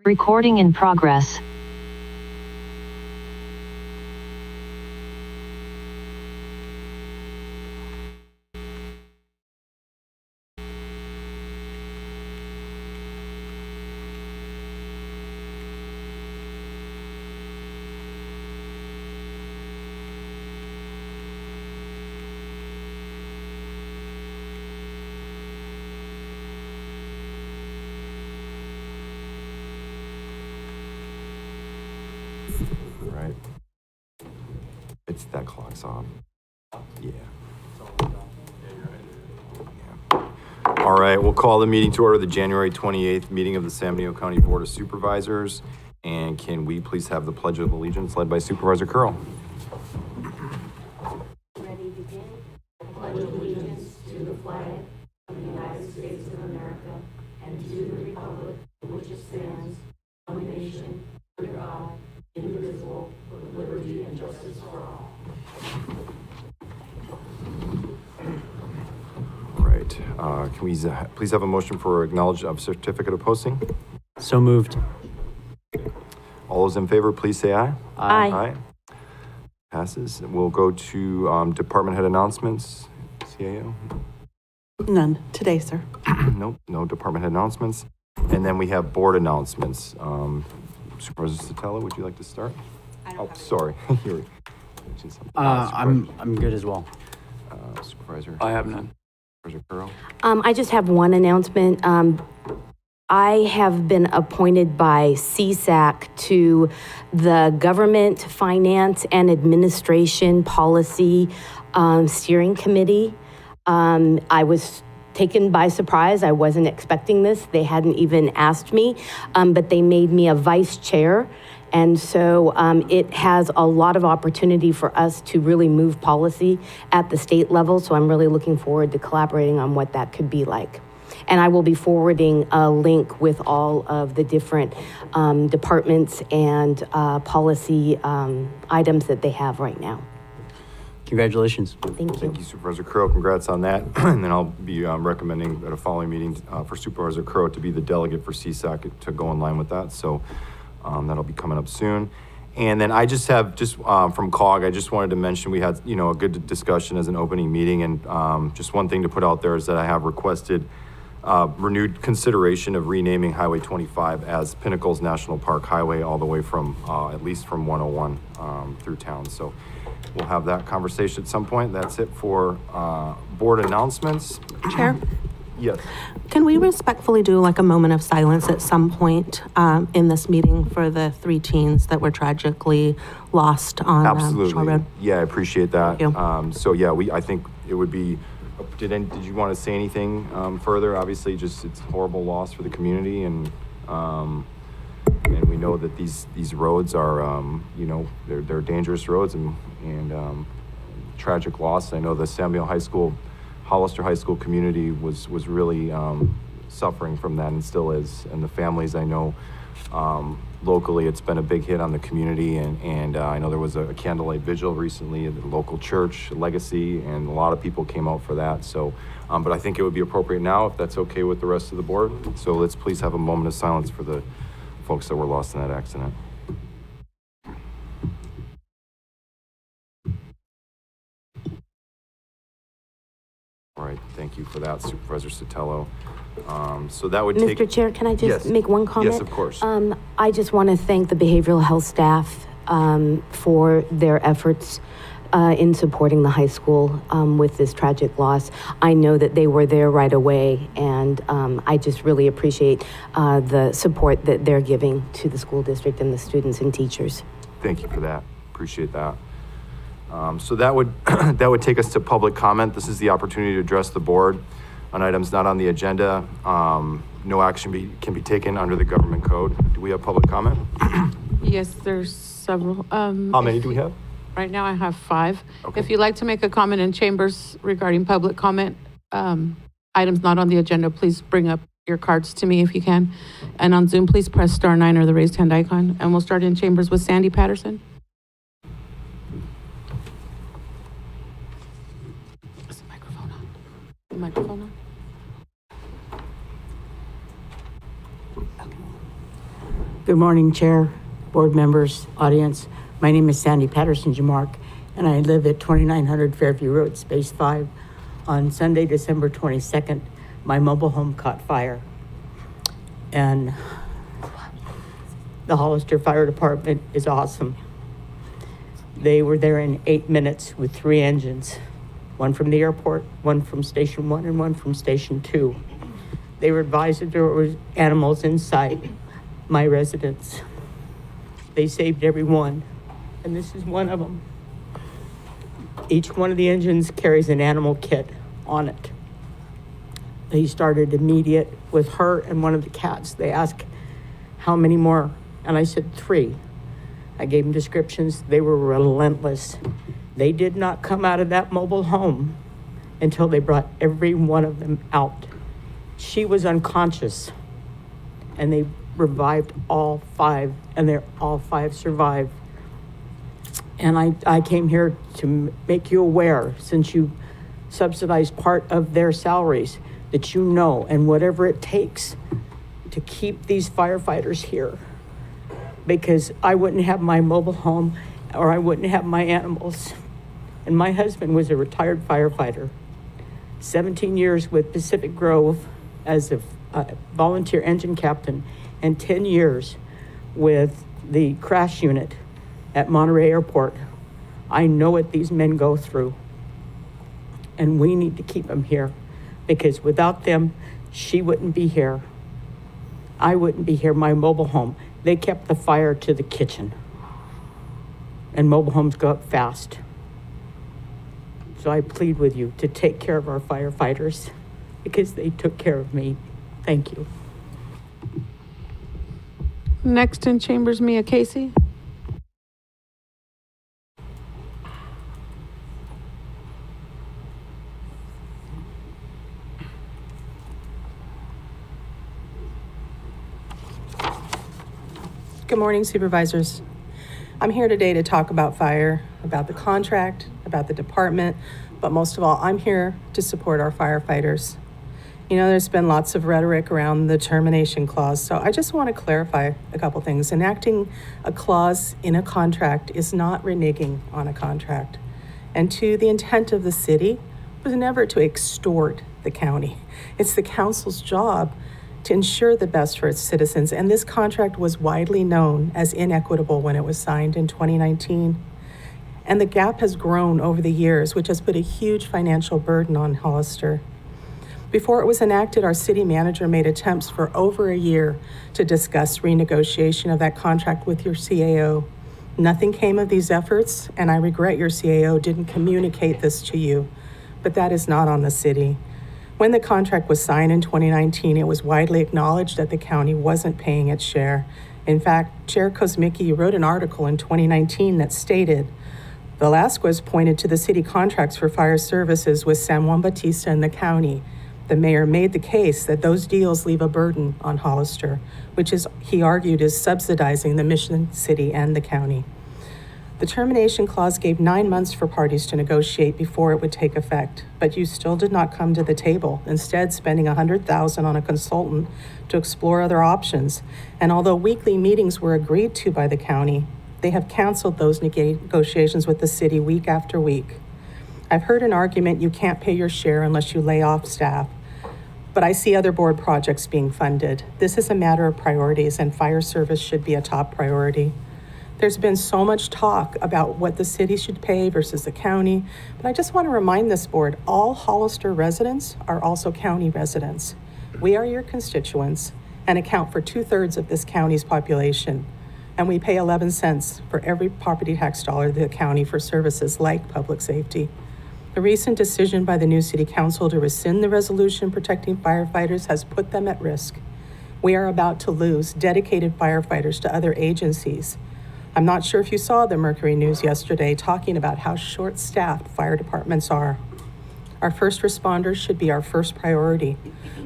Recording in progress. Right. It's that clock's off. Yeah. All right, we'll call the meeting to order, the January 28th meeting of the San Benito County Board of Supervisors. And can we please have the Pledge of Allegiance led by Supervisor Curl? Ready, begin. I pledge allegiance to the flag of the United States of America and to the republic for which it stands, one nation, under God, indivisible, with liberty and justice for all. All right, can we please have a motion for acknowledgement of certificate of posting? So moved. All those in favor, please say aye. Aye. Aye. Passes. We'll go to department head announcements. CAO? None today, sir. Nope, no department head announcements. And then we have board announcements. Supervisor Sotelo, would you like to start? Oh, sorry. You're mentioning something. I'm good as well. Supervisor. I have none. Supervisor Curl. I just have one announcement. I have been appointed by CSAC to the Government Finance and Administration Policy Steering Committee. I was taken by surprise. I wasn't expecting this. They hadn't even asked me, but they made me a vice chair. And so it has a lot of opportunity for us to really move policy at the state level. So I'm really looking forward to collaborating on what that could be like. And I will be forwarding a link with all of the different departments and policy items that they have right now. Congratulations. Thank you. Thank you, Supervisor Curl. Congrats on that. And then I'll be recommending at a following meeting for Supervisor Curl to be the delegate for CSAC to go in line with that. So that'll be coming up soon. And then I just have, from COG, I just wanted to mention we had, a good discussion as an opening meeting. And just one thing to put out there is that I have requested renewed consideration of renaming Highway 25 as Pinnacles National Park Highway all the way from, at least from 101 through town. So we'll have that conversation at some point. That's it for board announcements. Chair, Yes. can we respectfully do like a moment of silence at some point in this meeting for the 3 teens that were tragically lost on Shore Absolutely. Road? Yeah, I appreciate that. Thank you. So yeah, I think it would be, did you want to say anything further? Obviously, just it's a horrible loss for the community, and we know that these roads are, they're dangerous roads and tragic loss. I know the San Benito High School, Hollister High School community was really suffering from that and still is. And the families, I know locally, it's been a big hit on the community. And I know there was a candlelight vigil recently at the local church, Legacy, and a lot of people came out for that. So, but I think it would be appropriate now if that's okay with the rest of the board. So let's please have a moment of silence for the folks that were lost in that accident. All right, thank you for that, Supervisor Sotelo. So that would take... Mr. Chair, can I just Yes. make one comment? Yes, of course. I just want to thank the behavioral health staff for their efforts in supporting the high school with this tragic loss. I know that they were there right away, and I just really appreciate the support that they're giving to the school district and the students and teachers. Thank you for that. Appreciate that. So that would that would take us to public comment. This is the opportunity to address the board on items not on the agenda. No action can be taken under the government code. Do we have public comment? Yes, there's several. How many do we have? Right now I have 5. Okay. If you'd like to make a comment in chambers regarding public comment, items not on the agenda, please bring up your cards to me if you can. And on Zoom, please press *9 or the raised hand icon. And we'll start in chambers with Sandy Patterson. Is the microphone on? The microphone on? Good morning, Chair, board members, audience. My name is Sandy Patterson Jamark, and I live at 2900 Fairview Road, Space 5. On Sunday, December 22nd, my mobile home caught fire. And the Hollister Fire Department is awesome. They were there in 8 minutes with 3 engines, one from the airport, one from Station 1, and one from Station 2. They were advised that there were animals inside my residence. They saved every one, and this is one of them. Each one of the engines carries an animal kit on it. They started immediate with her and one of the cats. They asked how many more, and I said 3. I gave them descriptions. They were relentless. They did not come out of that mobile home until they brought every one of them out. She was unconscious, and they revived all 5, and all 5 survived. And I came here to make you aware, since you subsidize part of their salaries, that you know, and whatever it takes to keep these firefighters here, because I wouldn't have my mobile home, or I wouldn't have my animals. And my husband was a retired firefighter, 17 years with Pacific Grove as a volunteer engine captain, and 10 years with the crash unit at Monterey Airport. I know what these men go through, and we need to keep them here, because without them, she wouldn't be here. I wouldn't be here. My mobile home, they kept the fire to the kitchen, and mobile homes go up fast. So I plead with you to take care of our firefighters, because they took care of me. Thank you. Next in chambers, Mia Casey. Good morning, Supervisors. I'm here today to talk about fire, about the contract, about the department, but most of all, I'm here to support our firefighters. You know, there's been lots of rhetoric around the termination clause, so I just want to clarify a couple things. Enacting a clause in a contract is not reneging on a contract. And two, the intent of the city was never to extort the county. It's the council's job to ensure the best for its citizens, and this contract was widely known as inequitable when it was signed in 2019. And the gap has grown over the years, which has put a huge financial burden on Hollister. Before it was enacted, our city manager made attempts for over a year to discuss renegotiation of that contract with your CAO. Nothing came of these efforts, and I regret your CAO didn't communicate this to you, but that is not on the city. When the contract was signed in 2019, it was widely acknowledged that the county wasn't paying its share. In fact, Chair Kosmicki wrote an article in 2019 that stated, Velasquez pointed to the city contracts for fire services with San Juan Bautista and the county. The mayor made the case that those deals leave a burden on Hollister, which is, he argued, is subsidizing the Mission City and the county. The termination clause gave 9 months for parties to negotiate before it would take effect, but you still did not come to the table, instead spending $100,000 on a consultant to explore other options. And although weekly meetings were agreed to by the county, they have canceled those negotiations with the city week after week. I've heard an argument you can't pay your share unless you lay off staff, but I see other board projects being funded. This is a matter of priorities, and fire service should be a top priority. There's been so much talk about what the city should pay versus the county, but I just want to remind this board, all Hollister residents are also county residents. We are your constituents and account for 2/3 of this county's population, and we pay 11 cents for every property tax dollar to the county for services like public safety. The recent decision by the new city council to rescind the resolution protecting firefighters has put them at risk. We are about to lose dedicated firefighters to other agencies. I'm not sure if you saw the Mercury News yesterday talking about how short-staffed fire departments are. Our first responders should be our first priority.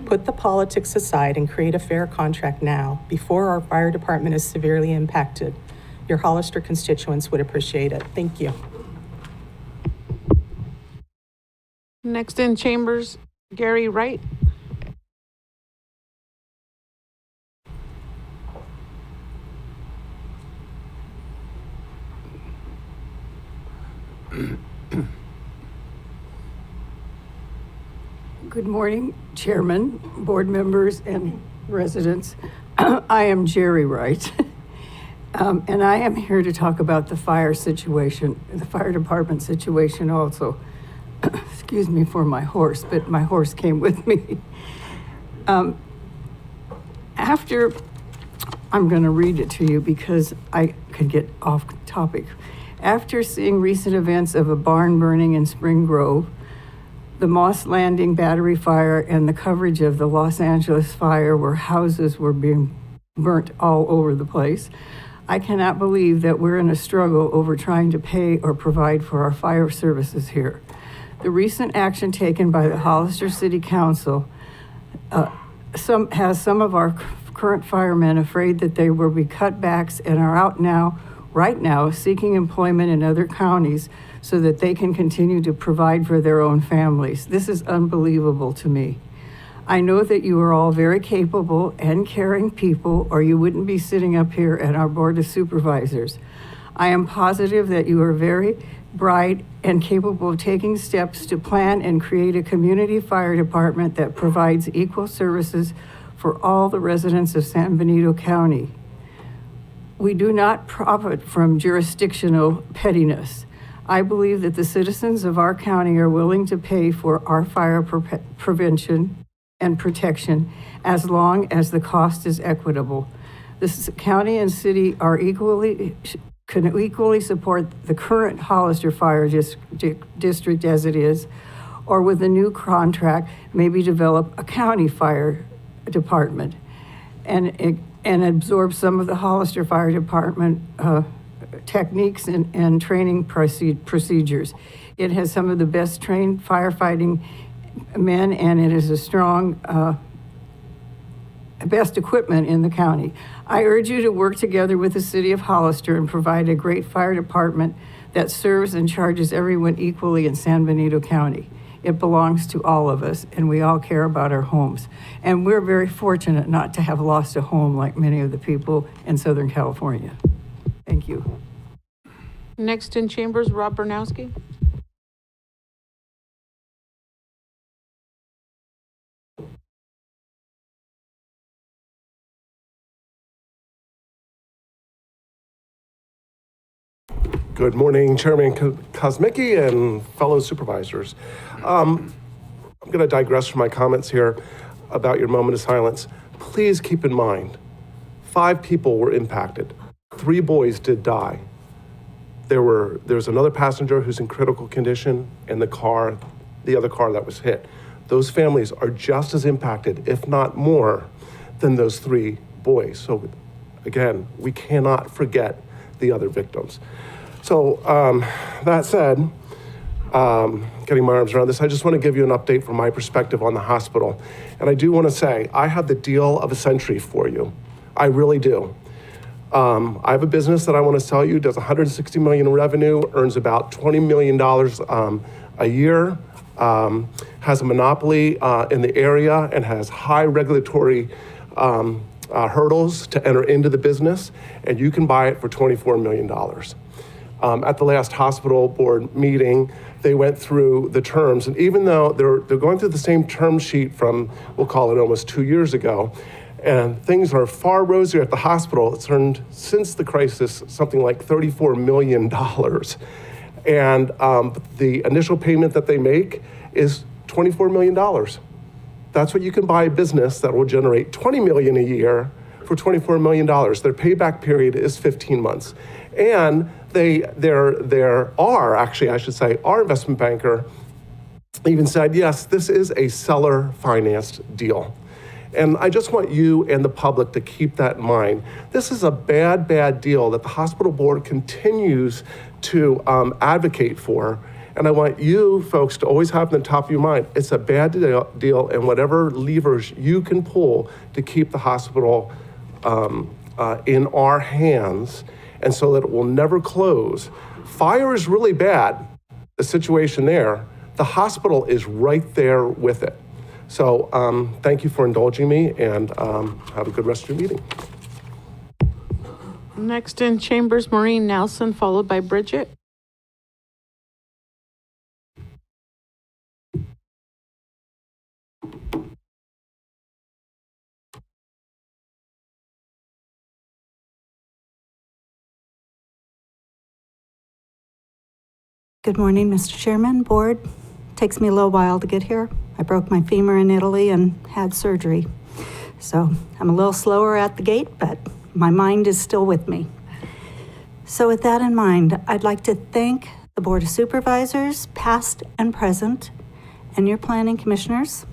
Put the politics aside and create a fair contract now, before our fire department is severely impacted. Your Hollister constituents would appreciate it. Thank you. Next in chambers, Gary Wright. Good morning, Chairman, board members, and residents. I am Jerry Wright, and I am here to talk about the fire situation, the fire department situation also. Excuse me for my horse, but my horse came with me. I'm going to read it to you because I could get off topic. After seeing recent events of a barn burning in Spring Grove, the Moss Landing battery fire, and the coverage of the Los Angeles fire where houses were being burnt all over the place, I cannot believe that we're in a struggle over trying to pay or provide for our fire services here. The recent action taken by the Hollister City Council has some of our current firemen afraid that they will be cutbacks and are out now, right now, seeking employment in other counties so that they can continue to provide for their own families. This is unbelievable to me. I know that you are all very capable and caring people, or you wouldn't be sitting up here at our Board of Supervisors. I am positive that you are very bright and capable of taking steps to plan and create a community fire department that provides equal services for all the residents of San Benito County. We do not profit from jurisdictional pettiness. I believe that the citizens of our county are willing to pay for our fire prevention and protection as long as the cost is equitable. The county and city are can equally support the current Hollister Fire District as it is, or with a new contract, maybe develop a county fire department and absorb some of the Hollister Fire Department techniques and training procedures. It has some of the best trained firefighting men, and it is a strong, best equipment in the county. I urge you to work together with the city of Hollister and provide a great fire department that serves and charges everyone equally in San Benito County. It belongs to all of us, and we all care about our homes. And we're very fortunate not to have lost a home like many of the people in Southern California. Thank you. Next in chambers, Rob Bernowski. Good morning, Chairman Kosmicki and fellow supervisors. I'm going to digress from my comments here about your moment of silence. Please keep in mind, 5 people were impacted. 3 boys did die. There's another passenger who's in critical condition in the other car that was hit. Those families are just as impacted, if not more, than those 3 boys. So again, we cannot forget the other victims. So that said, getting my arms around this, I just want to give you an update from my perspective on the hospital. And I do want to say, I have the deal of a century for you. I really do. I have a business that I want to sell you, does $160 million in revenue, earns about $20 million a year, has a monopoly in the area, and has high regulatory hurdles to enter into the business, and you can buy it for $24 million. At the last hospital board meeting, they went through the terms, and even though they're going through the same term sheet from, we'll call it almost 2 years ago, and things are far rosier at the hospital, it's earned since the crisis something like $34 million. And the initial payment that they make is $24 million. That's what you can buy a business that will generate $20 million a year for $24 million. Their payback period is 15 months. And our investment banker even said, yes, this is a seller financed deal. And I just want you and the public to keep that in mind. This is a bad deal that the hospital board continues to advocate for. And I want you folks to always have in the top of your mind, it's a bad deal, and whatever levers you can pull to keep the hospital in our hands, and so that it will never close. Fire is really bad, the situation there. The hospital is right there with it. So thank you for indulging me, and have a good rest of your meeting. Next in chambers, Maureen Nelson, followed by Bridget. Good morning, Mr. Chairman, Board. Takes me a little while to get here. I broke my femur in Italy and had surgery. So I'm a little slower at the gate, but my mind is still with me. So with that in mind, I'd like to thank the Board of Supervisors, past and present, and your planning commissioners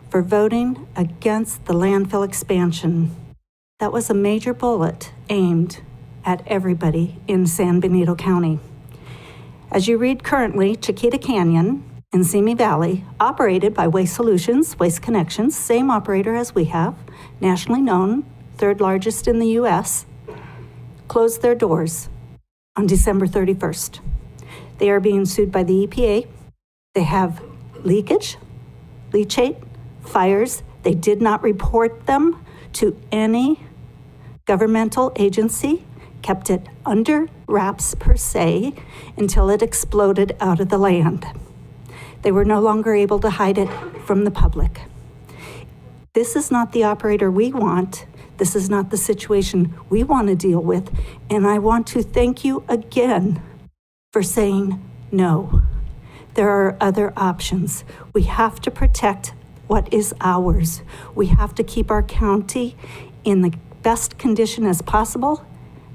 for voting against the landfill expansion. That was a major bullet aimed at everybody in San Benito County. As you read currently, Chiquita Canyon in Simi Valley, operated by Waste Solutions, Waste Connections, same operator as we have, nationally known, third largest in the U.S., closed their doors on December 31st. They are being sued by the EPA. They have leakage, leachate, fires. They did not report them to any governmental agency, kept it under wraps per se until it exploded out of the land. They were no longer able to hide it from the public. This is not the operator we want. This is not the situation we want to deal with. And I want to thank you again for saying no. There are other options. We have to protect what is ours. We have to keep our county in the best condition as possible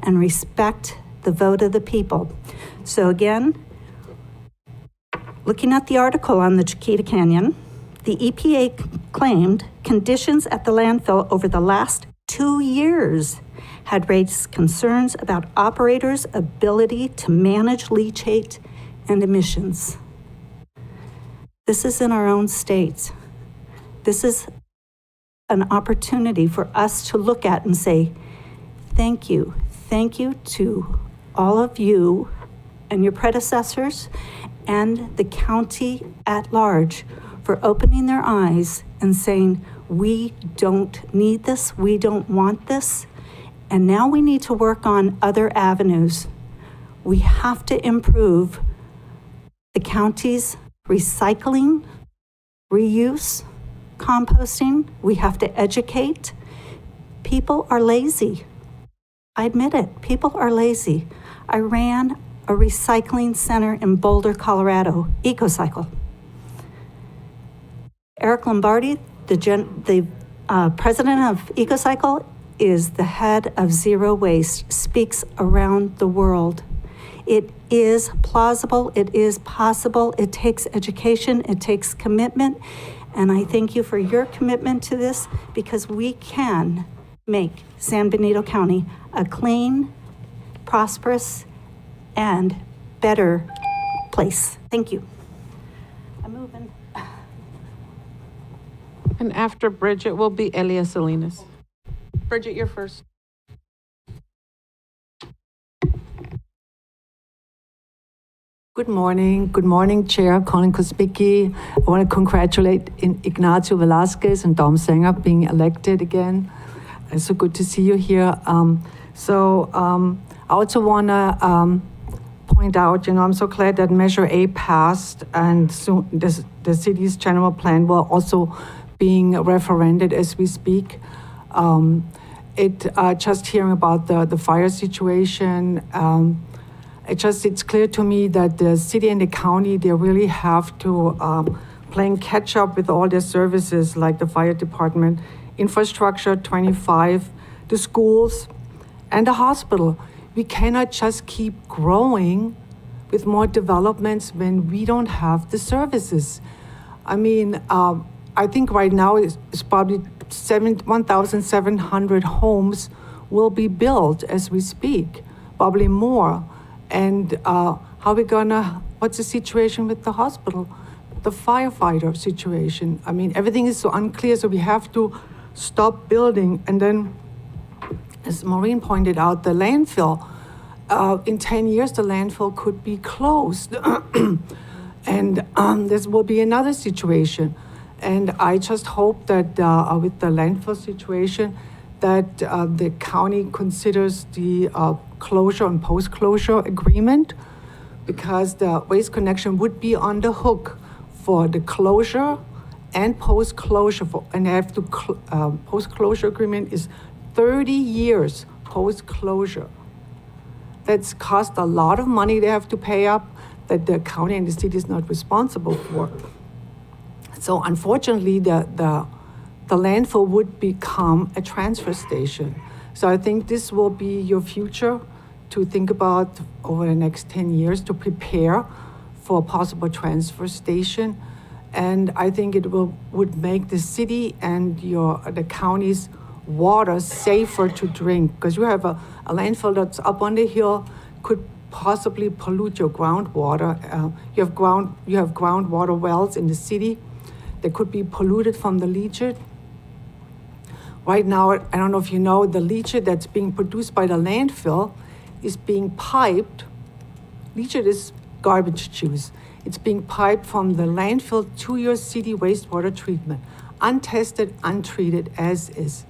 and respect the vote of the people. So again, looking at the article on the Chiquita Canyon, the EPA claimed conditions at the landfill over the last 2 years had raised concerns about operators' ability to manage leachate and emissions. This is in our own state. This is an opportunity for us to look at and say, thank you. Thank you to all of you and your predecessors and the county at large for opening their eyes and saying, we don't need this, we don't want this, and now we need to work on other avenues. We have to improve the county's recycling, reuse, composting. We have to educate. People are lazy. I admit it, people are lazy. I ran a recycling center in Boulder, Colorado, EcoCycle. Eric Lombardi, the president of EcoCycle, is the head of Zero Waste, speaks around the world. It is plausible, it is possible, it takes education, it takes commitment, and I thank you for your commitment to this because we can make San Benito County a clean, prosperous, and better place. Thank you. I'm moving. And after Bridget will be Elia Salinas. Bridget, you're first. Good morning, Chair Colin Kosmicki. I want to congratulate Ignacio Velasquez and Dom Sanger being elected again. It's so good to see you here. I also want to point out, I'm so glad that Measure A passed and soon the city's general plan will also being referended as we speak. Just hearing about the fire situation, it's clear to me that the city and the county, they really have to playing catch up with all their services like the fire department, infrastructure 25, the schools, and the hospital. We cannot just keep growing with more developments when we don't have the services. I mean, I think right now it's probably 1,700 homes will be built as we speak, probably more. And what's the situation with the hospital, the firefighter situation? I mean, everything is so unclear, so we have to stop building. And then, as Maureen pointed out, the landfill, in 10 years, the landfill could be closed. And this will be another situation. And I just hope that with the landfill situation, that the county considers the closure and post-closure agreement, because the Waste Connection would be on the hook for the closure and post-closure. And post-closure agreement is 30 years post-closure. That's cost a lot of money they have to pay up. that the county and the city is not responsible for. So unfortunately, the landfill would become a transfer station. So I think this will be your future to think about over the next 10 years to prepare for a possible transfer station. And I think it would make the city and the county's water safer to drink, because you have a landfill that's up on the hill, could possibly pollute your groundwater. You have groundwater wells in the city that could be polluted from the leachate. Right now, I don't know if you know, the leachate that's being produced by the landfill is being piped. Leachate is garbage juice. It's being piped from the landfill to your city wastewater treatment, untested, untreated as is.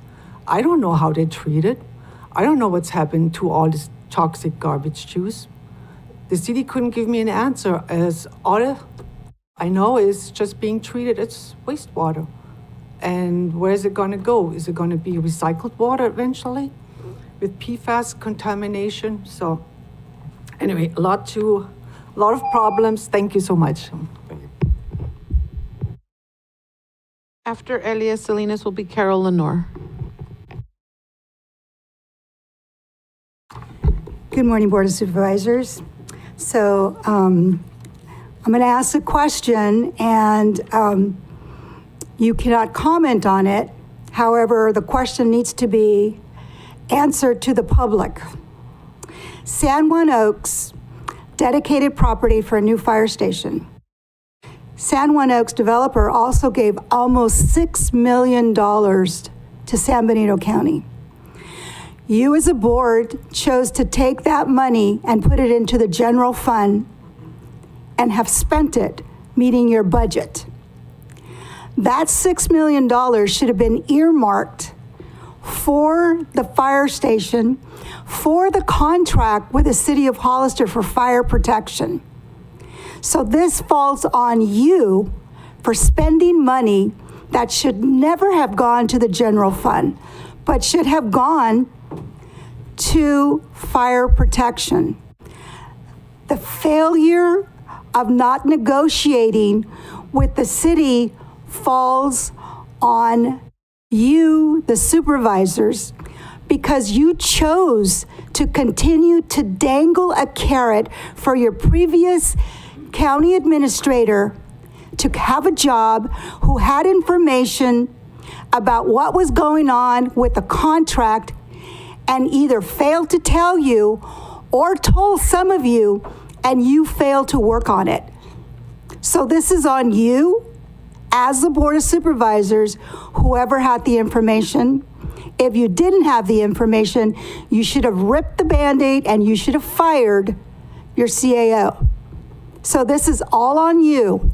I don't know how they treat it. I don't know what's happened to all this toxic garbage juice. The city couldn't give me an answer, as all I know is just being treated as wastewater. And where is it going to go? Is it going to be recycled water eventually with PFAS contamination? So anyway, a lot of problems. Thank you so much. Thank you. After Elias Salinas will be Carol Lenore. Good morning, Board of Supervisors. So I'm going to ask a question, and you cannot comment on it. However, the question needs to be answered to the public. San Juan Oaks dedicated property for a new fire station. San Juan Oaks developer also gave almost $6 million to San Benito County. You as a board chose to take that money and put it into the general fund and have spent it meeting your budget. That $6 million should have been earmarked for the fire station, for the contract with the city of Hollister for fire protection. So this falls on you for spending money that should never have gone to the general fund, but should have gone to fire protection. The failure of not negotiating with the city falls on you, the supervisors, because you chose to continue to dangle a carrot for your previous county administrator to have a job who had information about what was going on with the contract and either failed to tell you or told some of you and you failed to work on it. So this is on you as the Board of Supervisors, whoever had the information. If you didn't have the information, you should have ripped the Band-Aid and you should have fired your CAO. So this is all on you.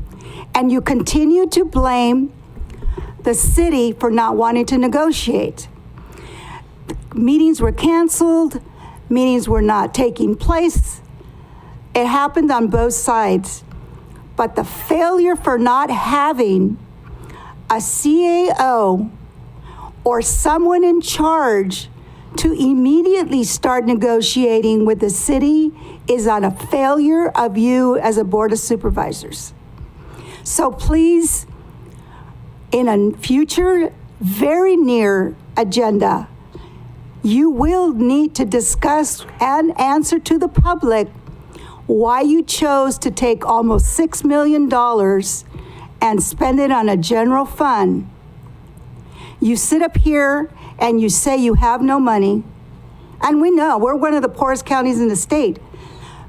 And you continue to blame the city for not wanting to negotiate. Meetings were canceled, meetings were not taking place. It happened on both sides. But the failure for not having a CAO or someone in charge to immediately start negotiating with the city is on a failure of you as a Board of Supervisors. So please, in a future, very near agenda, you will need to discuss and answer to the public why you chose to take almost $6 million and spend it on a general fund. You sit up here and you say you have no money, and we know we're one of the poorest counties in the state,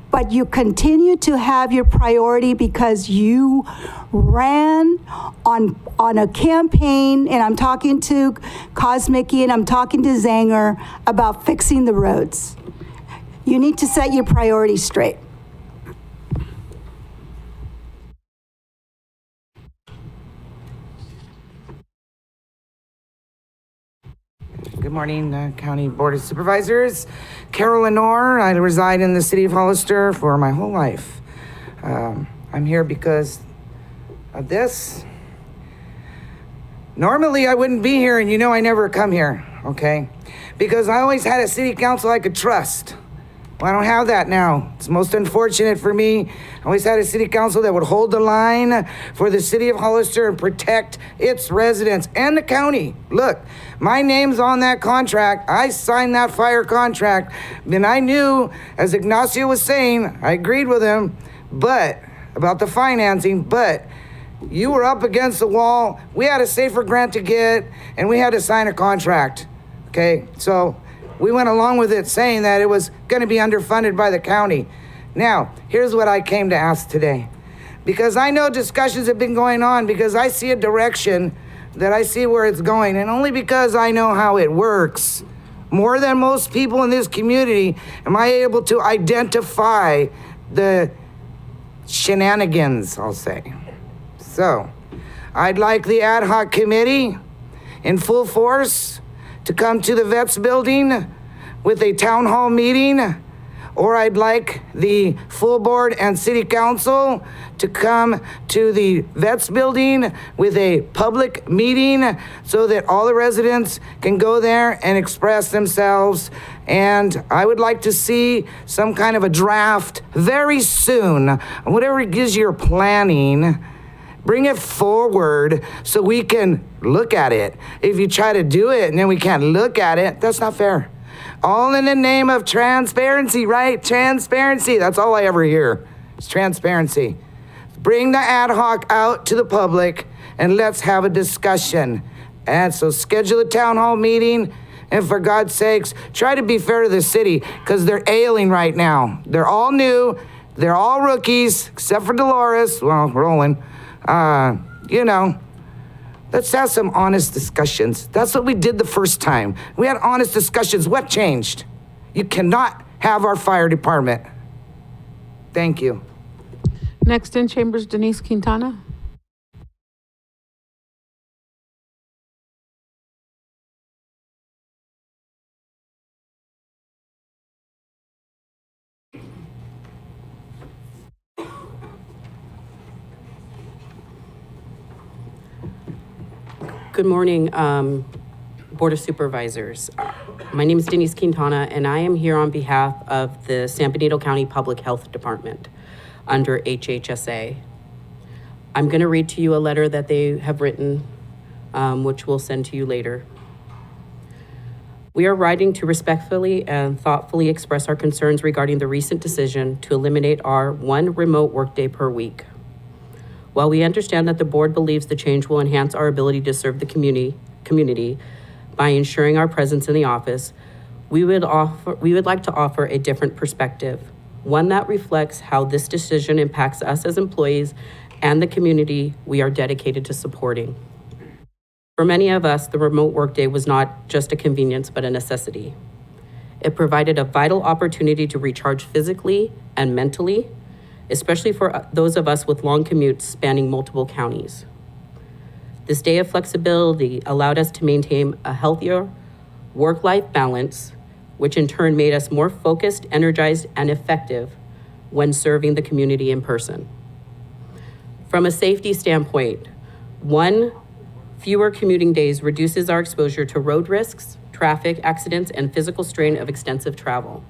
but you continue to have your priority because you ran on a campaign, and I'm talking to Kosmicki and I'm talking to Zanger about fixing the roads. You need to set your priorities straight. Good morning, County Board of Supervisors. Carol Lenore. I reside in the city of Hollister for my whole life. I'm here because of this. Normally, I wouldn't be here, and I never come here, okay? Because I always had a city council I could trust. Well, I don't have that now. It's most unfortunate for me. I always had a city council that would hold the line for the city of Hollister and protect its residents and the county. Look, my name's on that contract. I signed that fire contract. And I knew, as Ignacio was saying, I agreed with him, but about the financing, but you were up against the wall. We had a safer grant to get, and we had to sign a contract. Okay, so we went along with it saying that it was going to be underfunded by the county. Now, here's what I came to ask today. Because I know discussions have been going on, because I see a direction that I see where it's going, and only because I know how it works, more than most people in this community, am I able to identify the shenanigans, I'll say. So, I'd like the ad hoc committee in full force to come to the Vets building with a town hall meeting, or I'd like the full board and city council to come to the Vets building with a public meeting so that all the residents can go there and express themselves. And I would like to see some kind of a draft very soon, whatever it gives you're planning. Bring it forward so we can look at it. If you try to do it and then we can't look at it, that's not fair. All in the name of transparency, right? Transparency. That's all I ever hear. It's transparency. Bring the ad hoc out to the public and let's have a discussion. And so schedule a town hall meeting, and for God's sakes, try to be fair to the city, because they're ailing right now. They're all new. They're all rookies, except for Dolores. Well, Roland. Let's have some honest discussions. That's what we did the first time. We had honest discussions. What changed? You cannot have our fire department. Thank you. Next in chambers, Denise Quintana. Good morning, Board of Supervisors. My name is Denise Quintana, and I am here on behalf of the San Benito County Public Health Department under HHSA. I'm going to read to you a letter that they have written, which we'll send to you later. We are writing to respectfully and thoughtfully express our concerns regarding the recent decision to eliminate our one remote workday per week. While we understand that the board believes the change will enhance our ability to serve the community by ensuring our presence in the office, we would like to offer a different perspective, one that reflects how this decision impacts us as employees and the community we are dedicated to supporting. For many of us, the remote workday was not just a convenience, but a necessity. It provided a vital opportunity to recharge physically and mentally, especially for those of us with long commutes spanning multiple counties. This day of flexibility allowed us to maintain a healthier work-life balance, which in turn made us more focused, energized, and effective when serving the community in person. From a safety standpoint, one fewer commuting days reduces our exposure to road risks, traffic accidents, and physical strain of extensive travel.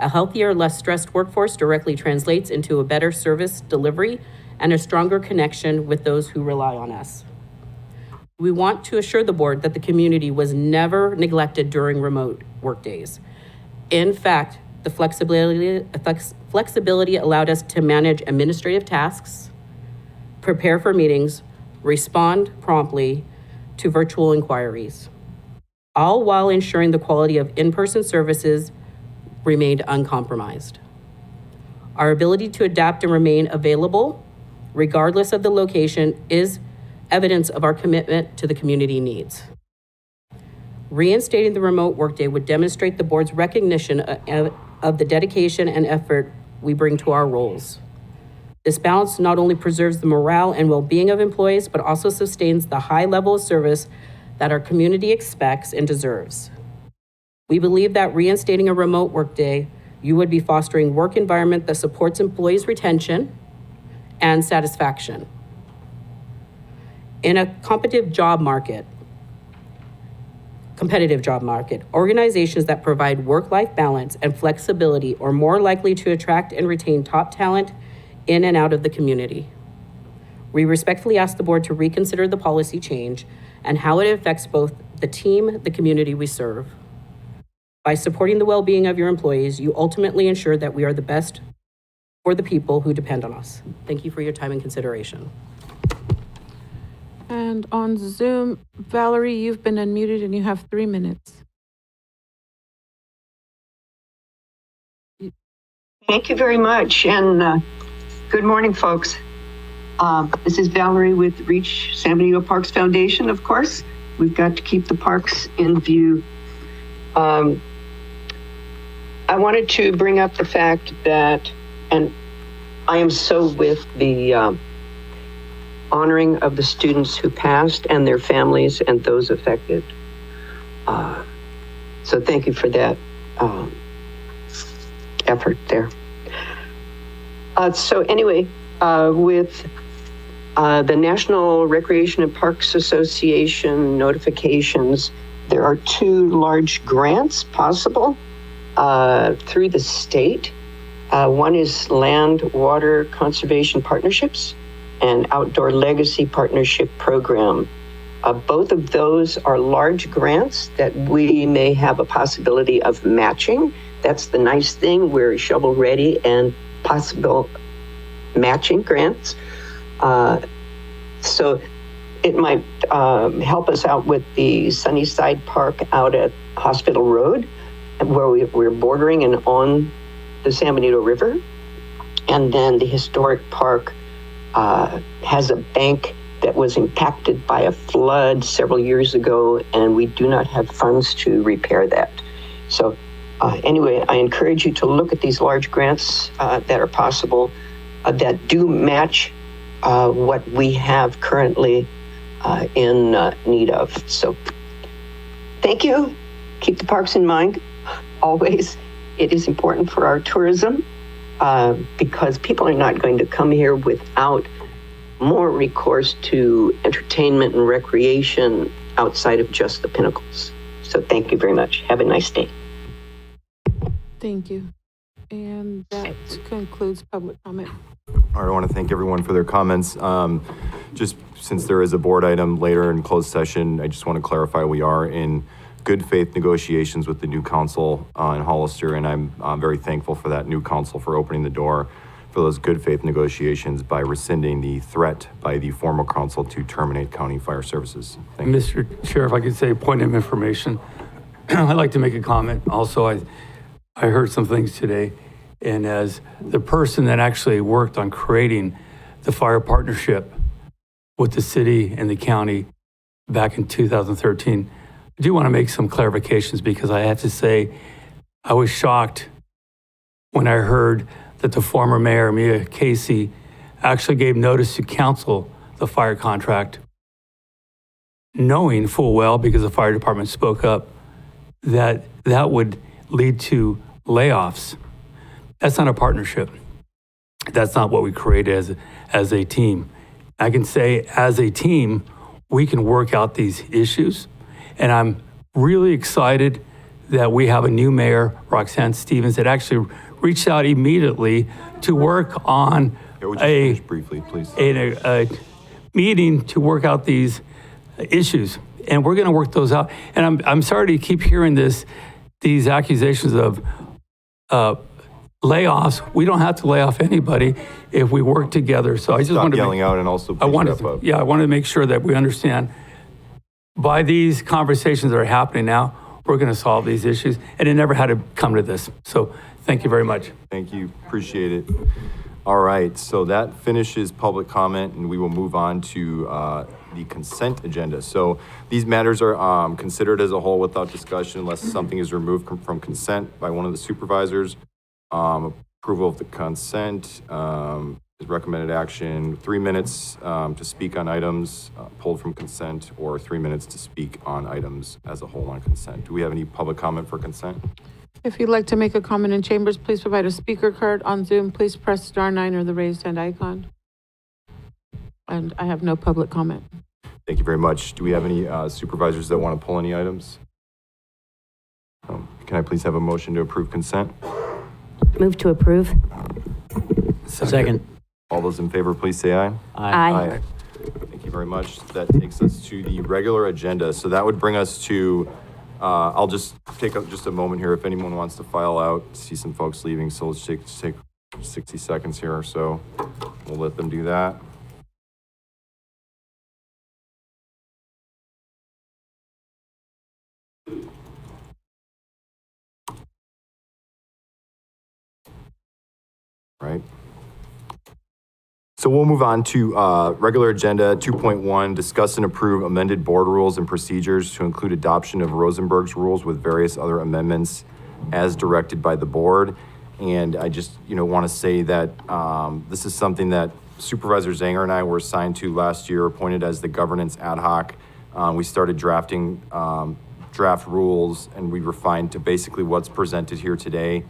A healthier, less stressed workforce directly translates into a better service delivery and a stronger connection with those who rely on us. We want to assure the board that the community was never neglected during remote workdays. In fact, the flexibility allowed us to manage administrative tasks, prepare for meetings, respond promptly to virtual inquiries, all while ensuring the quality of in-person services remained uncompromised. Our ability to adapt and remain available, regardless of the location, is evidence of our commitment to the community needs. Reinstating the remote workday would demonstrate the board's recognition of the dedication and effort we bring to our roles. This balance not only preserves the morale and well-being of employees, but also sustains the high level of service that our community expects and deserves. We believe that reinstating a remote workday, you would be fostering work environment that supports employees' retention and satisfaction. In a competitive job market, competitive job market. Organizations that provide work-life balance and flexibility are more likely to attract and retain top talent in and out of the community. We respectfully ask the board to reconsider the policy change and how it affects both the team, the community we serve. By supporting the well-being of your employees, you ultimately ensure that we are the best for the people who depend on us. Thank you for your time and consideration. And on Zoom, Valerie, you've been unmuted and you have 3 minutes. Thank you very much, and good morning, folks. This is Valerie with Reach San Benito Parks Foundation, of course. We've got to keep the parks in view. I wanted to bring up the fact that, and I am so with the honoring of the students who passed and their families and those affected. So thank you for that effort there. So anyway, with the National Recreation and Parks Association notifications, there are 2 large grants possible through the state. One is Land Water Conservation Partnerships and Outdoor Legacy Partnership Program. Both of those are large grants that we may have a possibility of matching. That's the nice thing. We're shovel ready and possible matching grants. So it might help us out with the Sunnyside Park out at Hospital Road, where we're bordering and on the San Benito River. And then the historic park has a bank that was impacted by a flood several years ago, and we do not have funds to repair that. So anyway, I encourage you to look at these large grants that are possible that do match what we have currently in need of. So thank you. Keep the parks in mind. Always, it is important for our tourism because people are not going to come here without more recourse to entertainment and recreation outside of just the pinnacles. So thank you very much. Have a nice day. Thank you. And that concludes public comment. All right, I want to thank everyone for their comments. Just since there is a board item later in closed session, I just want to clarify we are in good faith negotiations with the new council in Hollister, and I'm very thankful for that new council for opening the door for those good faith negotiations by rescinding the threat by the former council to terminate county fire services. Thank you. Mr. Chair, if I could say a point of information, I'd like to make a comment. Also, I heard some things today, and as the person that actually worked on creating the fire partnership with the city and the county back in 2013, I do want to make some clarifications because I have to say I was shocked when I heard that the former mayor, Mia Casey, actually gave notice to cancel the fire contract, knowing full well, because the fire department spoke up, that that would lead to layoffs. That's not a partnership. That's not what we created as a team. I can say as a team, we can work out these issues. And I'm really excited that we have a new mayor, Roxanne Stevens, that actually reached out immediately to work on finish briefly, please. a meeting to work out these issues. And we're going to work those out. And I'm sorry to keep hearing these accusations of layoffs. We don't have to lay off anybody if we work together. So I just Stop wanted to yelling out and also I wanted up. I wanted to make sure that we understand by these conversations that are happening now, we're going to solve these issues, and it never had to come to this. So thank you very much. Thank you. Appreciate it. All right. So that finishes public comment, and we will move on to the consent agenda. So these matters are considered as a whole without discussion unless something is removed from consent by one of the supervisors. Approval of the consent is recommended action. 3 minutes to speak on items pulled from consent, or 3 minutes to speak on items as a whole on consent. Do we have any public comment for consent? If you'd like to make a comment in chambers, please provide a speaker card. On Zoom, please press star 9 or the raised hand icon. And I have no public comment. Thank you very much. Do we have any supervisors that want to pull any items? Can I please have a motion to approve consent? Move to approve. Second. All those in favor, please say aye. Aye. Thank you very much. That takes us to the regular agenda. So that would bring us to, I'll just take just a moment here if anyone wants to file out. See some folks leaving, so let's take 60 seconds here or so. We'll let them do that. Right. So we'll move on to regular agenda 2.1, discuss and approve amended board rules and procedures to include adoption of Rosenberg's rules with various other amendments as directed by the board. And I just, want to say that this is something that Supervisor Zanger and I were assigned to last year, appointed as the governance ad hoc. We started drafting draft rules, and we refined to basically what's presented here today.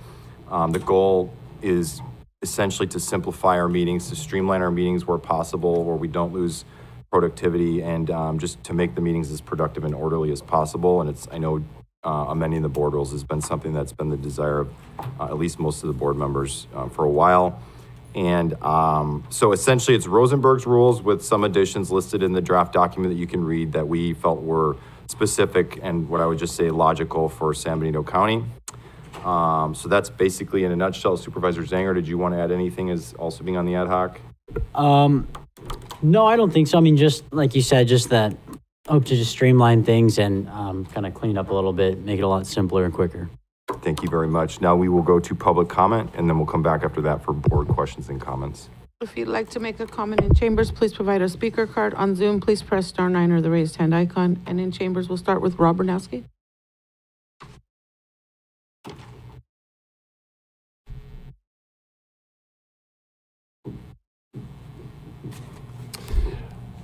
The goal is essentially to simplify our meetings, to streamline our meetings where possible, where we don't lose productivity, and just to make the meetings as productive and orderly as possible. And I know amending the board rules has been something that's been the desire of at least most of the board members for a while. And so essentially it's Rosenberg's rules with some additions listed in the draft document that you can read that we felt were specific and what I would just say logical for San Benito County. So that's basically in a nutshell. Supervisor Zanger, did you want to add anything as also being on the ad hoc? No, I don't think so. I mean, just like you said, just that hope to just streamline things and kind of clean up a little bit, make it a lot simpler and quicker. Thank you very much. Now we will go to public comment, and then we'll come back after that for board questions and comments. If you'd like to make a comment in chambers, please provide a speaker card. On Zoom, please press *9 or the raised hand icon. And in chambers, we'll start with Rob Bernowski.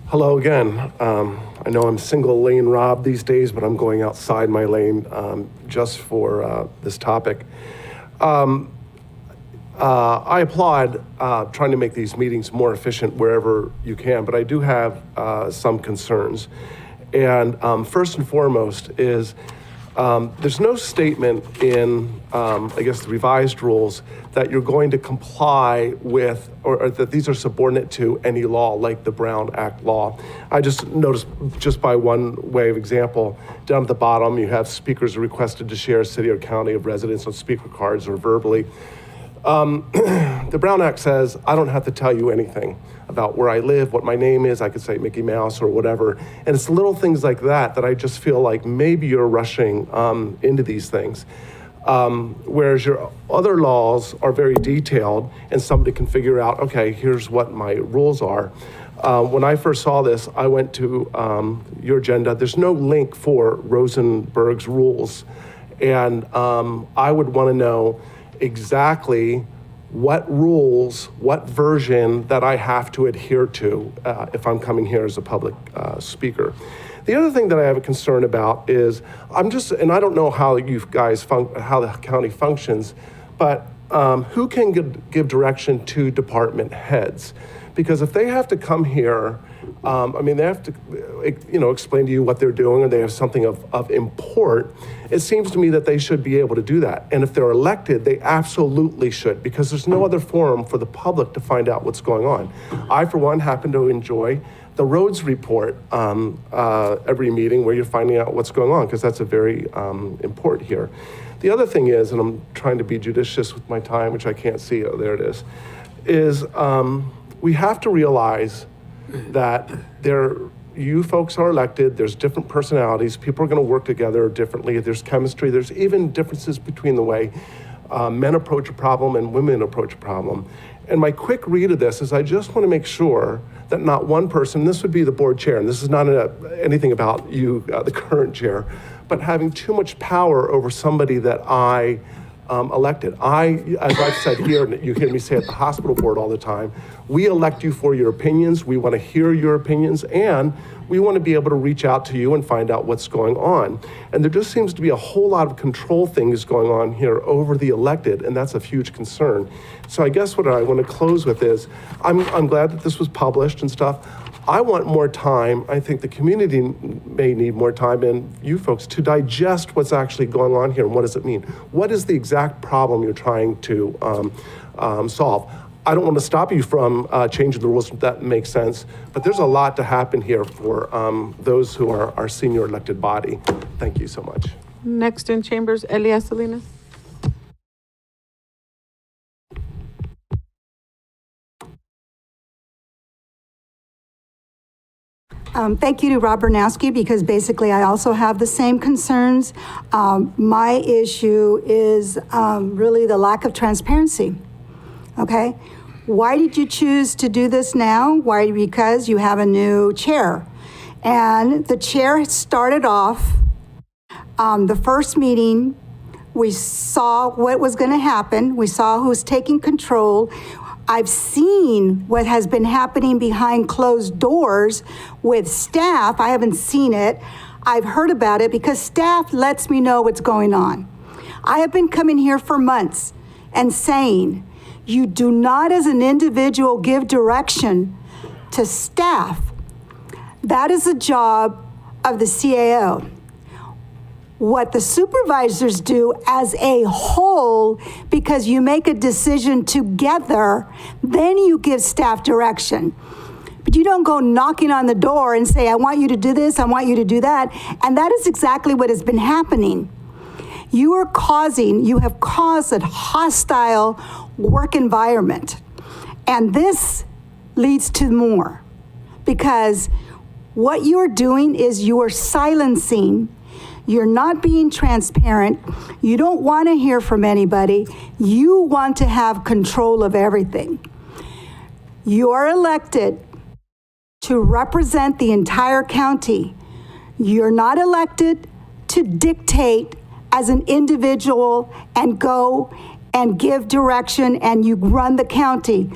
Hello again. I know I'm single lane Rob these days, but I'm going outside my lane just for this topic. I applaud trying to make these meetings more efficient wherever you can, but I do have some concerns. And first and foremost is there's no statement in, I guess, the revised rules that you're going to comply with or that these are subordinate to any law like the Brown Act law. I just noticed, just by one way of example, down at the bottom, you have speakers are requested to share city or county of residence on speaker cards or verbally. The Brown Act says I don't have to tell you anything about where I live, what my name is. I could say Mickey Mouse or whatever. And it's little things like that that I just feel like maybe you're rushing into these things. Whereas your other laws are very detailed and somebody can figure out, okay, here's what my rules are. When I first saw this, I went to your agenda. There's no link for Rosenberg's rules. And I would want to know exactly what rules, what version that I have to adhere to if I'm coming here as a public speaker. The other thing that I have a concern about is and I don't know how you guys, how the county functions, but who can give direction to department heads? Because if they have to come here, they have to, explain to you what they're doing, or they have something of import, it seems to me that they should be able to do that. And if they're elected, they absolutely should, because there's no other forum for the public to find out what's going on. I, for one, happen to enjoy the roads report every meeting where you're finding out what's going on, because that's a very important here. The other thing is, and I'm trying to be judicious with my time, which I can't see, oh, there it is we have to realize that you folks are elected, there's different personalities, people are gonna work together differently, there's chemistry, there's even differences between the way men approach a problem and women approach a problem. And my quick read of this is I just wanna make sure that not one person, this would be the board chair, and this is not anything about you, the current chair, but having too much power over somebody that I elected. As I've said here, and you hear me say at the hospital board all the time, we elect you for your opinions, we want to hear your opinions, and we want to be able to reach out to you and find out what's going on. And there just seems to be a whole lot of control things going on here over the elected, and that's a huge concern. So I guess what I want to close with is, I'm glad that this was published and stuff. I want more time. I think the community may need more time, and you folks, to digest what's actually going on here and what does it mean. What is the exact problem you're trying to solve? I don't want to stop you from changing the rules if that makes sense, but there's a lot to happen here for those who are our senior elected body. Thank you so much. Next in chambers, Elias Salinas. Thank you to Rob Bernowski, because basically I also have the same concerns. My issue is really the lack of transparency, okay? Why did you choose to do this now? Why? Because you have a new chair. And the chair started off the first meeting. We saw what was going to happen. We saw who was taking control. I've seen what has been happening behind closed doors with staff. I haven't seen it. I've heard about it because staff lets me know what's going on. I have been coming here for months and saying, you do not as an individual give direction to staff. That is the job of the CAO. What the supervisors do as a whole, because you make a decision together, then you give staff direction. But you don't go knocking on the door and say, I want you to do this, I want you to do that. And that is exactly what has been happening. You have caused a hostile work environment. And this leads to more. Because what you're doing is you are silencing. You're not being transparent. You don't want to hear from anybody. You want to have control of everything. You're elected to represent the entire county. You're not elected to dictate as an individual and go and give direction and you run the county.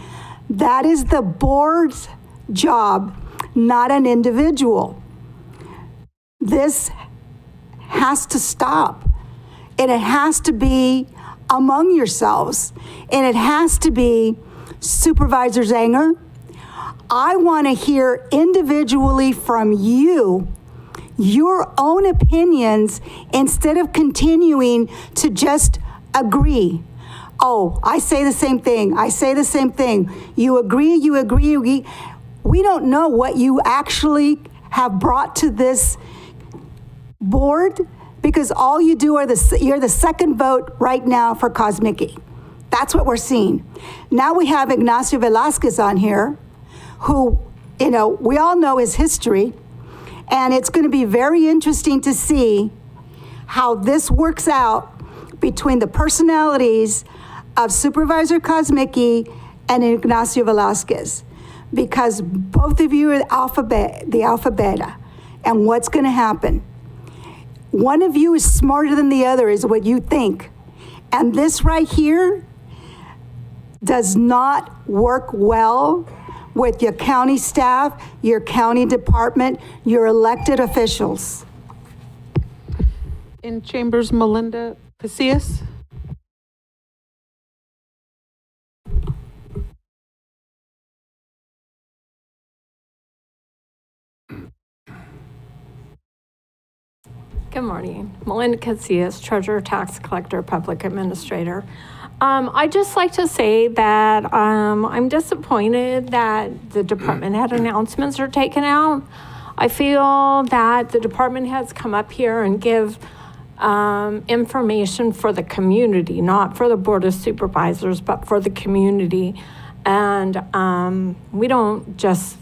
That is the board's job, not an individual. This has to stop. And it has to be among yourselves. And it has to be Supervisor Zanger. I want to hear individually from you your own opinions instead of continuing to just agree. Oh, I say the same thing. I say the same thing. You agree, you agree, you agree. We don't know what you actually have brought to this board, because all you do you're the second vote right now for Kosmicki. That's what we're seeing. Now we have Ignacio Velasquez on here, who, we all know his history, and it's going to be very interesting to see how this works out between the personalities of Supervisor Kosmicki and Ignacio Velasquez, because both of you are the alpha beta, and what's going to happen. One of you is smarter than the other is what you think. And this right here does not work well with your county staff, your county department, your elected officials. In chambers, Melinda Casillas. Good morning. Melinda Casillas, Treasurer, Tax Collector, Public Administrator. I'd just like to say that I'm disappointed that the department head announcements are taken out. I feel that the department heads come up here and give information for the community, not for the Board of Supervisors, but for the community. And we don't just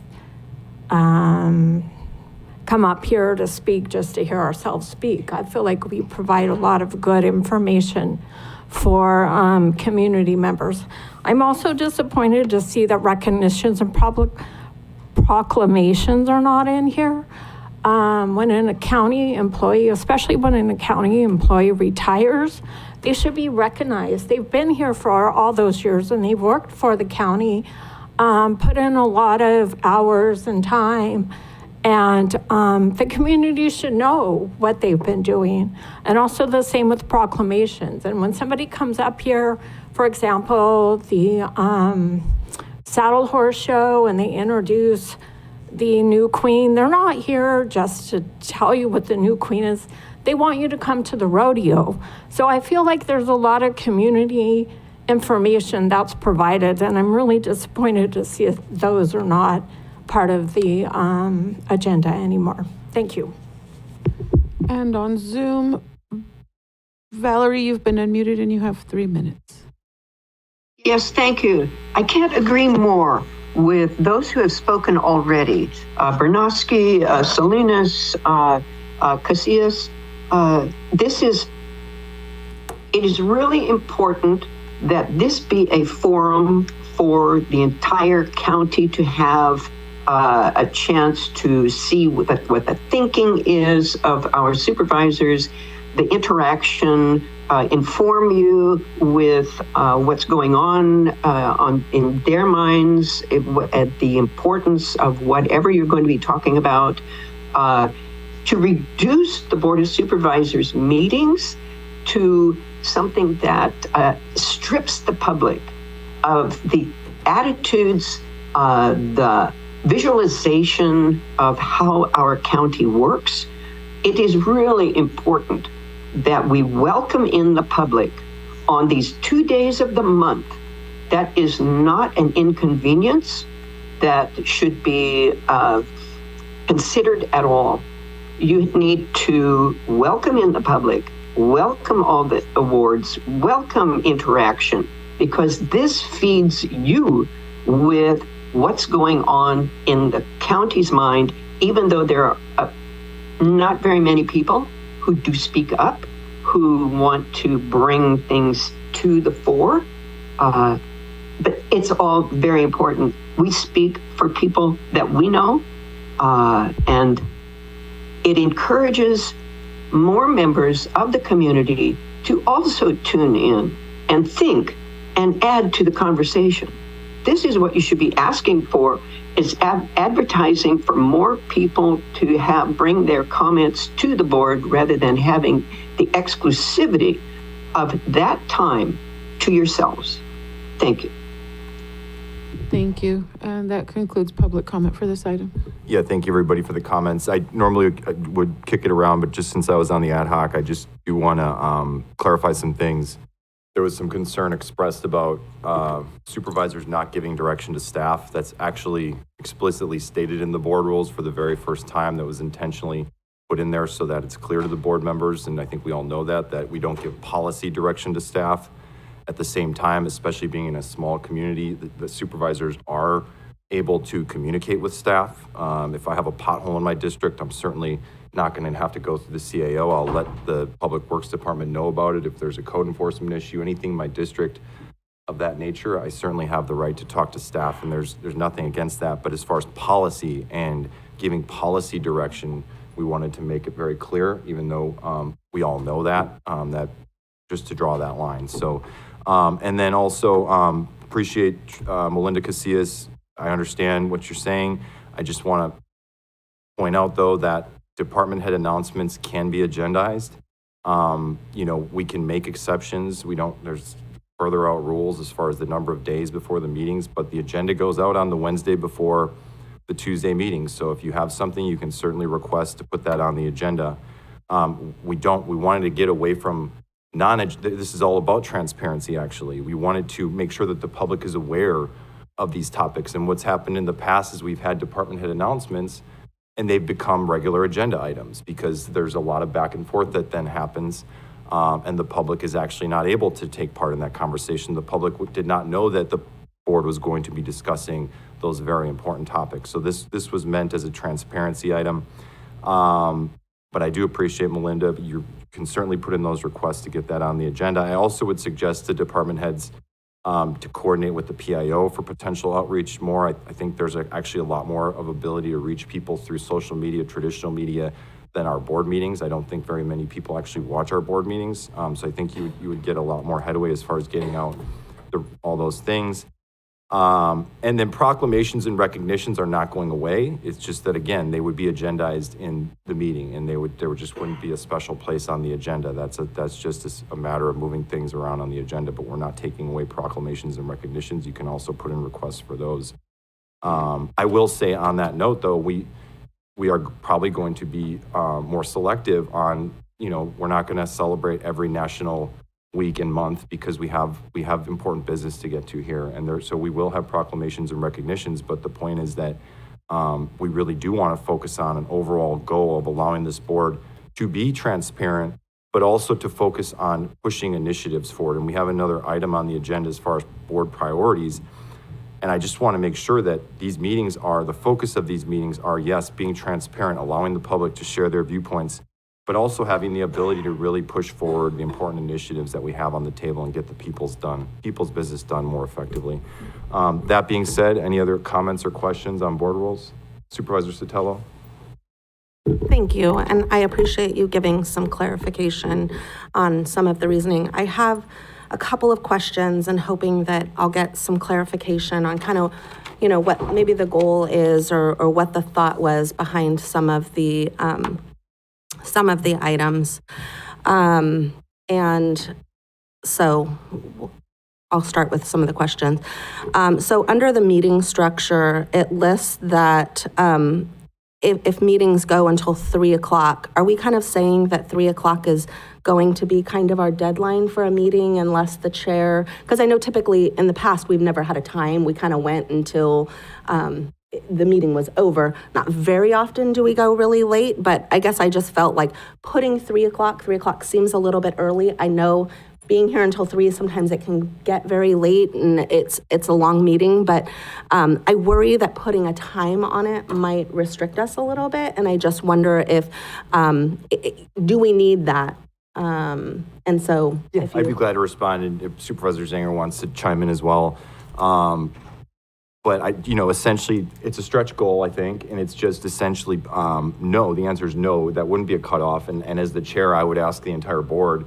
come up here to speak just to hear ourselves speak. I feel like we provide a lot of good information for community members. I'm also disappointed to see that recognitions and public proclamations are not in here. When a county employee, especially when a county employee retires, they should be recognized. They've been here for all those years and they've worked for the county, put in a lot of hours and time. And the community should know what they've been doing. And also the same with proclamations. And when somebody comes up here, for example, the Saddle Horse Show, and they introduce the new queen. They're not here just to tell you what the new queen is. They want you to come to the rodeo. So I feel like there's a lot of community information that's provided, and I'm really disappointed to see if those are not part of the agenda anymore. Thank you. And on Zoom, Valerie, you've been unmuted and you have 3 minutes. Yes, thank you. I can't agree more with those who have spoken already. Bernosky, Salinas, Casillas. It is really important that this be a forum for the entire county to have a chance to see what the thinking is of our supervisors, the interaction, inform you with what's going on in their minds, at the importance of whatever you're going to be talking about, to reduce the Board of Supervisors meetings to something that strips the public of the attitudes, the visualization of how our county works. It is really important that we welcome in the public on these 2 days of the month. That is not an inconvenience that should be considered at all. You need to welcome in the public, welcome all the awards, welcome interaction, because this feeds you with what's going on in the county's mind, even though there are not very many people who do speak up, who want to bring things to the fore. But it's all very important. We speak for people that we know, and it encourages more members of the community to also tune in and think and add to the conversation. This is what you should be asking for, is advertising for more people to bring their comments to the board rather than having the exclusivity of that time to yourselves. Thank you. Thank you. And that concludes public comment for this item. Yeah, thank you everybody for the comments. I normally would kick it around, but just since I was on the ad hoc, I just do want to clarify some things. There was some concern expressed about supervisors not giving direction to staff. That's actually explicitly stated in the board rules for the very first time. That was intentionally put in there so that it's clear to the board members, and I think we all know that we don't give policy direction to staff. At the same time, especially being in a small community, the supervisors are able to communicate with staff. If I have a pothole in my district, I'm certainly not going to have to go through the CAO. I'll let the Public Works Department know about it. If there's a code enforcement issue, anything in my district of that nature, I certainly have the right to talk to staff, and there's nothing against that. But as far as policy and giving policy direction, we wanted to make it very clear, even though we all know that just to draw that line. So, and then also appreciate Melinda Casillas. I understand what you're saying. I just want to point out, though, that department head announcements can be agendized. We can make exceptions. There's further out rules as far as the number of days before the meetings, but the agenda goes out on the Wednesday before the Tuesday meetings. So if you have something, you can certainly request to put that on the agenda. We wanted to get away from this is all about transparency, actually. We wanted to make sure that the public is aware of these topics. And what's happened in the past is we've had department head announcements and they've become regular agenda items because there's a lot of back and forth that then happens. And the public is actually not able to take part in that conversation. The public did not know that the board was going to be discussing those very important topics. So this was meant as a transparency item. But I do appreciate, Melinda, you can certainly put in those requests to get that on the agenda. I also would suggest to department heads to coordinate with the PIO for potential outreach more. I think there's actually a lot more of ability to reach people through social media, traditional media, than our board meetings. I don't think very many people actually watch our board meetings. So I think you would get a lot more headway as far as getting out all those things. And then proclamations and recognitions are not going away. It's just that, again, they would be agendized in the meeting, and there just wouldn't be a special place on the agenda. That's just a matter of moving things around on the agenda, but we're not taking away proclamations and recognitions. You can also put in requests for those. I will say on that note, though, we are probably going to be more selective on, we're not going to celebrate every national week and month because we have important business to get to here. And so we will have proclamations and recognitions, but the point is that we really do want to focus on an overall goal of allowing this board to be transparent, but also to focus on pushing initiatives forward. And we have another item on the agenda as far as board priorities. And I just want to make sure that the focus of these meetings are, yes, being transparent, allowing the public to share their viewpoints, but also having the ability to really push forward the important initiatives that we have on the table and get the people's business done more effectively. That being said, any other comments or questions on board rules? Supervisor Sotelo? Thank you, and I appreciate you giving some clarification on some of the reasoning. I have a couple of questions and hoping that I'll get some clarification on kind of, what maybe the goal is or what the thought was behind some of the items. And so I'll start with some of the questions. So under the meeting structure, it lists that if meetings go until 3:00, are we kind of saying that 3:00 is going to be kind of our deadline for a meeting unless the chair, because I know typically in the past, we've never had a time. We kind of went until the meeting was over. Not very often do we go really late, but I guess I just felt like putting 3:00 seems a little bit early. I know being here until 3, sometimes it can get very late and it's a long meeting, but I worry that putting a time on it might restrict us a little bit. And I just wonder if, do we need that? And so I'd be glad to respond, and if Supervisor Zanger wants to chime in as well. But essentially it's a stretch goal, I think, and it's just essentially, no, the answer is no, that wouldn't be a cutoff. And as the chair, I would ask the entire board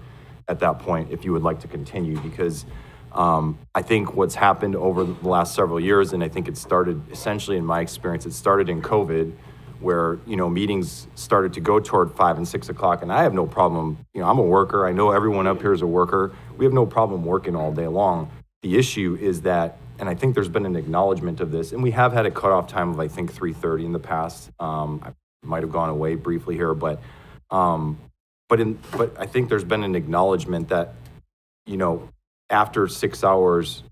at that point if you would like to continue, because I think what's happened over the last several years, and I think it started essentially in my experience, it started in COVID, where, meetings started to go toward 5 and 6 o'clock. And I have no problem, I'm a worker. I know everyone up here is a worker. We have no problem working all day long. The issue is that, and I think there's been an acknowledgement of this, and we have had a cutoff time of, I think, 3:30 in the past. I might have gone away briefly here, but I think there's been an acknowledgement that, after 6 hours,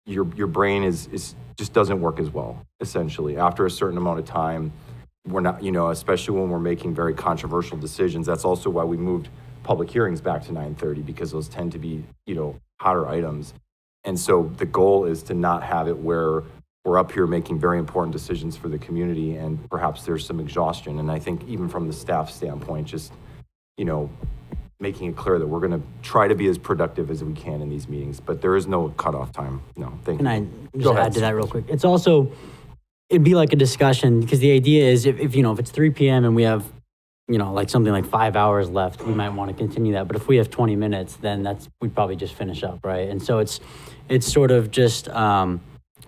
your brain is just doesn't work as well, essentially. After a certain amount of time, we're not, especially when we're making very controversial decisions. That's also why we moved public hearings back to 9:30, because those tend to be, hotter items. And so the goal is to not have it where we're up here making very important decisions for the community and perhaps there's some exhaustion. And I think even from the staff standpoint, just, making it clear that we're going to try to be as productive as we can in these meetings, but there is no cutoff time. No, thank you. Can I just add to that real quick? It's also, it'd be like a discussion, because the idea is if it's 3 p.m. and we have, like something like 5 hours left, we might want to continue that. But if we have 20 minutes, then we'd probably just finish up, right? And so it's sort of just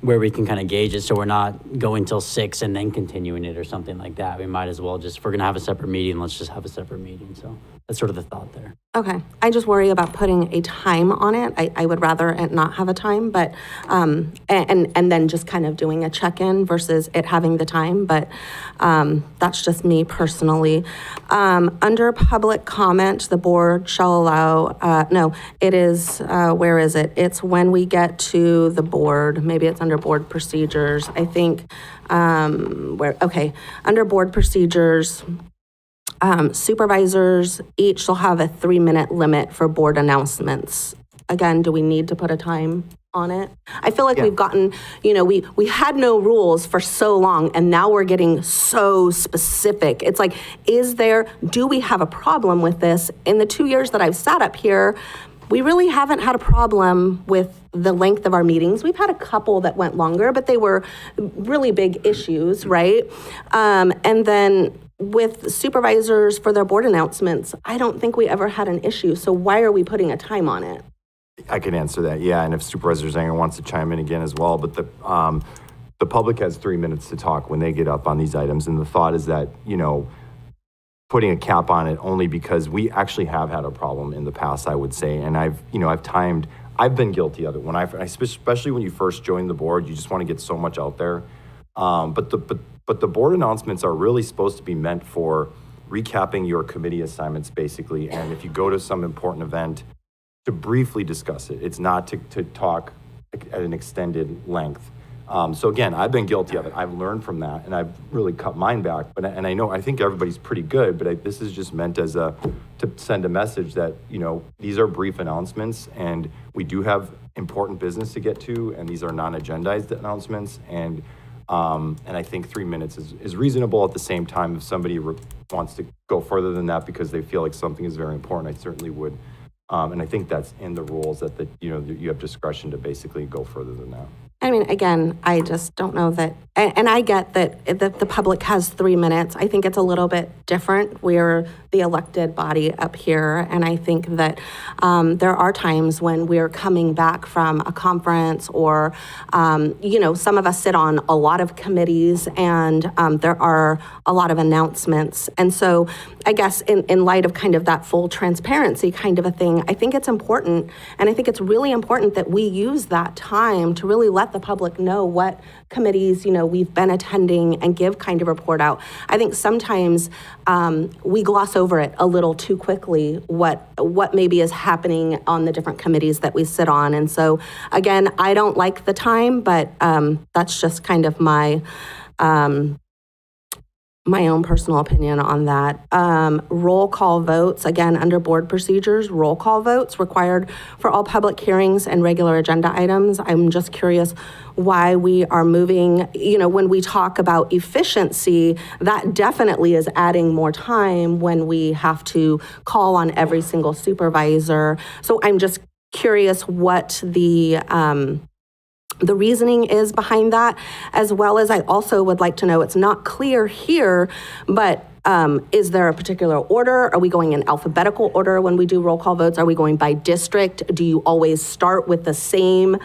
where we can kind of gauge it, so we're not going till 6 and then continuing it or something like that. We might as well just, if we're going to have a separate meeting, let's just have a separate meeting. So that's sort of the thought there. Okay. I just worry about putting a time on it. I would rather it not have a time, but, and then just kind of doing a check-in versus it having the time. But that's just me personally. Under public comment, the board shall allow, it is, where is it? It's when we get to the board, maybe it's under board procedures. I think, under board procedures, supervisors each shall have a 3-minute limit for board announcements. Again, do we need to put a time on it? I feel like we've gotten, we had no rules for so long and now we're getting so specific. It's like, do we have a problem with this? In the 2 years that I've sat up here, we really haven't had a problem with the length of our meetings. We've had a couple that went longer, but they were really big issues, right? And then with supervisors for their board announcements, I don't think we ever had an issue. So why are we putting a time on it? I can answer that, yeah. And if Supervisor Zanger wants to chime in again as well, but the public has 3 minutes to talk when they get up on these items. And the thought is that, putting a cap on it only because we actually have had a problem in the past, I would say. And I've been guilty of it. Especially when you first join the board, you just want to get so much out there. But the board announcements are really supposed to be meant for recapping your committee assignments, basically. And if you go to some important event, to briefly discuss it. It's not to talk at an extended length. So again, I've been guilty of it. I've learned from that, and I've really cut mine back. And I think everybody's pretty good, but this is just meant as to send a message that, these are brief announcements, and we do have important business to get to, and these are non-agendized announcements. And I think 3 minutes is reasonable. At the same time, if somebody wants to go further than that because they feel like something is very important, I certainly would. And I think that's in the rules that you have discretion to basically go further than that. I mean, again, I just don't know that, and I get that the public has 3 minutes. I think it's a little bit different. We're the elected body up here, and I think that there are times when we're coming back from a conference or, some of us sit on a lot of committees, and there are a lot of announcements. And so I guess in light of kind of that full transparency kind of a thing, I think it's important, and I think it's really important that we use that time to really let the public know what committees, we've been attending and give kind of report out. I think sometimes we gloss over it a little too quickly, what maybe is happening on the different committees that we sit on. And so again, I don't like the time, but that's just kind of my own personal opinion on that. Roll call votes, again, under board procedures, roll call votes required for all public hearings and regular agenda items. I'm just curious why we are moving, when we talk about efficiency, that definitely is adding more time when we have to call on every single supervisor. So I'm just curious what the reasoning is behind that, as well as I also would like to know, it's not clear here, but is there a particular order? Are we going in alphabetical order when we do roll call votes? Are we going by district? Do you always start with the same,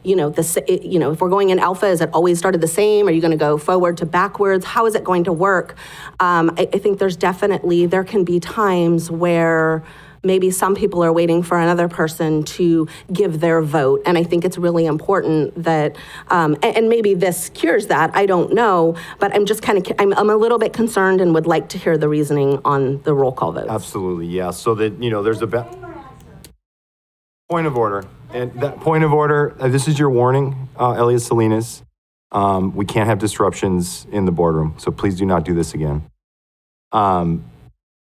if we're going in alpha, is it always started the same? Are you going to go forward to backwards? How is it going to work? I think there can be times where maybe some people are waiting for another person to give their vote. And I think it's really important that, and maybe this cures that, I don't know, but I'm just I'm a little bit concerned and would like to hear the reasoning on the roll call votes. Absolutely, yeah. So that, there's a point of order. And that point of order, this is your warning, Elias Salinas. We can't have disruptions in the boardroom, so please do not do this again.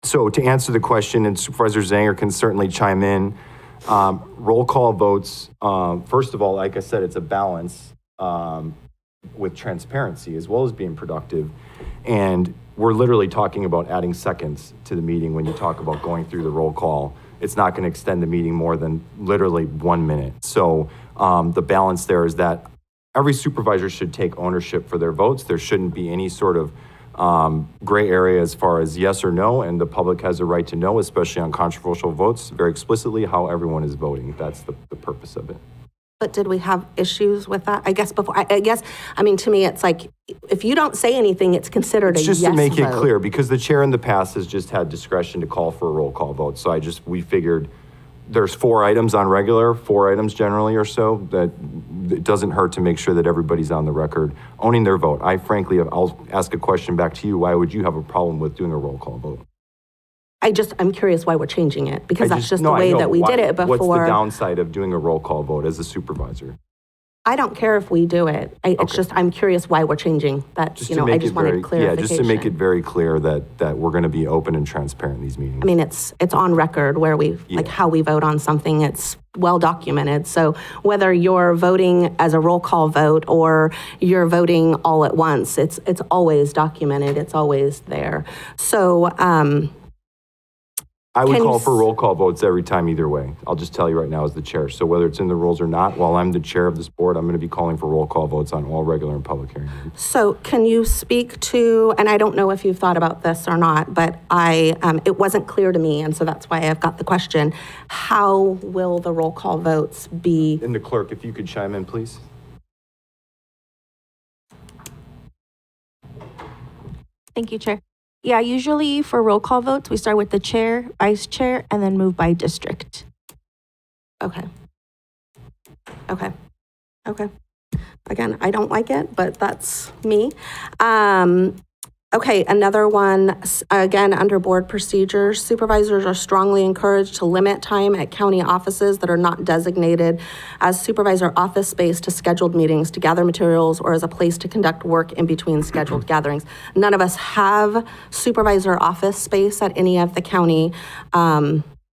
So to answer the question, and Supervisor Zanger can certainly chime in, roll call votes, first of all, like I said, it's a balance with transparency as well as being productive. And we're literally talking about adding seconds to the meeting when you talk about going through the roll call. It's not going to extend the meeting more than literally 1 minute. So the balance there is that every supervisor should take ownership for their votes. There shouldn't be any sort of gray area as far as yes or no, and the public has a right to know, especially on controversial votes, very explicitly how everyone is voting. That's the purpose of it. But did we have issues with that? I guess before, to me, it's like, if you don't say anything, it's considered a yes vote. Just to make it clear, because the chair in the past has just had discretion to call for a roll call vote. So we figured there's 4 items on regular, 4 items generally or so, that it doesn't hurt to make sure that everybody's on the record owning their vote. I'll ask a question back to you. Why would you have a problem with doing a roll call vote? I'm curious why we're changing it, because that's just the way that we did it before. What's the downside of doing a roll call vote as a supervisor? I don't care if we do it. It's just, I'm curious why we're changing that. I just wanted clarification. Yeah, just to make it very clear that we're going to be open and transparent in these meetings. I mean, it's on record where like how we vote on something. It's well documented. So whether you're voting as a roll call vote or you're voting all at once, it's always documented. It's always there. So, I would call for roll call votes every time either way. I'll just tell you right now as the chair. So whether it's in the rules or not, while I'm the chair of this board, I'm going to be calling for roll call votes on all regular and public hearings. So can you speak to, and I don't know if you've thought about this or not, but it wasn't clear to me, and so that's why I've got the question. How will the roll call votes be? And the clerk, if you could chime in, please. Thank you, Chair. Yeah, usually for roll call votes, we start with the chair, vice chair, and then move by district. Okay. Again, I don't like it, but that's me. Okay, another one, again, under board procedures, supervisors are strongly encouraged to limit time at county offices that are not designated as supervisor office space to scheduled meetings, to gather materials, or as a place to conduct work in between scheduled gatherings. None of us have supervisor office space at any of the county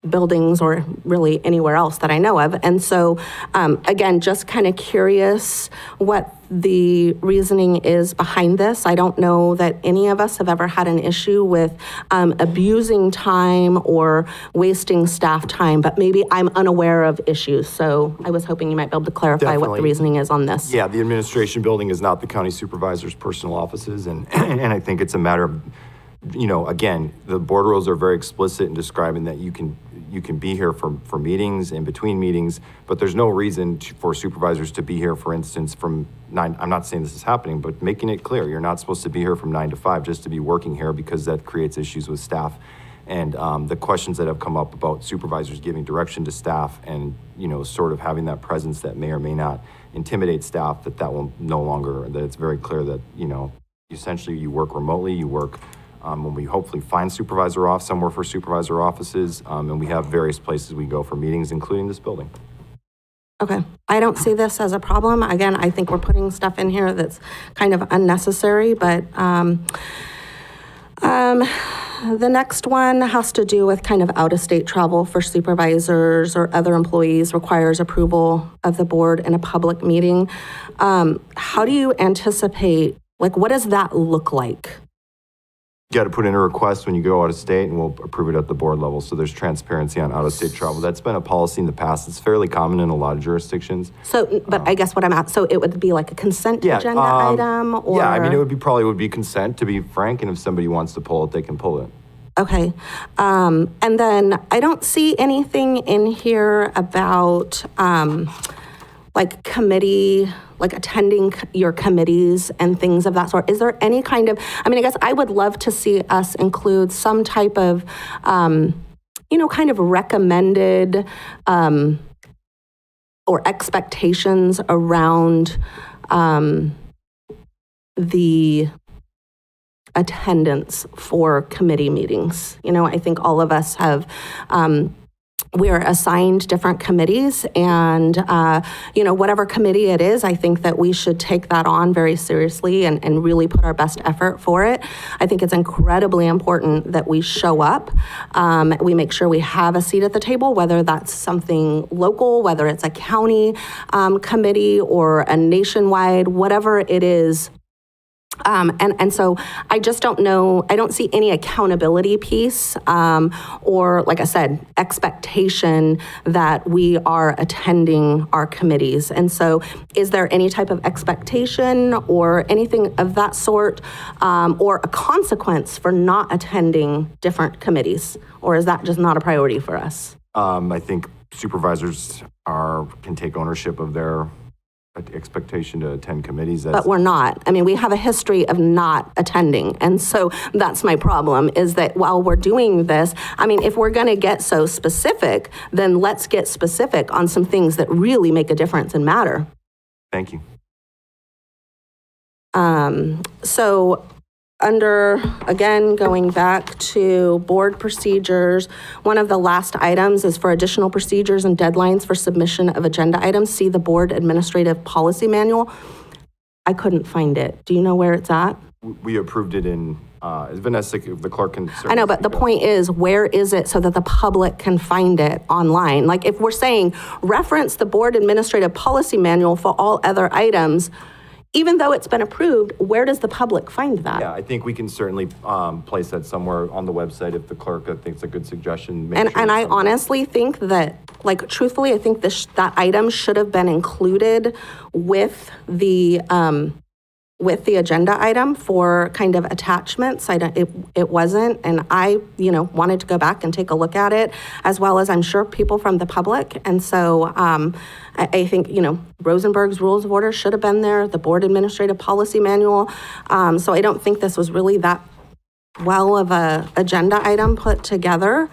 buildings or really anywhere else that I know of. And so, again, just kind of curious what the reasoning is behind this. I don't know that any of us have ever had an issue with abusing time or wasting staff time, but maybe I'm unaware of issues. So I was hoping you might be able to clarify what the Definitely. reasoning is on this. Yeah, the administration building is not the county supervisor's personal offices, and and I think it's a matter of, again, the board rules are very explicit in describing that you can be here for meetings and between meetings, but there's no reason for supervisors to be here, for instance, from 9, I'm not saying this is happening, but making it clear, you're not supposed to be here from 9 to 5 just to be working here, because that creates issues with staff. And the questions that have come up about supervisors giving direction to staff and, sort of having that presence that may or may not intimidate staff, that will no longer, that it's very clear that, essentially you work remotely, you work when we hopefully find somewhere for supervisor offices, and we have various places we go for meetings, including this building. Okay, I don't see this as a problem. Again, I think we're putting stuff in here that's kind of unnecessary, but the next one has to do with kind of out-of-state travel for supervisors or other employees, requires approval of the board in a public meeting. How do you anticipate, what does that look like? You got to put in a request when you go out of state, and we'll approve it at the board level. So there's transparency on out-of-state travel. That's been a policy in the past. It's fairly common in a lot of jurisdictions. So, but I guess what I'm at, so it would be like a consent agenda item, or? Yeah, I mean, it would be consent, to be frank, and if somebody wants to pull it, they can pull it. Okay. And then I don't see anything in here about committee, attending your committees and things of that sort. Is there any kind of, I guess I would love to see us include some type of, kind of recommended or expectations around the attendance for committee meetings. I think all of us have, we're assigned different committees, and, whatever committee it is, I think that we should take that on very seriously and really put our best effort for it. I think it's incredibly important that we show up. We make sure we have a seat at the table, whether that's something local, whether it's a county committee or a nationwide, whatever it is. And so I just don't know, I don't see any accountability piece or, like I said, expectation that we are attending our committees. And so is there any type of expectation or anything of that sort, or a consequence for not attending different committees? Or is that just not a priority for us? I think supervisors can take ownership of their expectation to attend committees. But we're not. We have a history of not attending. And so that's my problem, is that while we're doing this, if we're going to get so specific, then let's get specific on some things that really make a difference and matter. Thank you. So under, again, going back to board procedures, one of the last items is for additional procedures and deadlines for submission of agenda items. See the board administrative policy manual. I couldn't find it. Do you know where it's at? We approved it in, Vanessa, if the clerk can. I know, but the point is, where is it so that the public can find it online? If we're saying reference the board administrative policy manual for all other items, even though it's been approved, where does the public find that? Yeah, I think we can certainly place that somewhere on the website if the clerk thinks a good suggestion. And I honestly think that, truthfully, I think that item should have been included with the agenda item for kind of attachments. It wasn't, and I, wanted to go back and take a look at it, as well as I'm sure people from the public. And so I think, Rosenberg's Rules of Order should have been there, the board administrative policy manual. So I don't think this was really that well of a agenda item put together.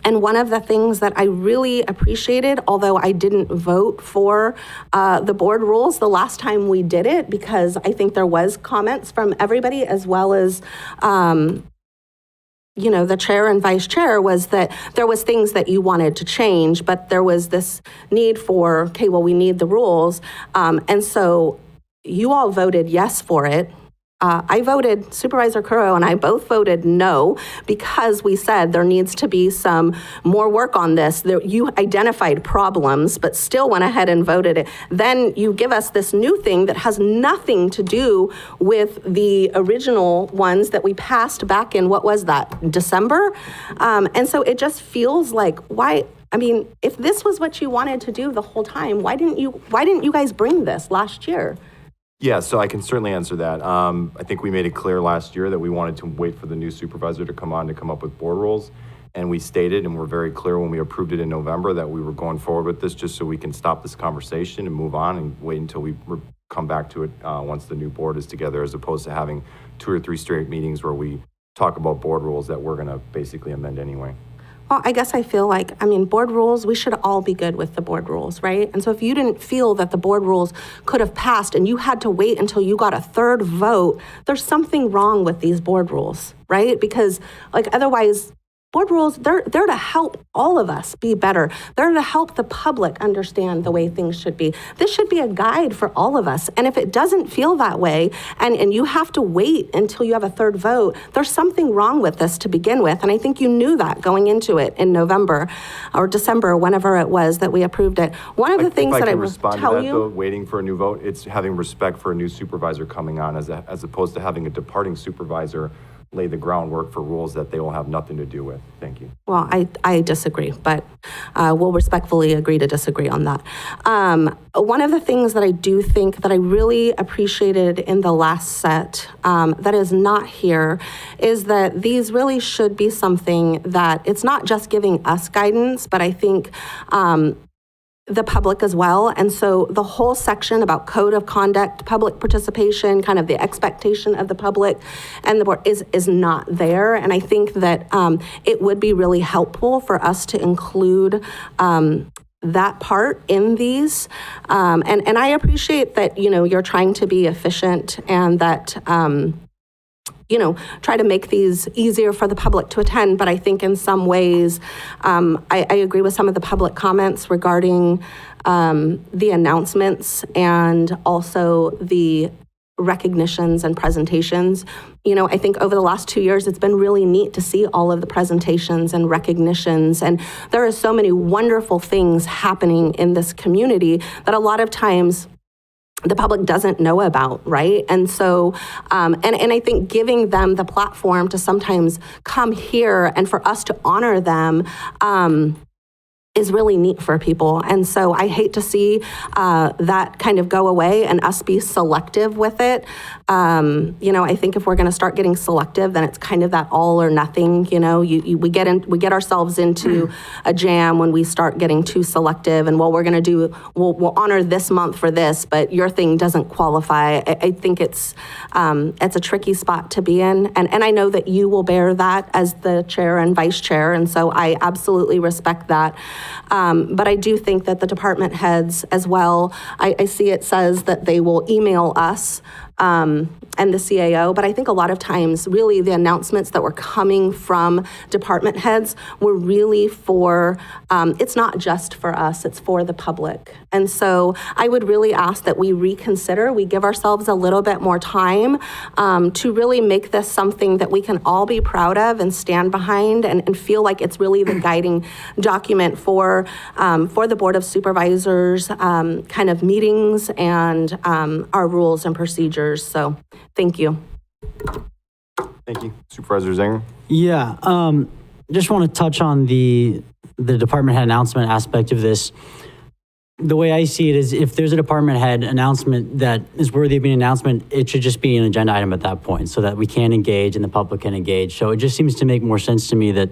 And one of the things that I really appreciated, although I didn't vote for the board rules the last time we did it, because I think there was comments from everybody as well as the chair and vice chair, was that there was things that you wanted to change, but there was this need for, okay, well, we need the rules. And so you all voted yes for it. I voted, Supervisor Curro and I both voted no, because we said there needs to be some more work on this. You identified problems, but still went ahead and voted it. Then you give us this new thing that has nothing to do with the original ones that we passed back in, what was that, December? And so it just feels like, why? I mean, if this was what you wanted to do the whole time, why didn't you guys bring this last year? Yeah, so I can certainly answer that. I think we made it clear last year that we wanted to wait for the new supervisor to come on to come up with board rules. And we stated, and we're very clear when we approved it in November, that we were going forward with this just so we can stop this conversation and move on and wait until we come back to it once the new board is together, as opposed to having 2 or 3 straight meetings where we talk about board rules that we're gonna basically amend anyway. Well, I guess I feel like, board rules, we should all be good with the board rules, right? And so if you didn't feel that the board rules could have passed and you had to wait until you got a 3rd vote, there's something wrong with these board rules, right? Because otherwise, board rules, they're to help all of us be better. They're to help the public understand the way things should be. This should be a guide for all of us. And if it doesn't feel that way, and you have to wait until you have a 3rd vote, there's something wrong with this to begin with. And I think you knew that going into it in November or December, whenever it was that we approved it. One of the things that I will tell you, waiting for a new vote, it's having respect for a new supervisor coming on as opposed to having a departing supervisor lay the groundwork for rules that they will have nothing to do with. Thank you. well, I disagree, but we'll respectfully agree to disagree on that. One of the things that I do think that I really appreciated in the last set that is not here is that these really should be something that it's not just giving us guidance, but I think the public as well. And so the whole section about code of conduct, public participation, kind of the expectation of the public and the board is not there. And I think that it would be really helpful for us to include that part in these. And I appreciate that, you're trying to be efficient and that, try to make these easier for the public to attend. But I think in some ways, I agree with some of the public comments regarding the announcements and also the recognitions and presentations. I think over the last 2 years, it's been really neat to see all of the presentations and recognitions. And there are so many wonderful things happening in this community that a lot of times the public doesn't know about, right? And so, and I think giving them the platform to sometimes come here and for us to honor them is really neat for people. And so I hate to see that kind of go away and us be selective with it. I think if we're going to start getting selective, then it's kind of that all or nothing. We get ourselves into a jam when we start getting too selective. And we'll honor this month for this, but your thing doesn't qualify. I think it's a tricky spot to be in, and I know that you will bear that as the chair and vice chair, and so I absolutely respect that. But I do think that the department heads as well, I see it says that they will email us and the CAO, but I think a lot of times really the announcements that were coming from department heads were really for, it's not just for us, it's for the public. And so I would really ask that we reconsider, we give ourselves a little bit more time to really make this something that we can all be proud of and stand behind and feel like it's really the guiding document for the Board of Supervisors kind of meetings and our rules and procedures. So thank you. Thank you. Supervisor Zanger? Yeah, just want to touch on the department head announcement aspect of this. The way I see it is if there's a department head announcement that is worthy of being an announcement, it should just be an agenda item at that point so that we can engage and the public can engage. So it just seems to make more sense to me that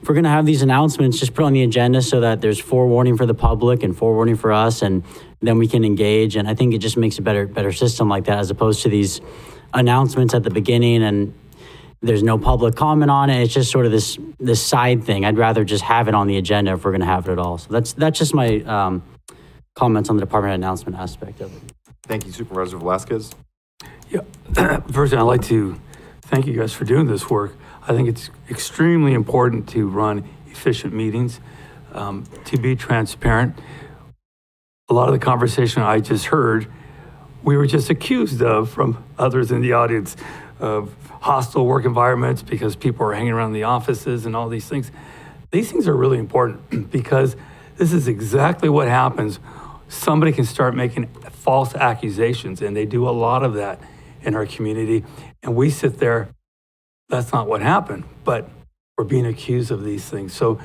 if we're going to have these announcements, just put on the agenda so that there's forewarning for the public and forewarning for us, and then we can engage. And I think it just makes a better system like that, as opposed to these announcements at the beginning. And there's no public comment on it. It's just sort of this side thing. I'd rather just have it on the agenda if we're going to have it at all. So that's just my comments on the department announcement aspect of it. Thank you, Supervisor Velasquez. Yeah, first, I'd like to thank you guys for doing this work. I think it's extremely important to run efficient meetings, to be transparent. A lot of the conversation I just heard, we were just accused of from others in the audience of hostile work environments because people are hanging around the offices and all these things. These things are really important because this is exactly what happens. Somebody can start making false accusations, and they do a lot of that in our community. And we sit there, that's not what happened, but we're being accused of these things. So,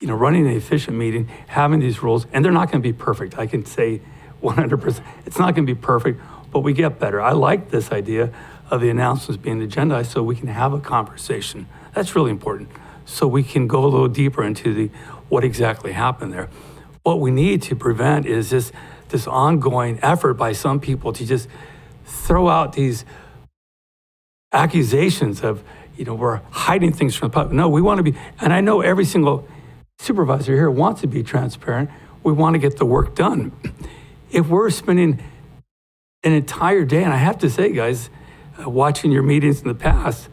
running an efficient meeting, having these rules, and they're not going to be perfect. I can say 100%, it's not going to be perfect, but we get better. I like this idea of the announcements being agendized so we can have a conversation. That's really important. So we can go a little deeper into what exactly happened there. What we need to prevent is this ongoing effort by some people to just throw out these accusations of, we're hiding things from the public. No, we want to be, and I know every single supervisor here wants to be transparent. We want to get the work done. If we're spending an entire day, and I have to say, guys, watching your meetings in the past,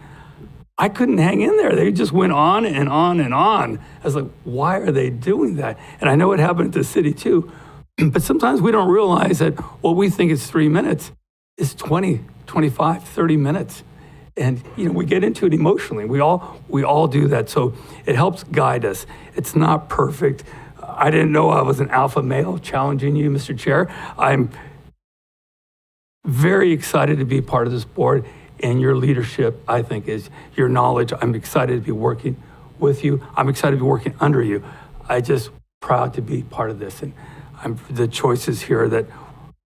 I couldn't hang in there. They just went on and on and on. I was like, why are they doing that? And I know it happened at the city too, but sometimes we don't realize that what we think is 3 minutes is 20, 25, 30 minutes. And we get into it emotionally. We all do that. So it helps guide us. It's not perfect. I didn't know I was an alpha male challenging you, Mr. Chair. I'm very excited to be part of this board, and your leadership, I think, is your knowledge. I'm excited to be working with you. I'm excited to be working under you. I'm just proud to be part of this. And the choices here that,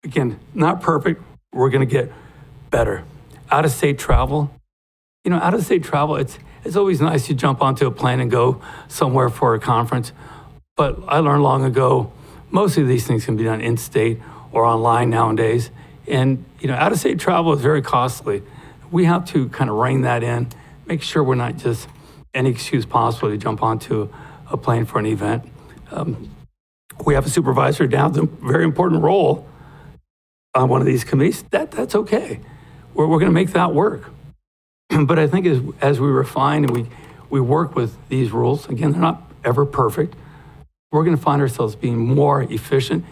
again, not perfect. We're going to get better. Out-of-state travel, out-of-state travel, it's always nice to jump onto a plane and go somewhere for a conference. But I learned long ago, most of these things can be done in-state or online nowadays. And, out-of-state travel is very costly. We have to kind of rein that in, make sure we're not just any excuse possible to jump onto a plane for an event. We have a supervisor down with a very important role on one of these committees. That's okay. We're going to make that work. But I think as we refine and we work with these rules, again, they're not ever perfect, we're going to find ourselves being more efficient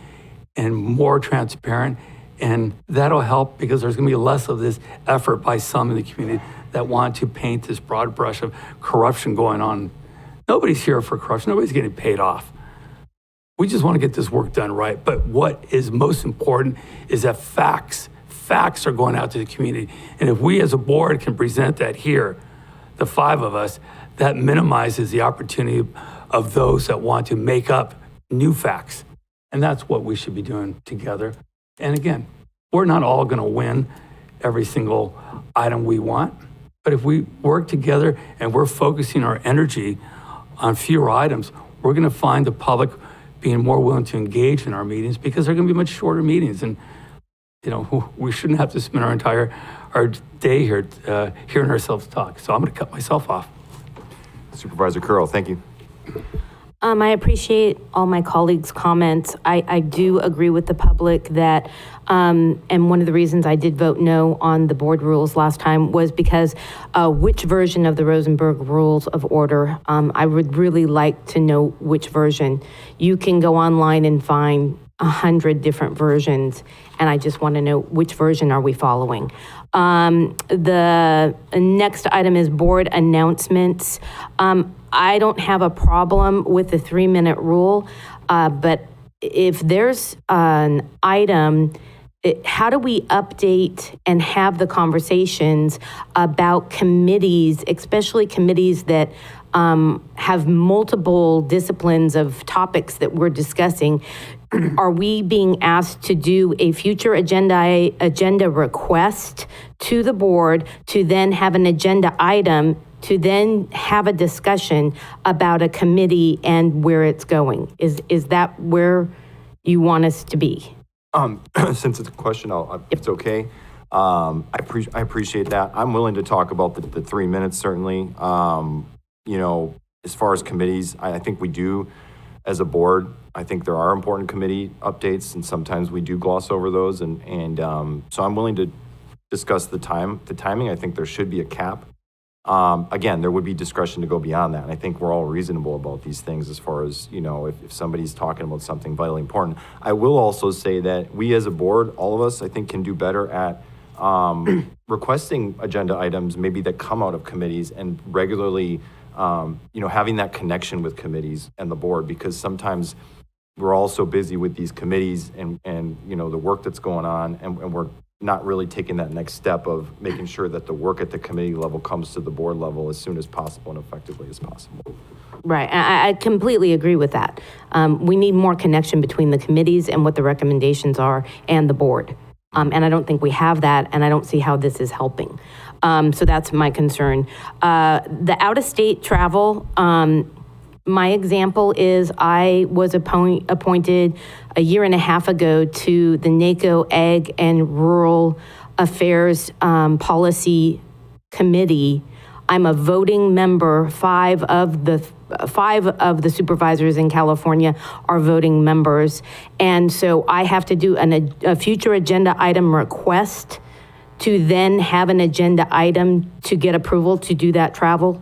and more transparent. And that'll help because there's going to be less of this effort by some in the community that want to paint this broad brush of corruption going on. Nobody's here for corruption. Nobody's getting paid off. We just want to get this work done right. But what is most important is that facts are going out to the community. And if we as a board can present that here, the 5 of us, that minimizes the opportunity of those that want to make up new facts. And that's what we should be doing together. And again, we're not all going to win every single item we want, but if we work together and we're focusing our energy on fewer items, we're going to find the public being more willing to engage in our meetings because they're going to be much shorter meetings. And we shouldn't have to spend our day here hearing ourselves talk. So I'm going to cut myself off. Supervisor Curl, thank you. I appreciate all my colleagues' comments. I do agree with the public that, and one of the reasons I did vote no on the board rules last time was because which version of the Rosenberg Rules of Order, I would really like to know which version. You can go online and find 100 different versions, and I just want to know which version are we following. The next item is board announcements. I don't have a problem with the 3-minute rule, but if there's an item, how do we update and have the conversations about committees, especially committees that have multiple disciplines of topics that we're discussing? Are we being asked to do a future agenda request to the board to then have an agenda item to then have a discussion about a committee and where it's going? Is that where you want us to be? Since it's a question, it's okay. I appreciate that. I'm willing to talk about the 3 minutes, certainly. You know, as far as committees, I think we do, as a board, I think there are important committee updates, and sometimes we do gloss over those. And so I'm willing to discuss the timing. I think there should be a cap. Again, there would be discretion to go beyond that. And I think we're all reasonable about these things as far as, you know, if somebody's talking about something vitally important. I will also say that we as a board, all of us, I think, can do better at requesting agenda items maybe that come out of committees and regularly, you know, having that connection with committees and the board, because sometimes we're all so busy with these committees and you know, the work that's going on, and we're not really taking that next step of making sure that the work at the committee level comes to the board level as soon as possible and effectively as possible. Right, I completely agree with that. We need more connection between the committees and what the recommendations are and the board. And I don't think we have that, and I don't see how this is helping. So that's my concern. The out-of-state travel, my example is I was appointed a year and a half ago to the NACO Ag and Rural Affairs Policy Committee. I'm a voting member. Five of the supervisors in California are voting members. And so I have to do a future agenda item request to then have an agenda item to get approval to do that travel.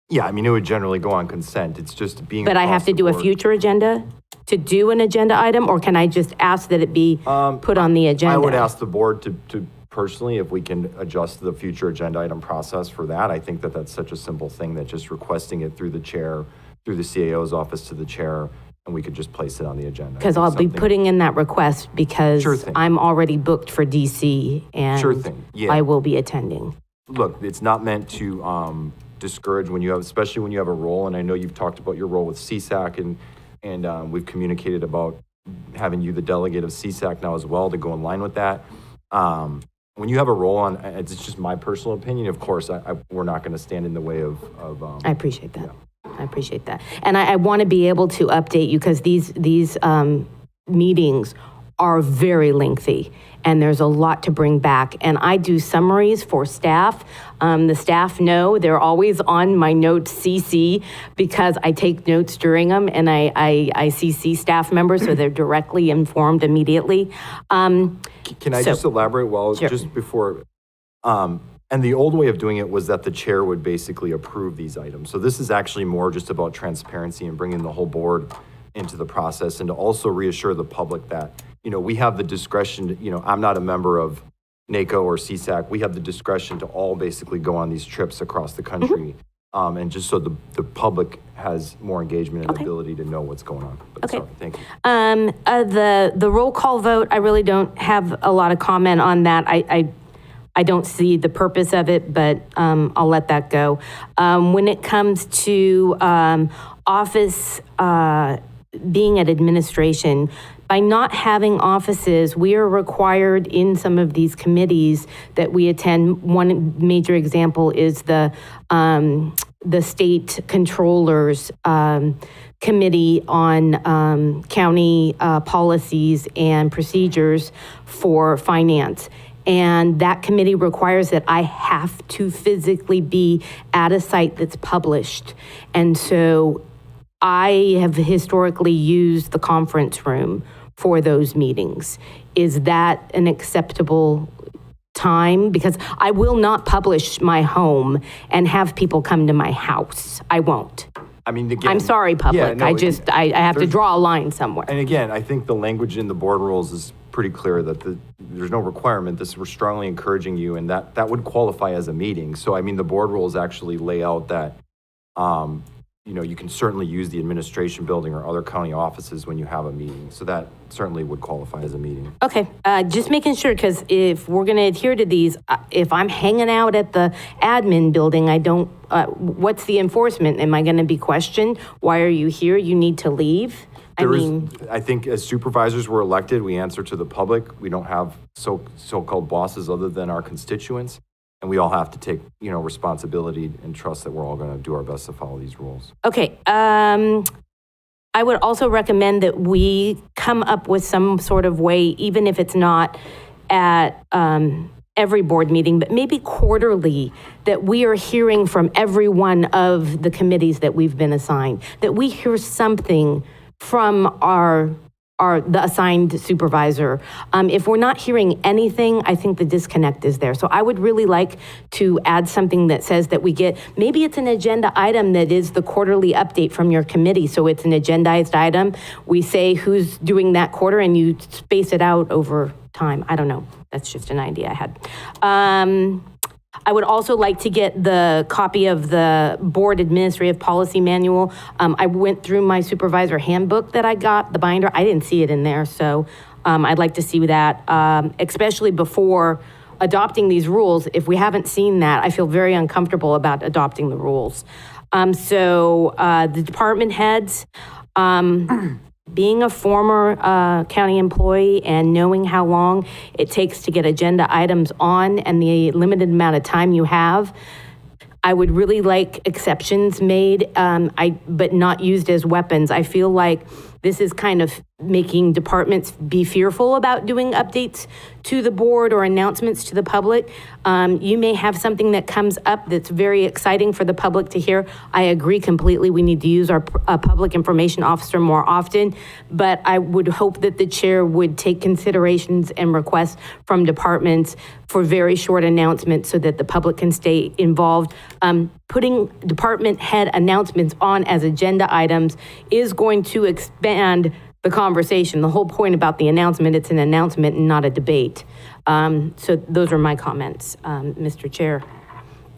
Yeah, I mean, it would generally go on consent. It's just being. But I have to do a future agenda to do an agenda item, or can I just ask that it be put on the agenda? I would ask the board to personally, if we can adjust the future agenda item process for that. I think that that's such a simple thing that just requesting it through the chair, through the CAO's office to the chair, and we could just place it on the agenda. Because I'll be putting in that request because Sure thing. I'm already booked for DC and Sure thing. Yeah. I will be attending. Look, it's not meant to discourage when you have, especially when you have a role, and I know you've talked about your role with CSAC, and we've communicated about having you the delegate of CSAC now as well to go in line with that. When you have a role on, it's just my personal opinion, of course, we're not going to stand in the way of I appreciate that. Yeah. I appreciate that. And I want to be able to update you because these meetings are very lengthy and there's a lot to bring back. And I do summaries for staff. The staff know they're always on my notes CC because I take notes during them and I CC staff members so they're directly informed immediately. Can I just elaborate Sure. just before, and the old way of doing it was that the chair would basically approve these items. So this is actually more just about transparency and bringing the whole board into the process, and to also reassure the public that, you know, we have the discretion to, you know, I'm not a member of NACO or CSAC. We have the discretion to all basically go on these trips across the country. And just so the public has more engagement and ability to know what's going on. But sorry, thank you. The roll call vote, I really don't have a lot of comment on that. I don't see the purpose of it, but I'll let that go. When it comes to office being at administration, by not having offices, we are required in some of these committees that we attend. One major example is the state controllers committee on county policies and procedures for finance. And that committee requires that I have to physically be at a site that's published. And so I have historically used the conference room for those meetings. Is that an acceptable time? Because I will not publish my home and have people come to my house. I won't. I mean, again, I'm sorry, public. Yeah, no, I have to draw a line somewhere. And again, I think the language in the board rules is pretty clear that there's no requirement. We're strongly encouraging you, and that would qualify as a meeting. So, I mean, the board rules actually lay out that, you know, you can certainly use the administration building or other county offices when you have a meeting. So that certainly would qualify as a meeting. Okay, just making sure, because if we're going to adhere to these, if I'm hanging out at the admin building, I don't, what's the enforcement? Am I going to be questioned? Why are you here? You need to leave? I think as supervisors we're elected, we answer to the public. We don't have so-called bosses other than our constituents. And we all have to take, you know, responsibility and trust that we're all going to do our best to follow these rules. Okay. I would also recommend that we come up with some sort of way, even if it's not at every board meeting, but maybe quarterly, that we are hearing from every one of the committees that we've been assigned, that we hear something from the assigned supervisor. If we're not hearing anything, I think the disconnect is there. So I would really like to add something that says that we get, maybe it's an agenda item that is the quarterly update from your committee. So it's an agendized item. We say who's doing that quarter and you space it out over time. I don't know. That's just an idea I had. I would also like to get the copy of the board administrative policy manual. I went through my supervisor handbook that I got, the binder. I didn't see it in there, so I'd like to see that, especially before adopting these rules. If we haven't seen that, I feel very uncomfortable about adopting the rules. The department heads, being a former county employee and knowing how long it takes to get agenda items on and the limited amount of time you have, I would really like exceptions made, but not used as weapons. I feel like this is kind of making departments be fearful about doing updates to the board or announcements to the public. You may have something that comes up that's very exciting for the public to hear. I agree completely. We need to use our public information officer more often, but I would hope that the chair would take considerations and requests from departments for very short announcements so that the public can stay involved. Putting department head announcements on as agenda items is going to expand the conversation. The whole point about the announcement, it's an announcement and not a debate. So those are my comments, Mr. Chair.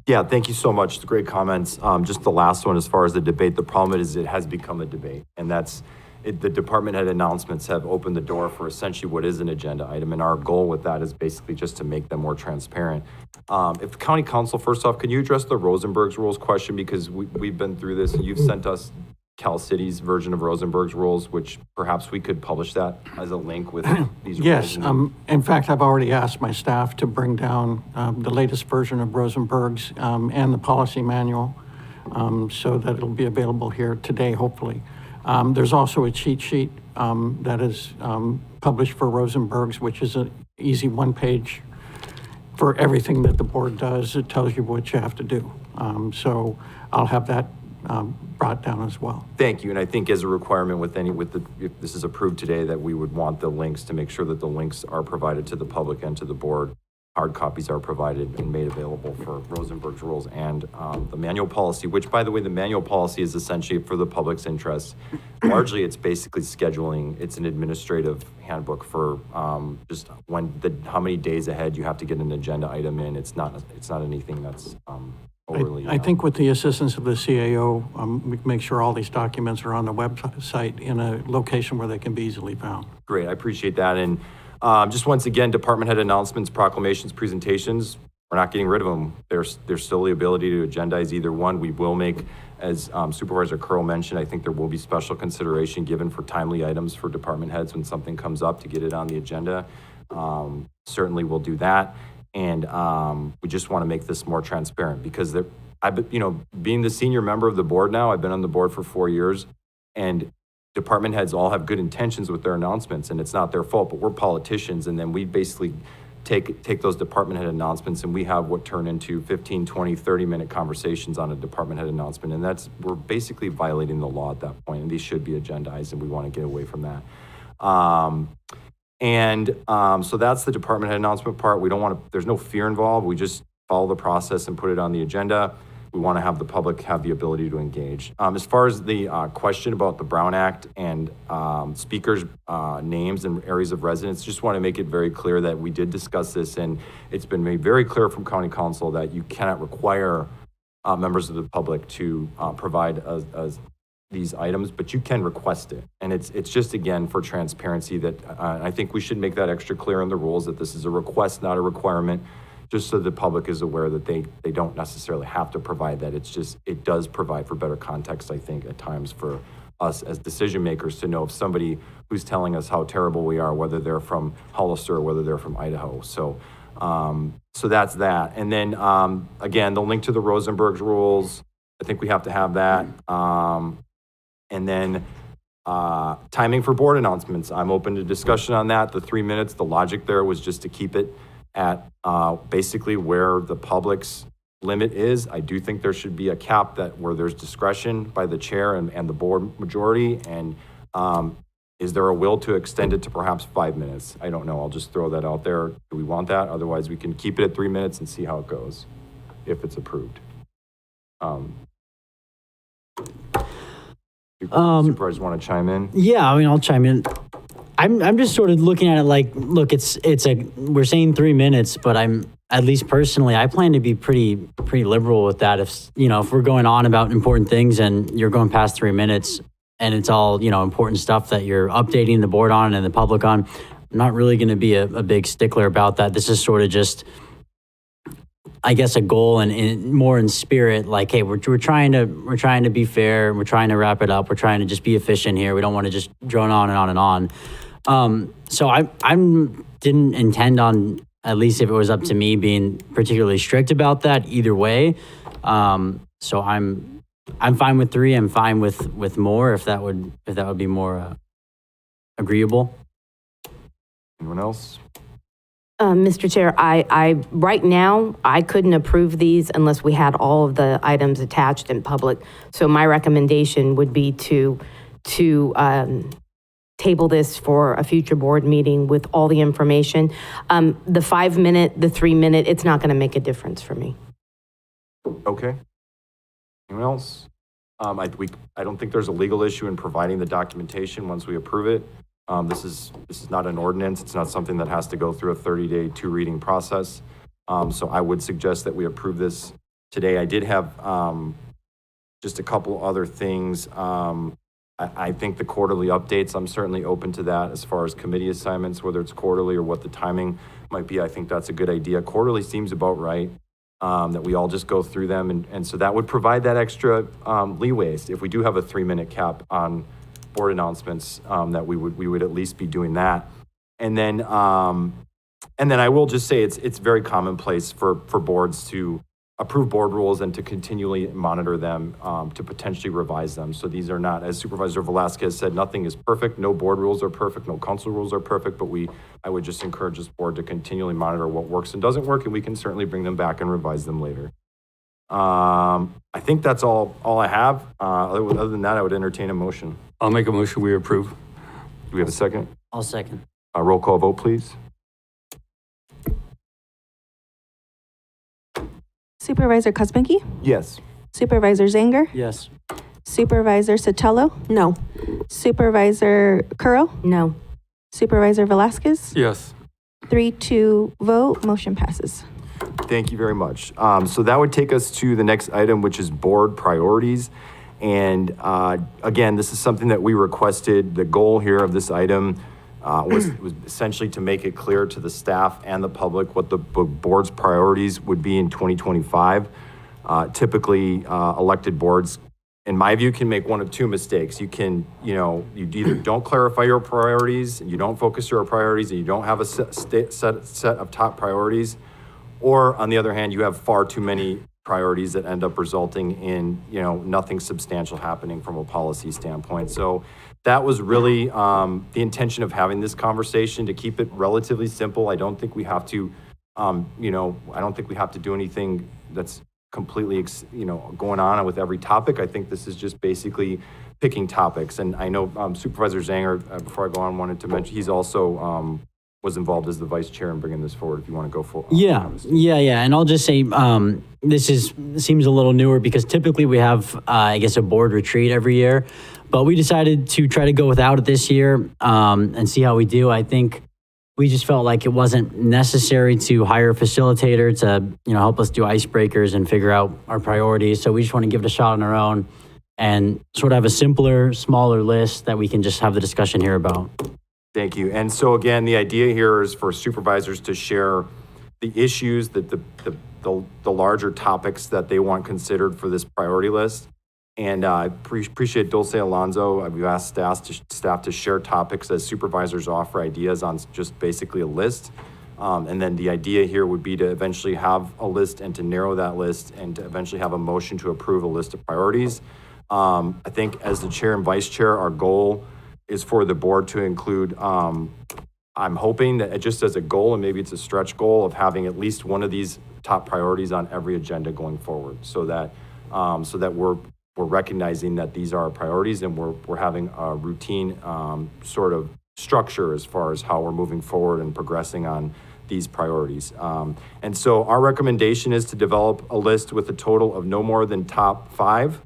Yeah, thank you so much. Great comments. Just the last one, as far as the debate, the problem is it has become a debate, and that's the department head announcements have opened the door for essentially what is an agenda item, and our goal with that is basically just to make them more transparent. If the county council, first off, can you address the Rosenberg's rules question, because we've been through this and you've sent us Cal City's version of Rosenberg's rules, which perhaps we could publish that as a link with these yes, rules. in fact, I've already asked my staff to bring down the latest version of Rosenberg's and the policy manual so that it'll be available here today, hopefully. There's also a cheat sheet that is published for Rosenberg's, which is an easy one-page for everything that the board does. It tells you what you have to do. So I'll have that brought down as well. Thank you. And I think as a requirement if this is approved today, that we would want the links to make sure that the links are provided to the public and to the board. Hard copies are provided and made available for Rosenberg's rules and the manual policy, which, by the way, the manual policy is essentially for the public's interest. Largely, it's basically scheduling. It's an administrative handbook for just how many days ahead you have to get an agenda item in. It's not anything that's overly. I think with the assistance of the CAO, we can make sure all these documents are on the website in a location where they can be easily found. Great, I appreciate that. And just once again, department head announcements, proclamations, presentations, we're not getting rid of them. There's still the ability to agendize either one. We will make, as Supervisor Curl mentioned, I think there will be special consideration given for timely items for department heads when something comes up to get it on the agenda. Certainly we'll do that. And we just want to make this more transparent because being the senior member of the board now, I've been on the board for 4 years, and department heads all have good intentions with their announcements, and it's not their fault, but we're politicians, and then we basically take those department head announcements and we have what turn into 15, 20, 30-minute conversations on a department head announcement, and we're basically violating the law at that point, and these should be agendized, and we want to get away from that. So that's the department head announcement part. We don't want to, there's no fear involved. We just follow the process and put it on the agenda. We want to have the public have the ability to engage. As far as the question about the Brown Act and speakers' names and areas of residence, just want to make it very clear that we did discuss this, and it's been made very clear from County Council that you cannot require members of the public to provide these items, but you can request it. And it's just, again, for transparency that I think we should make that extra clear in the rules that this is a request, not a requirement, just so the public is aware that they don't necessarily have to provide that. It does provide for better context, I think, at times for us as decision makers to know if somebody who's telling us how terrible we are, whether they're from Hollister or whether they're from Idaho. So that's that. And then, again, the link to the Rosenberg's rules, I think we have to have that. And then Timing for board announcements. I'm open to discussion on that. The 3 minutes, the logic there was just to keep it at basically where the public's limit is. I do think there should be a cap that where there's discretion by the chair and the board majority. And is there a will to extend it to perhaps 5 minutes? I don't know. I'll just throw that out there. Do we want that? Otherwise, we can keep it at 3 minutes and see how it goes if it's approved. Supervisors want to chime in? Yeah, I mean, I'll chime in. I'm just sort of looking at it like, look, we're saying 3 minutes, but at least personally, I plan to be pretty liberal with that. If we're going on about important things and you're going past 3 minutes and it's all, important stuff that you're updating the board on and the public on, I'm not really going to be a big stickler about that. This is sort of just, I guess, a goal and more in spirit, like, hey, we're trying to be fair. We're trying to wrap it up. We're trying to just be efficient here. We don't want to just drone on and on and on. So I didn't intend on, at least if it was up to me, being particularly strict about that either way. So I'm fine with 3. I'm fine with more if that would be more agreeable. Anyone else? Mr. Chair, I right now, I couldn't approve these unless we had all of the items attached in public. So my recommendation would be to table this for a future board meeting with all the information. The 5 minute, the 3 minute, it's not going to make a difference for me. Okay. Anyone else? I don't think there's a legal issue in providing the documentation once we approve it. This is not an ordinance. It's not something that has to go through a 30-day 2-reading process. So I would suggest that we approve this today. I did have just a couple other things. I think the quarterly updates, I'm certainly open to that as far as committee assignments, whether it's quarterly or what the timing might be. I think that's a good idea. Quarterly seems about right, that we all just go through them. And so that would provide that extra leeway. If we do have a 3-minute cap on board announcements, that we would at least be doing that. And then I will just say it's very commonplace for boards to approve board rules and to continually monitor them, to potentially revise them. So these are not, as Supervisor Velasquez said, nothing is perfect. No board rules are perfect. No council rules are perfect. But I would just encourage this board to continually monitor what works and doesn't work, and we can certainly bring them back and revise them later. I think that's all I have. Other than that, I would entertain a motion. I'll make a motion, we approve. Do we have a second? I'll second. Roll call vote, please. Supervisor Kuzminski? Yes. Supervisor Zanger? Yes. Supervisor Sotelo? No. Supervisor Curro? No. Supervisor Velasquez? Yes. 3-2 vote, motion passes. Thank you very much. So that would take us to the next item, which is board priorities. And again, this is something that we requested. The goal here of this item was essentially to make it clear to the staff and the public what the board's priorities would be in 2025. Typically, elected boards, in my view, can make one of two mistakes. You either don't clarify your priorities and you don't focus your priorities and you don't have a set of top priorities. Or on the other hand, you have far too many priorities that end up resulting in, nothing substantial happening from a policy standpoint. So that was really the intention of having this conversation, to keep it relatively simple. I don't think we have to, do anything that's completely, going on with every topic. I think this is just basically picking topics. And I know Supervisor Zanger, before I go on, wanted to mention, he's also was involved as the vice chair in bringing this forward. If you want to go for Yeah. And I'll just say this seems a little newer because typically we have, a board retreat every year, but we decided to try to go without it this year and see how we do. I think we just felt like it wasn't necessary to hire a facilitator to, help us do icebreakers and figure out our priorities. So we just want to give it a shot on our own and sort of have a simpler, smaller list that we can just have the discussion here about. Thank you. And so again, the idea here is for supervisors to share the issues, that the larger topics that they want considered for this priority list. And I appreciate Dulce Alonso. We've asked staff to share topics as supervisors offer ideas on just basically a list. And then the idea here would be to eventually have a list and to narrow that list and to eventually have a motion to approve a list of priorities. I think as the chair and vice chair, our goal is for the board to include, I'm hoping that just as a goal, and maybe it's a stretch goal, of having at least one of these top priorities on every agenda going forward, so that we're recognizing that these are our priorities, and we're having a routine sort of structure as far as how we're moving forward and progressing on these priorities. And so our recommendation is to develop a list with a total of no more than five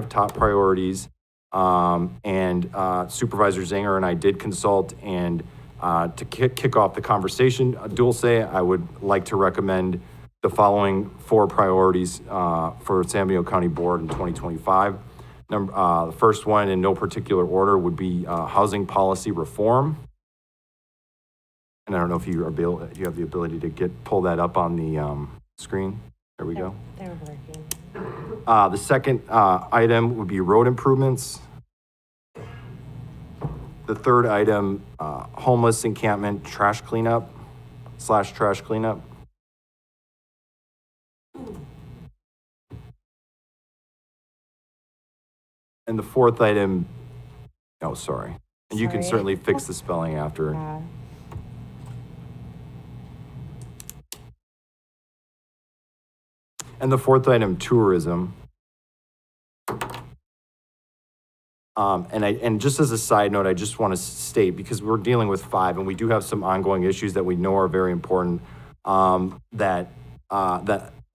top priorities. And Supervisor Zanger and I did consult, and to kick off the conversation, Dulce, I would like to recommend the following 4 priorities for San Benito County Board in 2025. The first one, in no particular order, would be housing policy reform. And I don't know if you have the ability to pull that up on the screen. There we go. They're working. The second item would be road improvements. The third item, homeless encampment trash cleanup. And the fourth item, and you can certainly fix the spelling after. And the fourth item, tourism. And just as a side note, I just want to state, because we're dealing with 5 and we do have some ongoing issues that we know are very important, that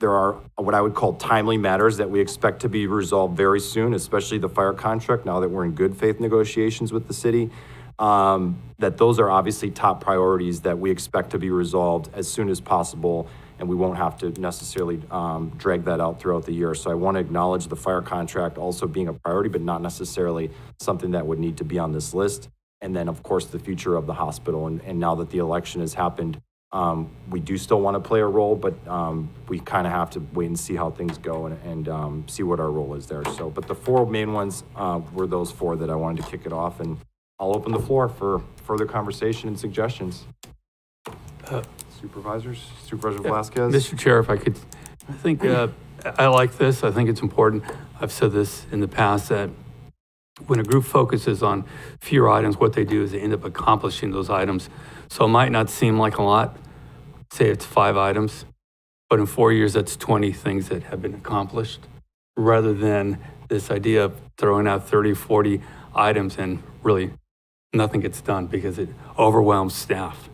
there are what I would call timely matters that we expect to be resolved very soon, especially the fire contract, now that we're in good faith negotiations with the city. That those are obviously top priorities that we expect to be resolved as soon as possible, and we won't have to necessarily drag that out throughout the year. So I want to acknowledge the fire contract also being a priority, but not necessarily something that would need to be on this list. And then, of course, the future of the hospital. And now that the election has happened, we do still want to play a role, but we kind of have to wait and see how things go and see what our role is there. So, but the 4 main ones were those 4 that I wanted to kick it off, and I'll open the floor for further conversation and suggestions. Supervisor Velasquez. Mr. Chair, if I could, I think I like this. I think it's important. I've said this in the past, that when a group focuses on fewer items, what they do is they end up accomplishing those items. So it might not seem like a lot, say it's 5 items, but in 4 years, that's 20 things that have been accomplished, rather than this idea of throwing out 30, 40 items and really nothing gets done because it overwhelms staff.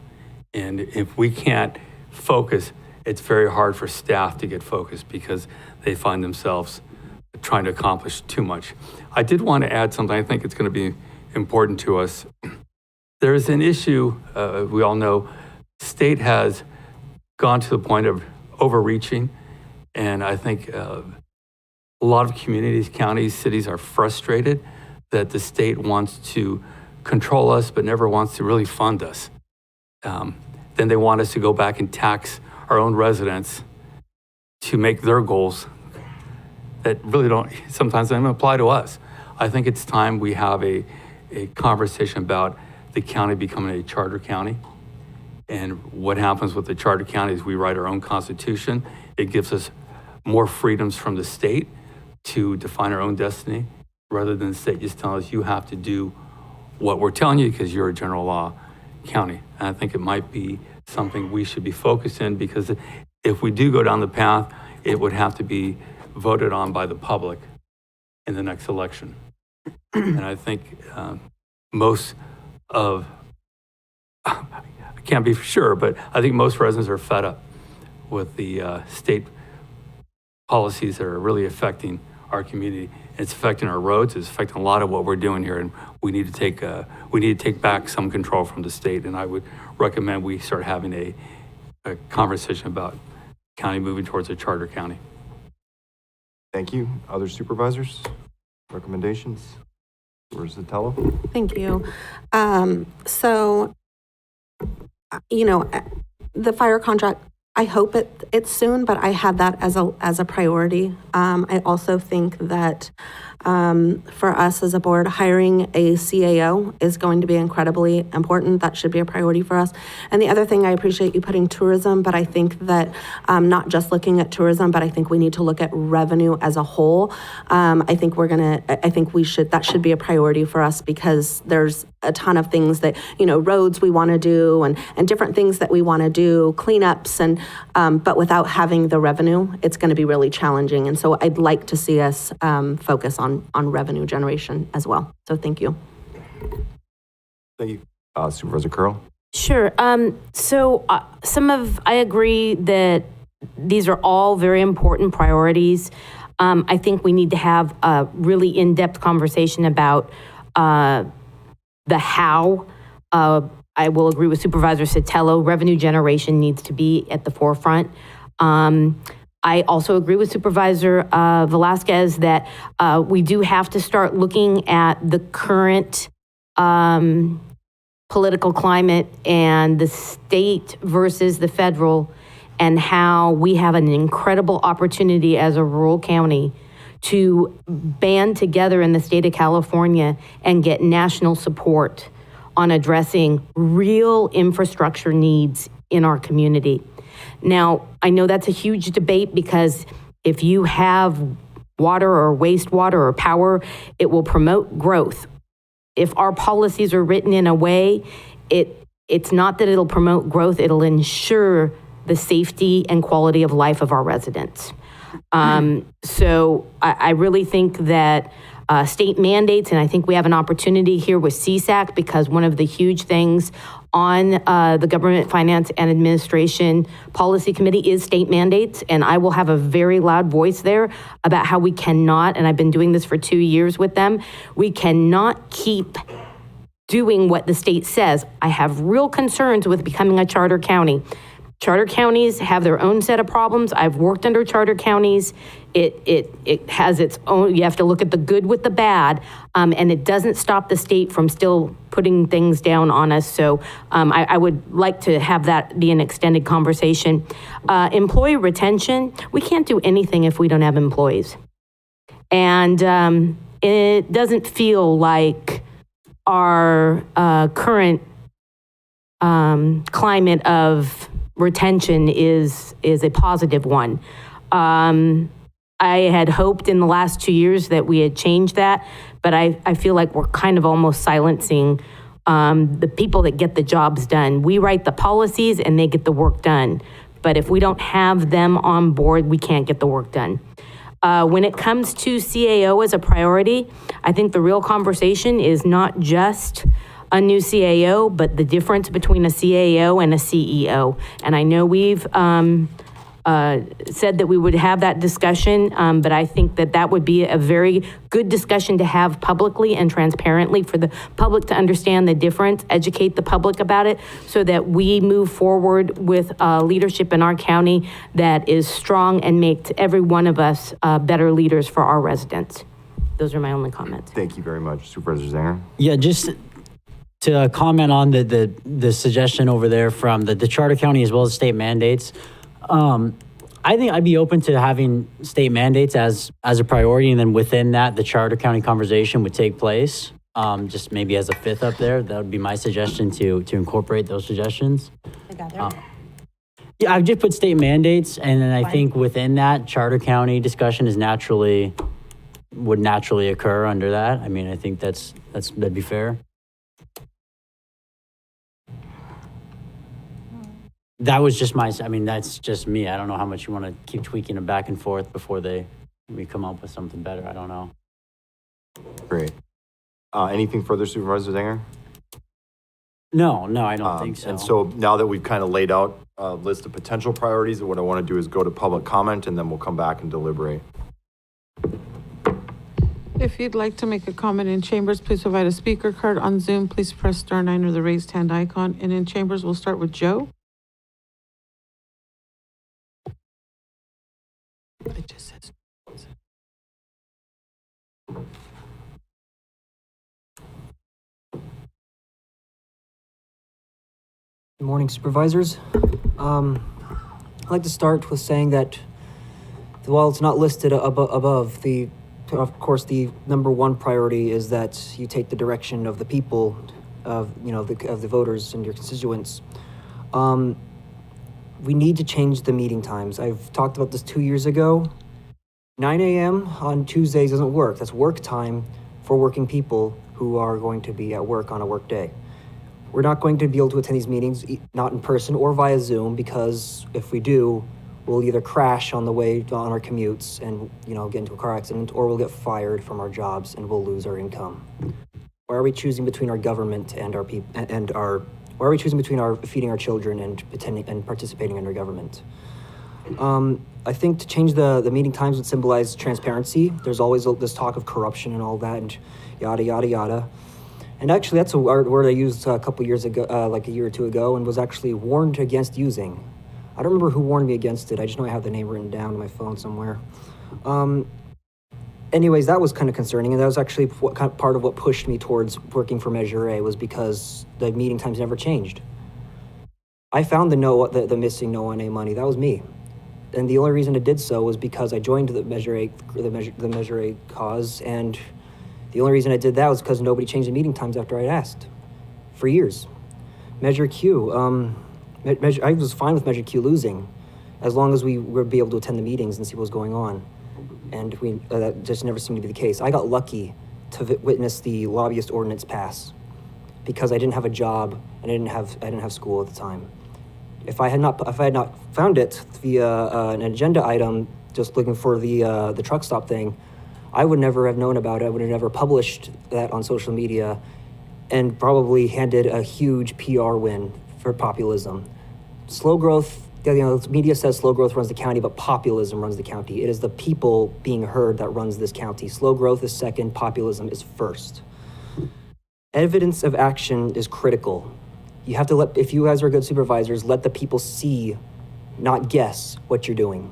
And if we can't focus, it's very hard for staff to get focused because they find themselves trying to accomplish too much. I did want to add something. I think it's going to be important to us. There's an issue, we all know, state has gone to the point of overreaching. And I think a lot of communities, counties, cities are frustrated that the state wants to control us, but never wants to really fund us. Then they want us to go back and tax our own residents to make their goals that really sometimes don't apply to us. I think it's time we have a conversation about the county becoming a charter county. And what happens with the charter county is we write our own constitution. It gives us more freedoms from the state to define our own destiny, rather than the state just telling us you have to do what we're telling you because you're a general law county. And I think it might be something we should be focused in, because if we do go down the path, it would have to be voted on by the public in the next election. And I think most of, I can't be for sure, but I think most residents are fed up with the state policies that are really affecting our community. It's affecting our roads. It's affecting a lot of what we're doing here, and we need to take back some control from the state. And I would recommend we start having a conversation about county moving towards a charter county. Thank you. Other supervisors? Recommendations? Where's the tele? Thank you. So, the fire contract I hope it's soon, but I had that as a priority. I also think that for us as a board, hiring a CAO is going to be incredibly important. That should be a priority for us. And the other thing, I appreciate you putting tourism, but I think that not just looking at tourism, but I think we need to look at revenue as a whole. I think that should be a priority for us because there's a ton of things that, roads we want to do and different things that we want to do, cleanups, but without having the revenue, it's going to be really challenging. And so I'd like to see us focus on revenue generation as well. So thank you. Thank you. Supervisor Curl? Sure. I agree that these are all very important priorities. I think we need to have a really in-depth conversation about the how. I will agree with Supervisor Sotelo. Revenue generation needs to be at the forefront. I also agree with Supervisor Velasquez that we do have to start looking at the current political climate and the state versus the federal, and how we have an incredible opportunity as a rural county to band together in the state of California and get national support on addressing real infrastructure needs in our community. Now, I know that's a huge debate because if you have water or wastewater or power, it will promote growth. If our policies are written in a way, it's not that it'll promote growth, it'll ensure the safety and quality of life of our residents. So I really think that state mandates, and I think we have an opportunity here with CSAC because one of the huge things on the Government Finance and Administration Policy Committee is state mandates, and I will have a very loud voice there about how we cannot, and I've been doing this for 2 years with them, we cannot keep doing what the state says. I have real concerns with becoming a charter county. Charter counties have their own set of problems. I've worked under charter counties. It has its own, you have to look at the good with the bad, and it doesn't stop the state from still putting things down on us. So I would like to have that be an extended conversation. Employee retention, we can't do anything if we don't have employees. And it doesn't feel like our current climate of retention is a positive one. I had hoped in the last 2 years that we had changed that, but I feel like we're kind of almost silencing the people that get the jobs done. We write the policies and they get the work done. But if we don't have them on board, we can't get the work done. When it comes to CAO as a priority, I think the real conversation is not just a new CAO, but the difference between a CAO and a CEO. And I know we've said that we would have that discussion, but I think that would be a very good discussion to have publicly and transparently for the public to understand the difference, educate the public about it, so that we move forward with leadership in our county that is strong and makes every one of us better leaders for our residents. Those are my only comments. Thank you very much, Supervisor Zanger. Yeah, just to comment on the suggestion over there from the charter county as well as state mandates. I think I'd be open to having state mandates as a priority, and then within that, the charter county conversation would take place. Just maybe as a fifth up there, that would be my suggestion to incorporate those suggestions. Yeah, I've just put state mandates, and then I think within that, charter county discussion would naturally occur under that. I mean, I think that'd be fair. That was just that's just me. I don't know how much you want to keep tweaking it back and forth before we come up with something better. I don't know. Great. Anything further, Supervisor Zanger? No, I don't think so. And so now that we've kind of laid out a list of potential priorities, what I want to do is go to public comment, and then we'll come back and deliberate. If you'd like to make a comment in chambers, please provide a speaker card. On Zoom, please press *9 or the raised hand icon. And in chambers, we'll start with Joe. It just says. Good morning, Supervisors. like to start with saying that while it's not listed above, of course, the number one priority is that you take the direction of the people, of the voters and your constituents. We need to change the meeting times. I've talked about this 2 years ago. 9 a.m. on Tuesdays doesn't work. That's work time for working people who are going to be at work on a work day. We're not going to be able to attend these meetings, not in person or via Zoom, because if we do, we'll either crash on the way on our commutes and get into a car accident, or we'll get fired from our jobs and we'll lose our income. Why are we choosing between our government and our people why are we choosing between feeding our children and participating in our government? I think to change the meeting times would symbolize transparency. There's always this talk of corruption and all that, and yada yada yada. And actually, that's a word I used a couple years ago, like a year or two ago, and was actually warned against using. I don't remember who warned me against it. I just know I have the name written down on my phone somewhere. Anyways, that was kind of concerning, and that was actually part of what pushed me towards working for Measure A, was because the meeting times never changed. I found the missing no on A money. That was me, and the only reason it did so was because I joined the Measure A cause, and the only reason I did that was because nobody changed the meeting times after I'd asked for years. Measure Q, I was fine with Measure Q losing, as long as we would be able to attend the meetings and see what was going on. And that just never seemed to be the case. I got lucky to witness the lobbyist ordinance pass because I didn't have a job and I didn't have school at the time. If I had not found it via an agenda item, just looking for the truck stop thing, I would never have known about it. I would have never published that on social media, and probably handed a huge PR win for populism. Slow growth. The media says slow growth runs the county, but populism runs the county. It is the people being heard that runs this county. Slow growth is second, populism is first. Evidence of action is critical. You have to if you guys are good supervisors, let the people see, not guess what you're doing.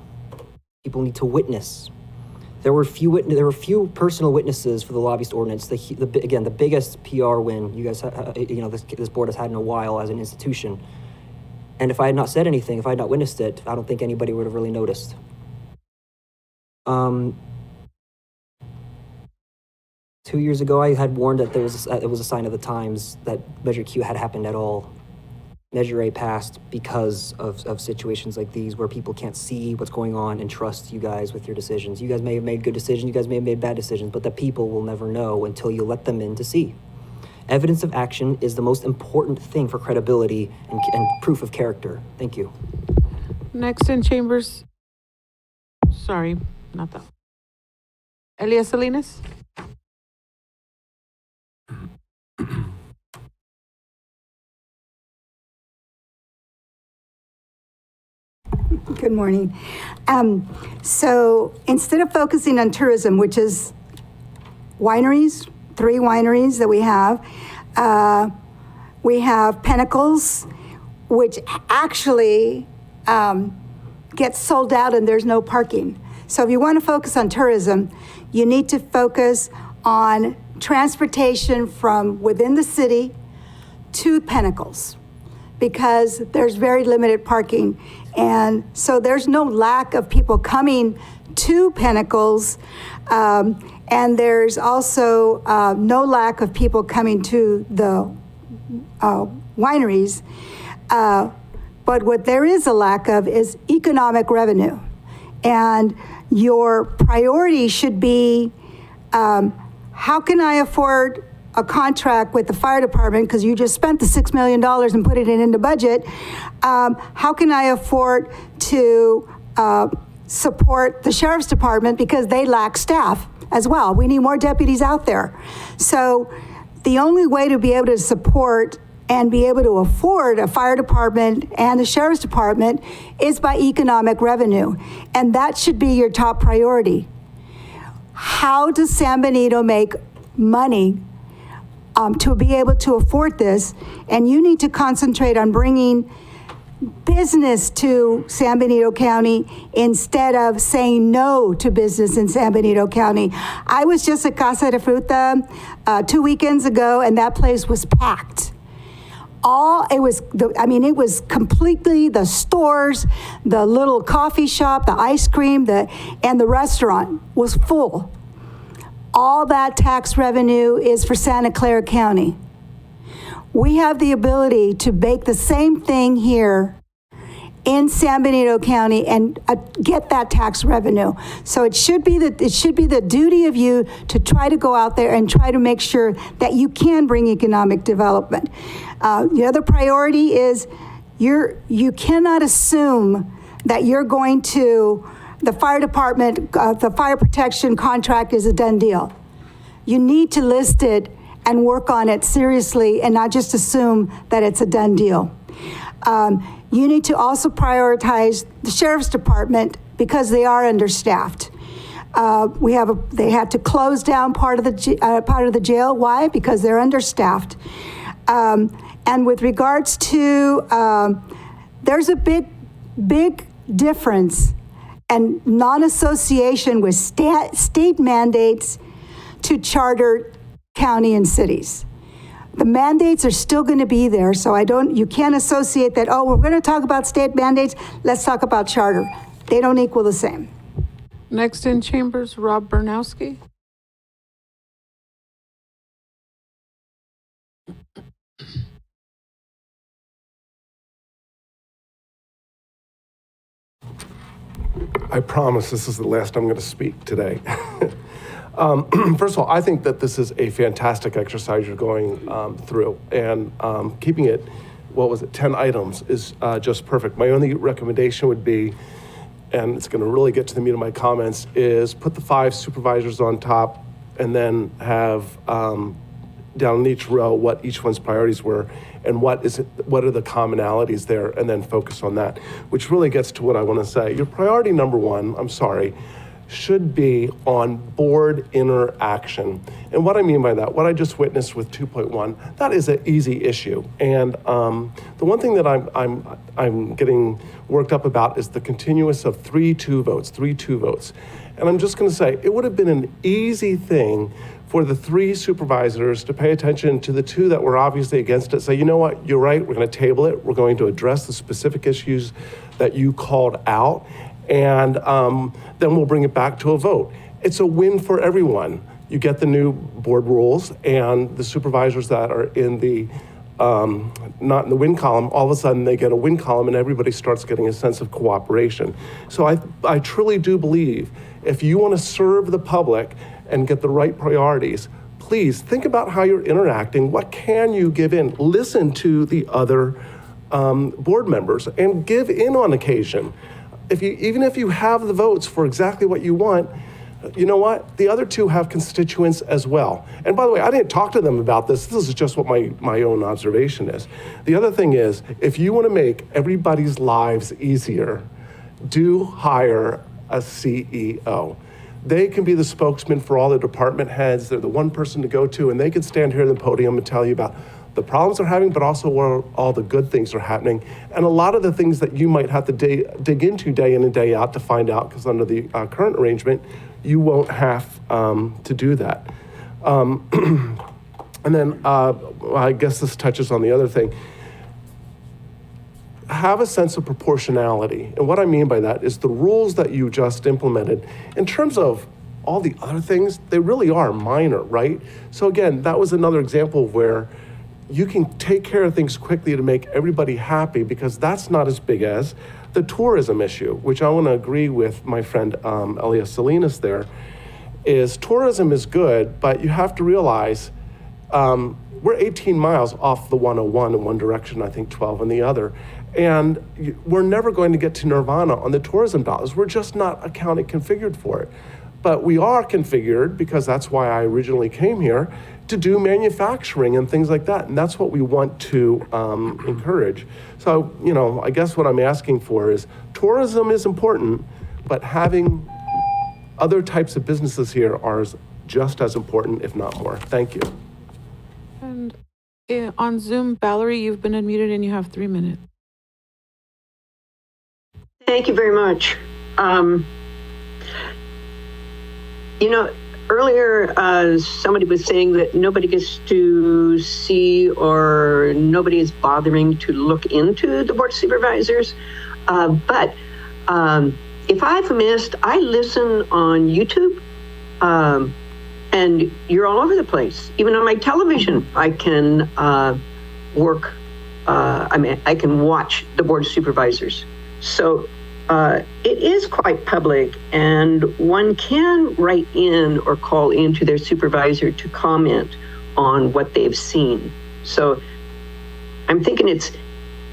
People need to witness. There were few personal witnesses for the lobbyist ordinance. The biggest PR win you guys, this board has had in a while as an institution. And if I had not said anything, if I had not witnessed it, I don't think anybody would have really noticed. 2 years ago, I had warned that it was a sign of the times that Measure Q had happened at all. Measure A passed because of situations like these where people can't see what's going on and trust you guys with your decisions. You guys may have made good decisions, you guys may have made bad decisions, but the people will never know until you let them in to see. Evidence of action is the most important thing for credibility and proof of character. Thank you. Next in chambers. Sorry, not that. Elias Salinas. Good morning. So instead of focusing on tourism, which is wineries, 3 wineries that we have Pinnacles, which actually gets sold out and there's no parking. So if you want to focus on tourism, you need to focus on transportation from within the city to Pinnacles, because there's very limited parking. And so there's no lack of people coming to Pinnacles, and there's also no lack of people coming to the wineries. But what there is a lack of is economic revenue. And your priority should be, how can I afford a contract with the fire department, because you just spent the $6 million and put it in the budget. How can I afford to support the sheriff's department, because they lack staff as well? We need more deputies out there. So the only way to be able to support and be able to afford a fire department and a sheriff's department is by economic revenue. And that should be your top priority. How does San Benito make money to be able to afford this? And you need to concentrate on bringing business to San Benito County instead of saying no to business in San Benito County. I was just at Casa de Fruta 2 weekends ago, and that place was packed. it was completely the stores, the little coffee shop, the ice cream, and the restaurant was full. All that tax revenue is for Santa Clara County. We have the ability to make the same thing here in San Benito County and get that tax revenue. So it should be the duty of you to try to go out there and try to make sure that you can bring economic development. The other priority is you cannot assume that you're going to, the fire department, the fire protection contract is a done deal. You need to list it and work on it seriously and not just assume that it's a done deal. You need to also prioritize the sheriff's department because they are understaffed. They had to close down part of the jail. Why? Because they're understaffed. And with regards to, there's a big difference and non-association with state mandates to charter county and cities. The mandates are still going to be there, so you can't associate that, oh, we're going to talk about state mandates, let's talk about charter. They don't equal the same. Next in chambers, Rob Bernowski. I promise this is the last I'm going to speak today. First of all, I think that this is a fantastic exercise you're going through, and keeping it, 10 items is just perfect. My only recommendation would be, and it's going to really get to the meat of my comments, is put the 5 supervisors on top and then have down in each row what each one's priorities were and what are the commonalities there, and then focus on that, which really gets to what I want to say. Your priority number 1, should be on board interaction. And what I mean by that, what I just witnessed with 2.1, that is an easy issue. And the one thing that I'm getting worked up about is the continuous of 3-2 votes. And I'm just going to say, it would have been an easy thing for the 3 supervisors to pay attention to the 2 that were obviously against it, say, you know what, you're right, we're going to table it, we're going to address the specific issues that you called out, and then we'll bring it back to a vote. It's a win for everyone. You get the new board rules, and the supervisors that are in the, not in the win column, all of a sudden they get a win column and everybody starts getting a sense of cooperation. So I truly do believe if you want to serve the public and get the right priorities, please think about how you're interacting. What can you give in? Listen to the other board members and give in on occasion. Even if you have the votes for exactly what you want, you know what? The other 2 have constituents as well. And by the way, I didn't talk to them about this. This is just what my own observation is. The other thing is, if you want to make everybody's lives easier, do hire a CEO. They can be the spokesman for all the department heads. They're the one person to go to, and they can stand here at the podium and tell you about the problems they're having, but also where all the good things are happening. And a lot of the things that you might have to dig into day in and day out to find out, because under the current arrangement, you won't have to do that. And then I guess this touches on the other thing. Have a sense of proportionality. And what I mean by that is the rules that you just implemented, in terms of all the other things, they really are minor, right? So again, that was another example where you can take care of things quickly to make everybody happy, because that's not as big as the tourism issue, which I want to agree with my friend Elias Salinas there, is tourism is good, but you have to realize we're 18 miles off the 101 in one direction, I think 12 in the other. And we're never going to get to nirvana on the tourism dollars. We're just not accounting configured for it. But we are configured, because that's why I originally came here, to do manufacturing and things like that. And that's what we want to encourage. So, I guess what I'm asking for is tourism is important, but having other types of businesses here are just as important, if not more. Thank you. And on Zoom, Valerie, you've been unmuted and you have 3 minutes. Thank you very much. earlier, somebody was saying that nobody gets to see or nobody is bothering to look into the Board of Supervisors. But if I've missed, I listen on YouTube, and you're all over the place. Even on my television, I can work. I can watch the Board of Supervisors. So it is quite public, and one can write in or call into their supervisor to comment on what they've seen. So I'm thinking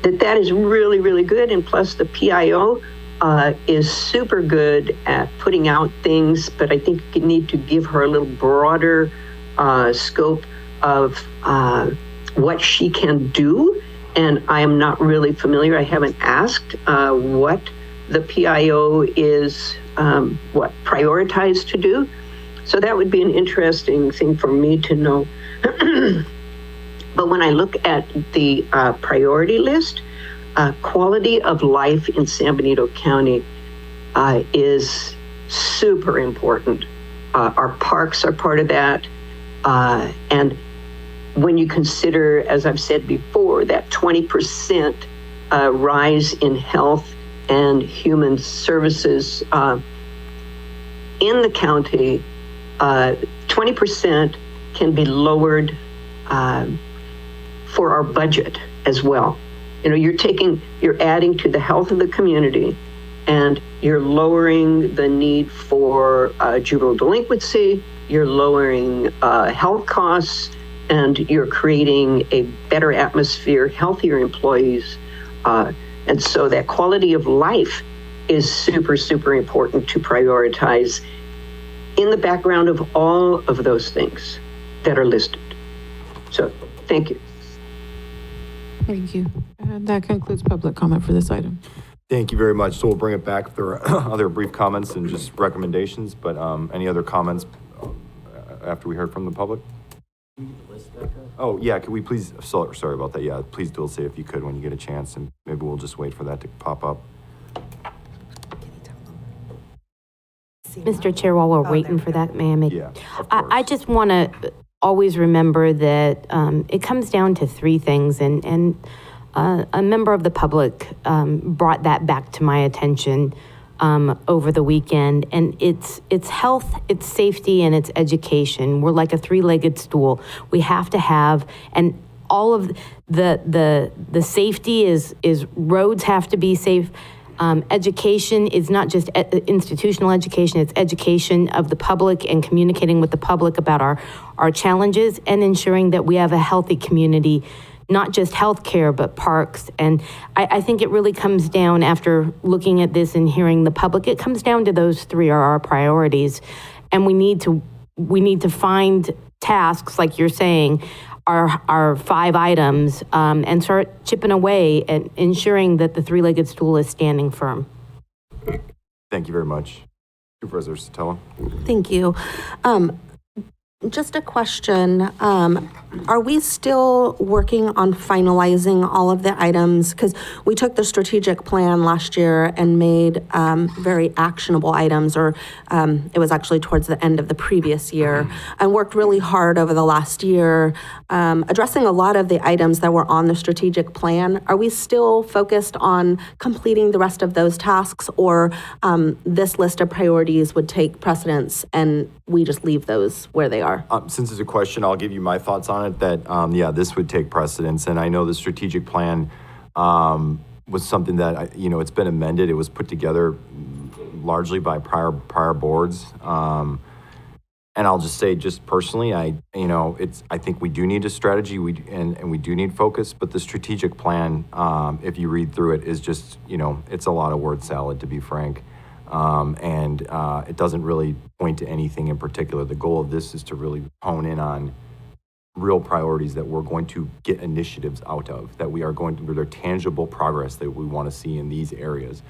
that is really, really good. And plus the PIO is super good at putting out things, but I think you need to give her a little broader scope of what she can do. And I am not really familiar. I haven't asked what the PIO is prioritized to do. So that would be an interesting thing for me to know. But when I look at the priority list, quality of life in San Benito County is super important. Our parks are part of that. And when you consider, as I've said before, that 20% rise in health and human services in the county, 20% can be lowered for our budget as well. You know, you're adding to the health of the community, and you're lowering the need for juvenile delinquency, you're lowering health costs, and you're creating a better atmosphere, healthier employees. And so that quality of life is super, super important to prioritize in the background of all of those things that are listed. So, thank you. Thank you. And that concludes public comment for this item. Thank you very much. So we'll bring it back if there are other brief comments and just recommendations, but any other comments after we heard from the public? Oh, yeah, could we please, sorry about that. Yeah, please do say if you could when you get a chance, and maybe we'll just wait for that to pop up. Mr. Chair, while we're waiting for that, may I make? Yeah, of course. I just want to always remember that it comes down to three things, and a member of the public brought that back to my attention over the weekend, and it's health, it's safety, and it's education. We're like a three-legged stool. We have to have, and all of the safety is roads have to be safe. Education is not just institutional education, it's education of the public and communicating with the public about our challenges and ensuring that we have a healthy community, not just healthcare, but parks. And I think it really comes down, after looking at this and hearing the public, it comes down to those three are our priorities. And we need to find tasks, like you're saying, our 5 items, and start chipping away at ensuring that the three-legged stool is standing firm. Thank you very much. Supervisor Sotelo. Thank you. Just a question. Are we still working on finalizing all of the items? Because we took the strategic plan last year and made very actionable items, or it was actually towards the end of the previous year, and worked really hard over the last year addressing a lot of the items that were on the strategic plan. Are we still focused on completing the rest of those tasks, or this list of priorities would take precedence and we just leave those where they are? Since it's a question, I'll give you my thoughts on it, that, yeah, this would take precedence. And I know the strategic plan was something that, it's been amended. It was put together largely by prior boards. And I'll just say, just personally, I think we do need a strategy, and we do need focus, but the strategic plan, if you read through it, is just, it's a lot of word salad, to be frank. And it doesn't really point to anything in particular. The goal of this is to really hone in on real priorities that we're going to get initiatives out of, that we are going to, where they're tangible progress that we want to see in these areas.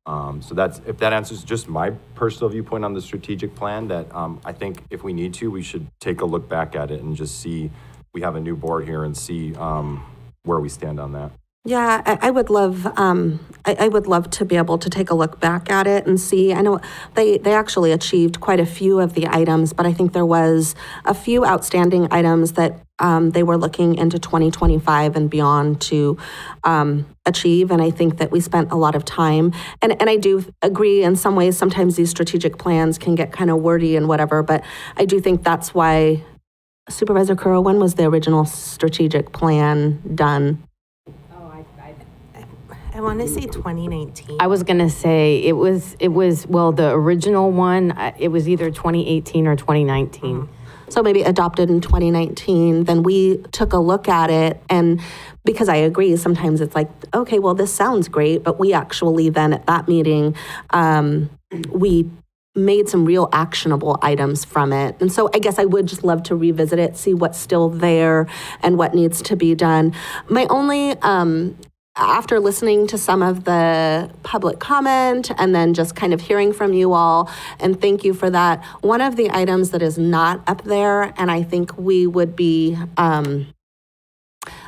So if that answers just my personal viewpoint on the strategic plan, that I think if we need to, we should take a look back at it and just see, we have a new board here, and see where we stand on that. Yeah, I would love, I would love to be able to take a look back at it and see. I know they actually achieved quite a few of the items, but I think there was a few outstanding items that they were looking into 2025 and beyond to achieve. And I think that we spent a lot of time. And I do agree in some ways, sometimes these strategic plans can get kind of wordy and whatever, but I do think that's why Supervisor Currow, when was the original strategic plan done? I want to say 2019. I was gonna say, it was, well, the original one, it was either 2018 or 2019. So maybe adopted in 2019, then we took a look at it, and because I agree, sometimes it's like, okay, well, this sounds great, but we actually then at that meeting, we made some real actionable items from it. And so I guess I would just love to revisit it, see what's still there and what needs to be done. My only, after listening to some of the public comment and then just kind of hearing from you all, and thank you for that, one of the items that is not up there, and I think we would be,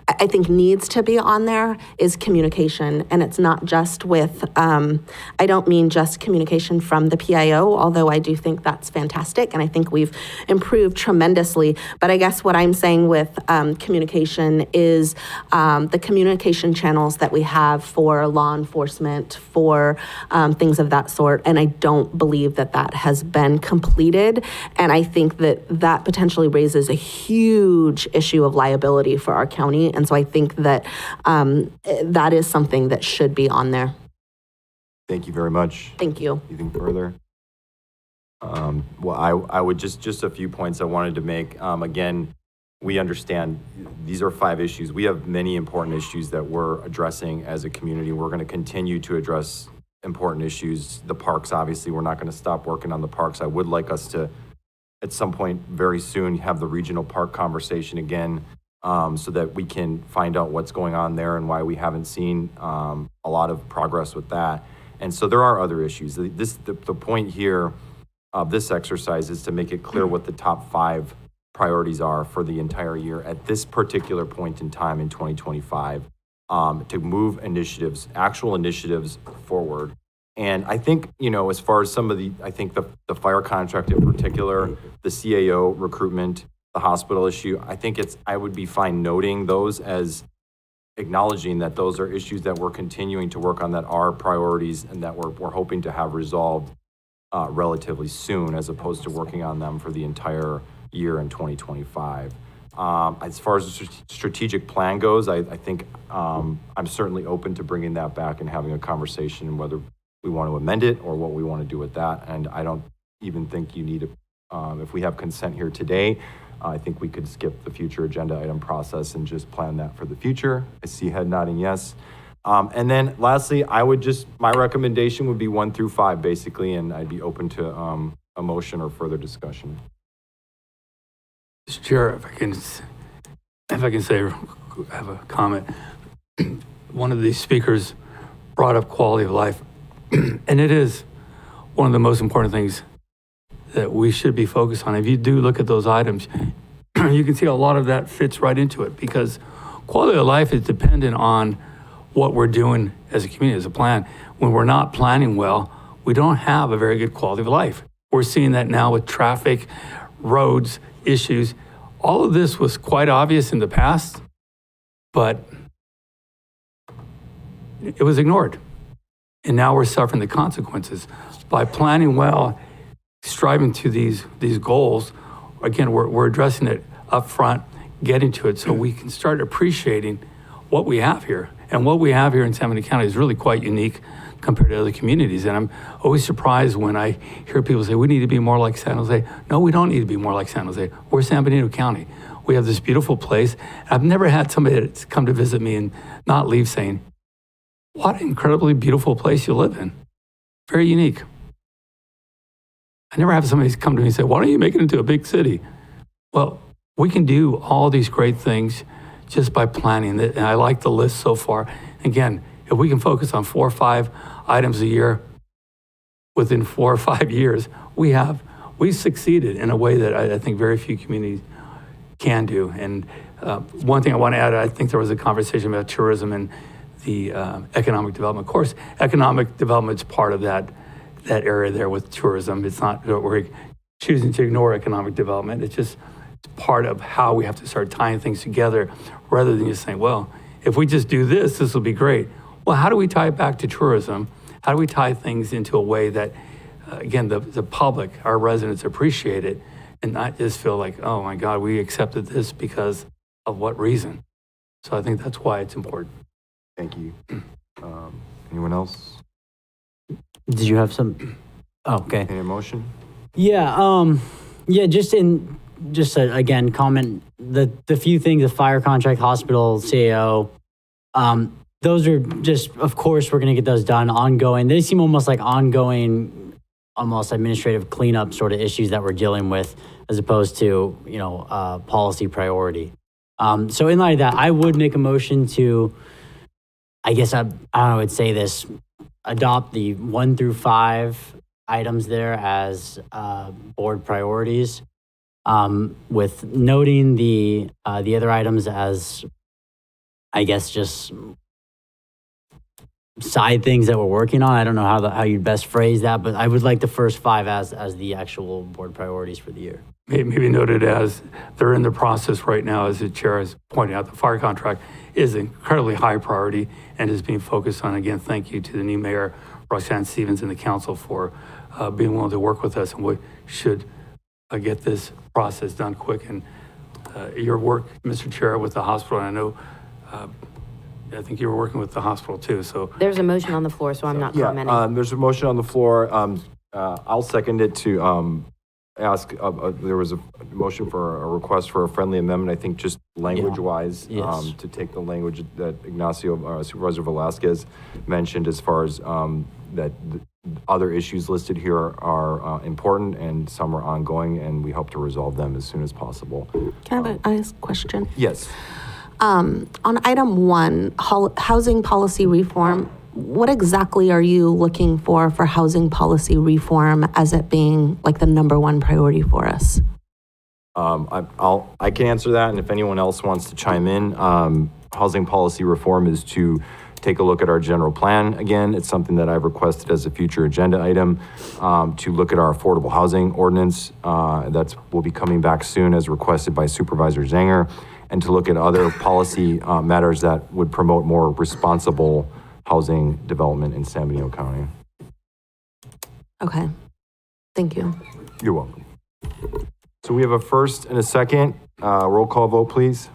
I think needs to be on there, is communication. And it's not just with, I don't mean just communication from the PIO, although I do think that's fantastic. And I think we've improved tremendously. But I guess what I'm saying with communication is the communication channels that we have for law enforcement, for things of that sort. And I don't believe that that has been completed. And I think that that potentially raises a huge issue of liability for our county. And so I think that that is something that should be on there. Thank you very much. Thank you. Anything further? Well, I would just a few points I wanted to make. Again, we understand these are 5 issues. We have many important issues that we're addressing as a community. We're going to continue to address important issues. The parks, obviously, we're not going to stop working on the parks. I would like us to, at some point very soon, have the regional park conversation again, so that we can find out what's going on there and why we haven't seen a lot of progress with that. And so there are other issues. The point here of this exercise is to make it clear what the top 5 priorities are for the entire year at this particular point in time in 2025, to move initiatives, actual initiatives forward. And I think, as far as some of I think the fire contract in particular, the CAO recruitment, the hospital issue, I would be fine noting those as acknowledging that those are issues that we're continuing to work on, that are priorities, and that we're hoping to have resolved relatively soon, as opposed to working on them for the entire year in 2025. As far as the strategic plan goes, I think I'm certainly open to bringing that back and having a conversation and whether we want to amend it or what we want to do with that. And I don't even think you need if we have consent here today, I think we could skip the future agenda item process and just plan that for the future. I see head nodding yes. And then lastly, my recommendation would be 1 through 5 basically, and I'd be open to a motion or further discussion. Mr. Chair, if I can say, have a comment. One of these speakers brought up quality of life, and it is one of the most important things that we should be focused on. If you do look at those items, you can see a lot of that fits right into it, because quality of life is dependent on what we're doing as a community, as a plan. When we're not planning well, we don't have a very good quality of life. We're seeing that now with traffic, roads, issues. All of this was quite obvious in the past, but it was ignored. And now we're suffering the consequences. By planning well, striving to these goals, again, we're addressing it up front, getting to it so we can start appreciating what we have here. And what we have here in San Benito County is really quite unique compared to other communities. And I'm always surprised when I hear people say, we need to be more like San Jose. No, we don't need to be more like San Jose. We're San Benito County. We have this beautiful place. I've never had somebody that's come to visit me and not leave saying, what an incredibly beautiful place you live in. Very unique. I never have somebody come to me and say, why don't you make it into a big city? Well, we can do all these great things just by planning it. And I like the list so far. Again, if we can focus on 4 or 5 items a year within 4 or 5 years, we've succeeded in a way that I think very few communities can do. And one thing I want to add, I think there was a conversation about tourism, and the economic development. Of course, economic development's part of that area there with tourism. It's not that we're choosing to ignore economic development. It's just part of how we have to start tying things together rather than just saying, well, if we just do this, this will be great. Well, how do we tie it back to tourism? How do we tie things into a way that, again, the public, our residents appreciate it and not just feel like, oh my God, we accepted this because of what reason? So I think that's why it's important. Thank you. Anyone else? Did you have some? Oh, okay. Any motion? Yeah. Yeah. Again, comment the few things: the fire contract, hospital, CAO. Those are just, of course, we're going to get those done ongoing. They seem almost like ongoing, almost administrative cleanup sort of issues that we're dealing with, as opposed to policy priority. So in light of that, I would make a motion to, I guess I would say this, adopt the 1 through 5 items there as board priorities, with noting the other items as, I guess, just side things that we're working on. I don't know how you'd best phrase that, but I would like the first 5 as the actual board priorities for the year. Maybe noted as they're in the process right now, as the chair has pointed out, the fire contract is incredibly high priority and is being focused on. Again, thank you to the new mayor, Roxanne Stevens, and the council for being willing to work with us, and we should get this process done quick. And your work, Mr. Chair, with the hospital, and I know, I think you were working with the hospital too, so. There's a motion on the floor, so I'm not commenting. There's a motion on the floor. I'll second it to ask, there was a motion for a request for a friendly amendment, I think just language-wise, Yes. to take the language that Ignacio, Supervisor Velasquez mentioned as far as that other issues listed here are important and some are ongoing, and we hope to resolve them as soon as possible. Can I ask a question? Yes. On item 1, housing policy reform, what exactly are you looking for housing policy reform as it being like the number 1 priority for us? I can answer that, and if anyone else wants to chime in, housing policy reform is to take a look at our general plan. Again, it's something that I've requested as a future agenda item, to look at our affordable housing ordinance. Will be coming back soon as requested by Supervisor Zanger, and to look at other policy matters that would promote more responsible housing development in San Benito County. Okay, thank you. You're welcome. So we have a first and a second. Roll call vote, please.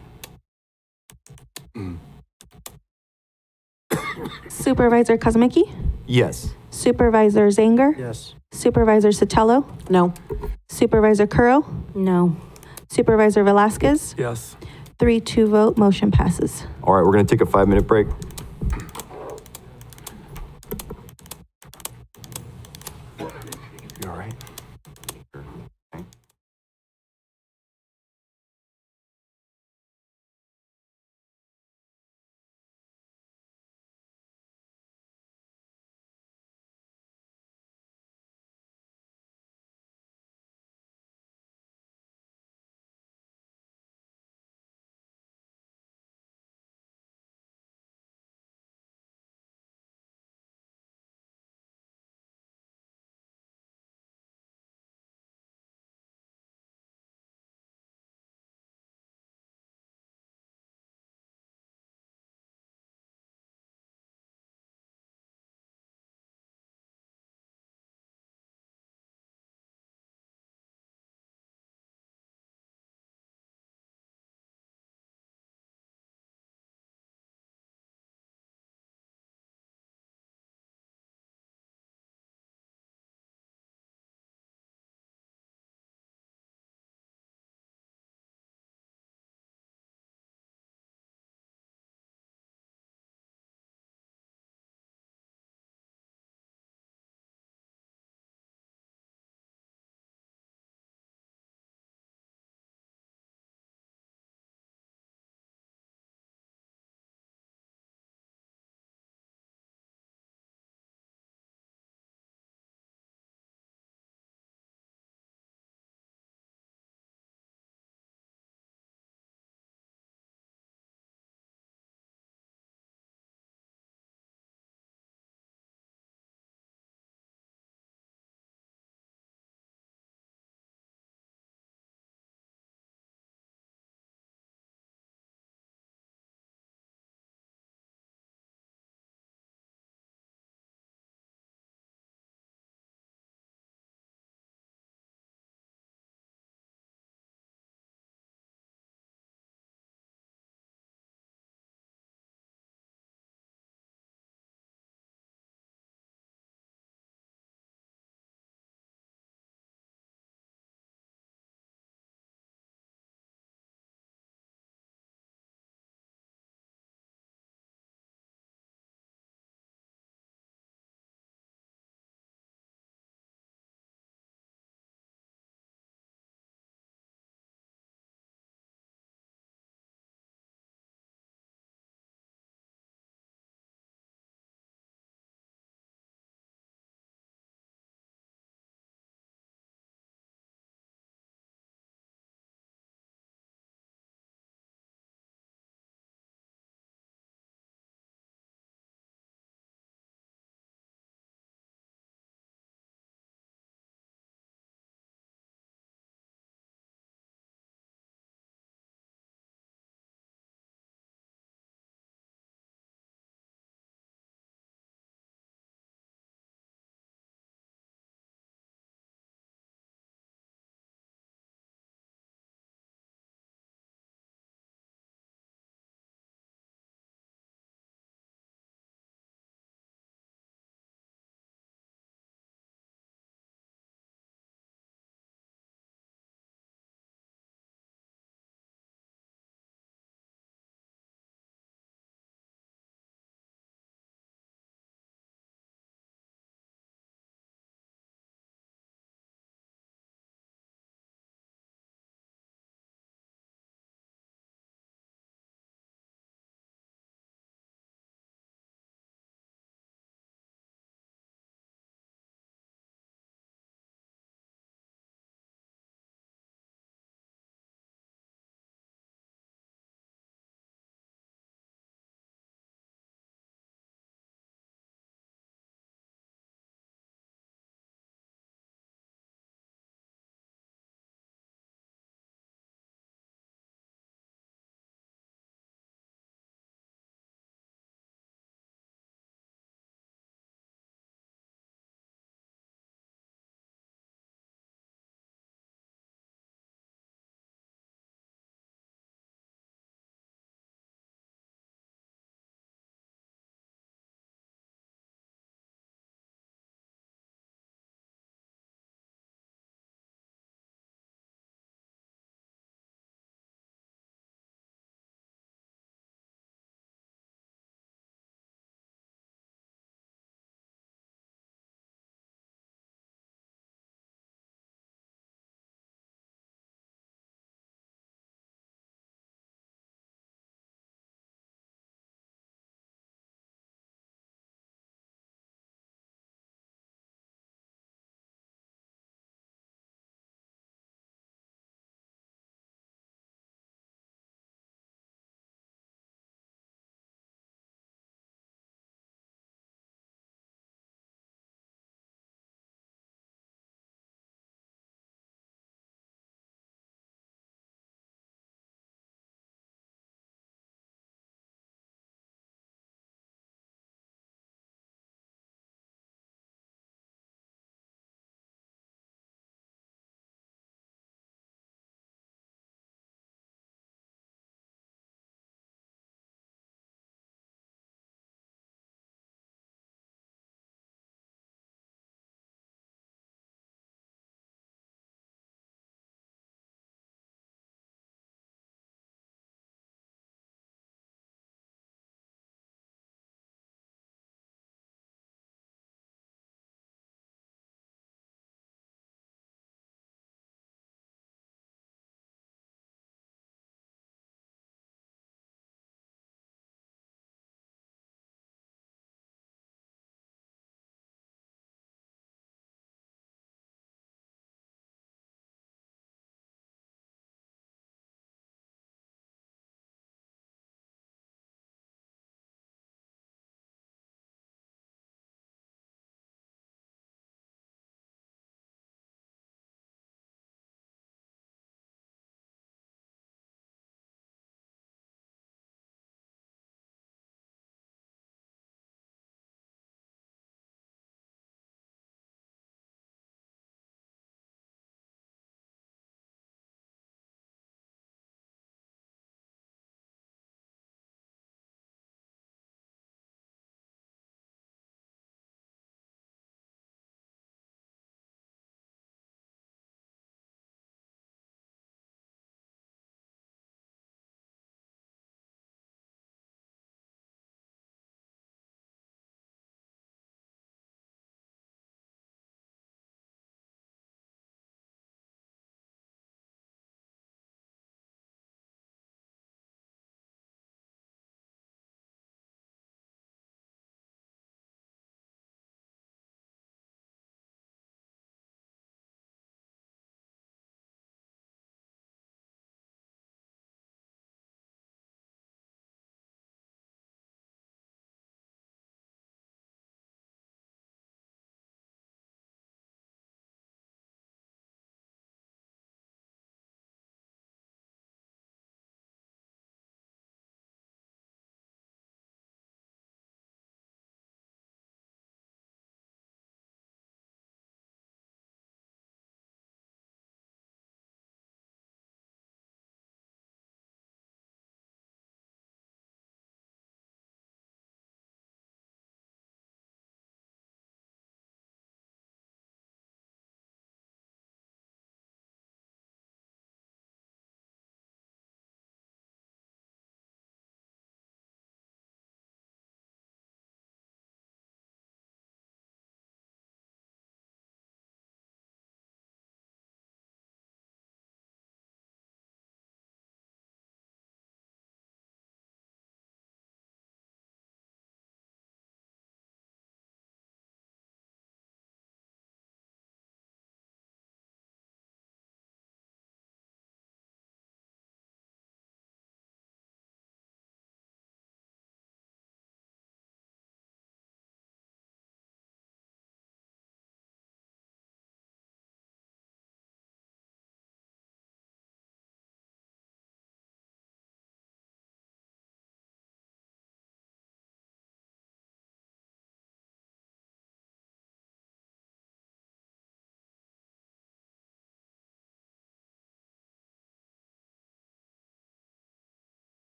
Supervisor Kazmicki? Yes. Supervisor Zanger? Yes. Supervisor Sotelo? No. Supervisor Curro? No. Supervisor Velasquez? Yes. 3-2 vote, motion passes. All right, we're going to take a 5-minute break.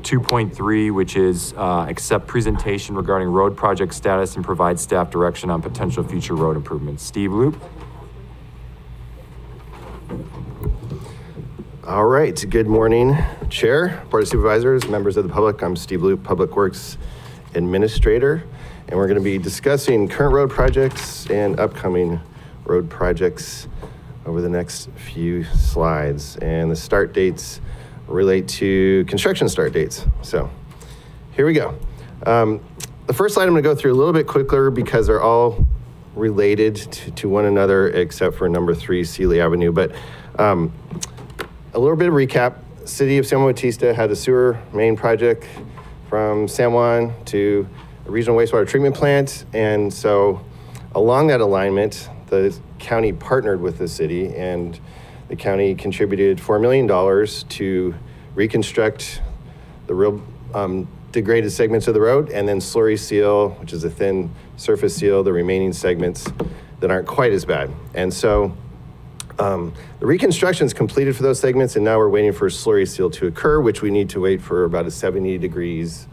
2.3, which is accept presentation regarding road project status and provide staff direction on potential future road improvements. Steve Loop. All right, good morning, Chair, Board of Supervisors, members of the public. I'm Steve Loop, Public Works Administrator, and we're going to be discussing current road projects and upcoming road projects over the next few slides. And the start dates relate to construction start dates. So here we go. The first slide I'm going to go through a little bit quicker because they're all related to one another except for number 3, Sealy Avenue. But a little bit of recap. City of San Juan Bautista had a sewer main project from San Juan to a regional wastewater treatment plant. And so along that alignment, the county partnered with the city, and the county contributed $4 million to reconstruct the real degraded segments of the road and then slurry seal, which is a thin surface seal, the remaining segments that aren't quite as bad. And so the reconstruction is completed for those segments, and now we're waiting for slurry seal to occur, which we need to wait for about a 70 degrees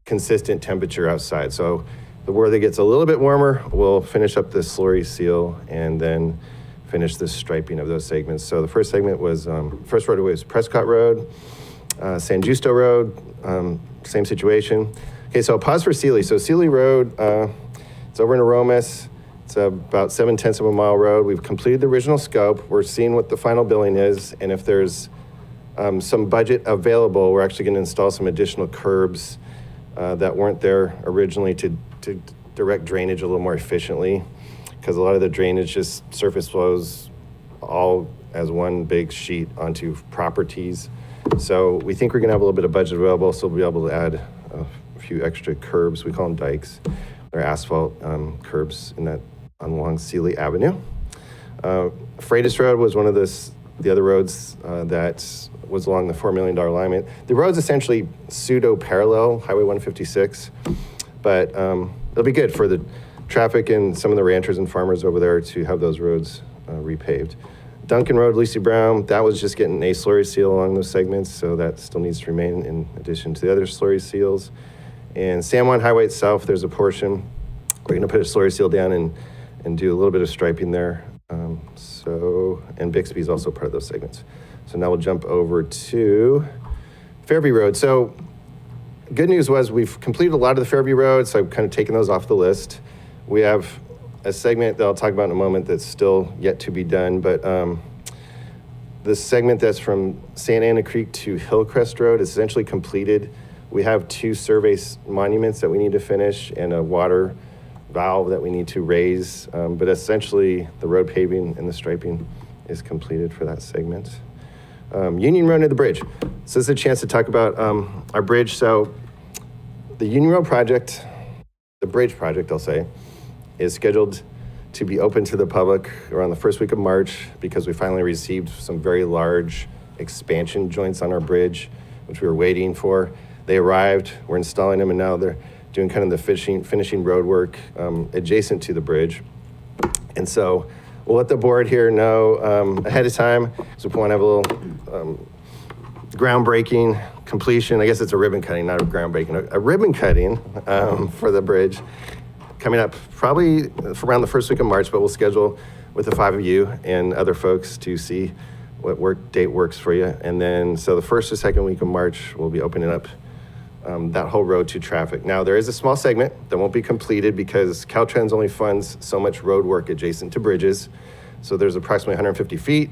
consistent temperature outside. So the weather gets a little bit warmer, we'll finish up the slurry seal and then finish the striping of those segments. So the first segment was, first road was Prescott Road, San Justo Road, same situation. Okay, so I'll pause for Sealy. So Sealy Road, it's over in Aromas. It's about 7/10 of a mile road. We've completed the original scope. We're seeing what the final billing is, and if there's some budget available, we're actually going to install some additional curbs that weren't there originally to direct drainage a little more efficiently, because a lot of the drainage just surface flows all as one big sheet onto properties. So we think we're going to have a little bit of budget available, so we'll be able to add a few extra curbs. We call them dikes. They're asphalt curbs in that along Sealy Avenue. Freitas Road was one of the other roads that was along the $4 million alignment. The road's essentially pseudo-parallel Highway 156, but it'll be good for the traffic and some of the ranchers and farmers over there to have those roads repaved. Duncan Road, Lucy Brown, that was just getting a slurry seal along those segments, so that still needs to remain in addition to the other slurry seals. And San Juan Highway itself, there's a portion. We're going to put a slurry seal down and do a little bit of striping there. And Bixby is also part of those segments. So now we'll jump over to Fairview Road. So good news was we've completed a lot of the Fairview Road, so I've kind of taken those off the list. We have a segment that I'll talk about in a moment that's still yet to be done, but the segment that's from Santa Ana Creek to Hillcrest Road is essentially completed. We have 2 survey monuments that we need to finish and a water valve that we need to raise, but essentially the road paving and the striping is completed for that segment. Union Road to the bridge. So this is a chance to talk about our bridge. So the Union Road project, the bridge project, I'll say, is scheduled to be open to the public around the first week of March because we finally received some very large expansion joints on our bridge, which we were waiting for. They arrived, we're installing them, and now they're doing kind of the finishing road work adjacent to the bridge. And so we'll let the board here know ahead of time, so if we want to have a little groundbreaking completion, I guess it's a ribbon cutting, not a groundbreaking, a ribbon cutting for the bridge coming up probably for around the first week of March, but we'll schedule with the 5 of you and other folks to see what date works for you. And then, so the first or second week of March, we'll be opening up that whole road to traffic. Now, there is a small segment that won't be completed because Caltrans only funds so much road work adjacent to bridges. So there's approximately 150 feet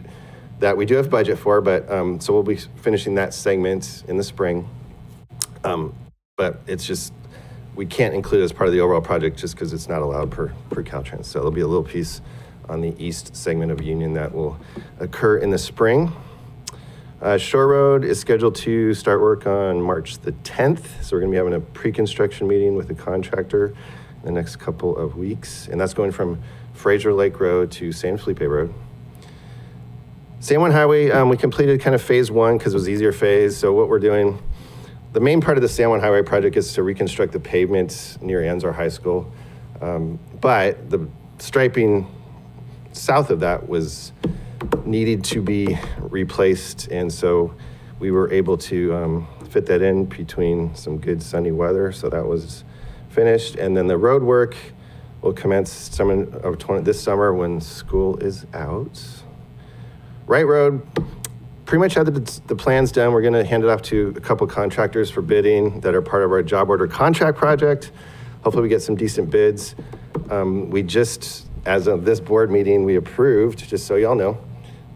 that we do have budget for, but so we'll be finishing that segment in the spring. But it's just, we can't include it as part of the overall project just because it's not allowed per Caltrans. So there'll be a little piece on the east segment of Union that will occur in the spring. Shore Road is scheduled to start work on March the 10th. So we're gonna be having a pre-construction meeting with the contractor in the next couple of weeks. And that's going from Fraser Lake Road to San Felipe Road. San Juan Highway, we completed kind of phase 1 because it was easier phase. So what we're doing, the main part of the San Juan Highway project is to reconstruct the pavement near Anzar High School. But the striping south of that was needed to be replaced, and so we were able to fit that in between some good sunny weather, so that was finished. And then the road work will commence this summer when school is out. Wright Road, pretty much had the plans done. We're gonna hand it off to a couple contractors for bidding that are part of our job order contract project. Hopefully we get some decent bids. We just, as of this board meeting, we approved, just so y'all know,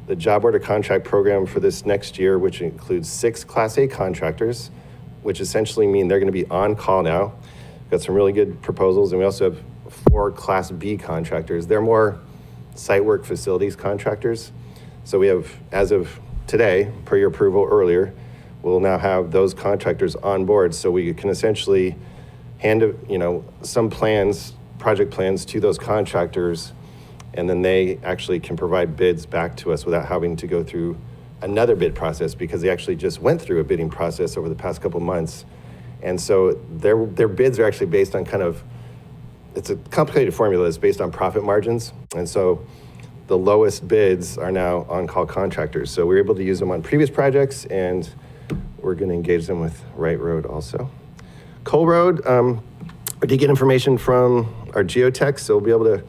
the job order contract program for this next year, which includes 6 Class A contractors, which essentially mean they're gonna be on call now. Got some really good proposals, and we also have 4 Class B contractors. They're more site work facilities contractors. So we have, as of today, per your approval earlier, we'll now have those contractors on board, so we can essentially hand, some plans, project plans to those contractors, and then they actually can provide bids back to us without having to go through another bid process, because they actually just went through a bidding process over the past couple months. And so their bids are actually based on it's a complicated formula that's based on profit margins. And so the lowest bids are now on-call contractors. So we were able to use them on previous projects, and we're gonna engage them with Wright Road also. Cole Road, I did get information from our geotech, so we'll be able to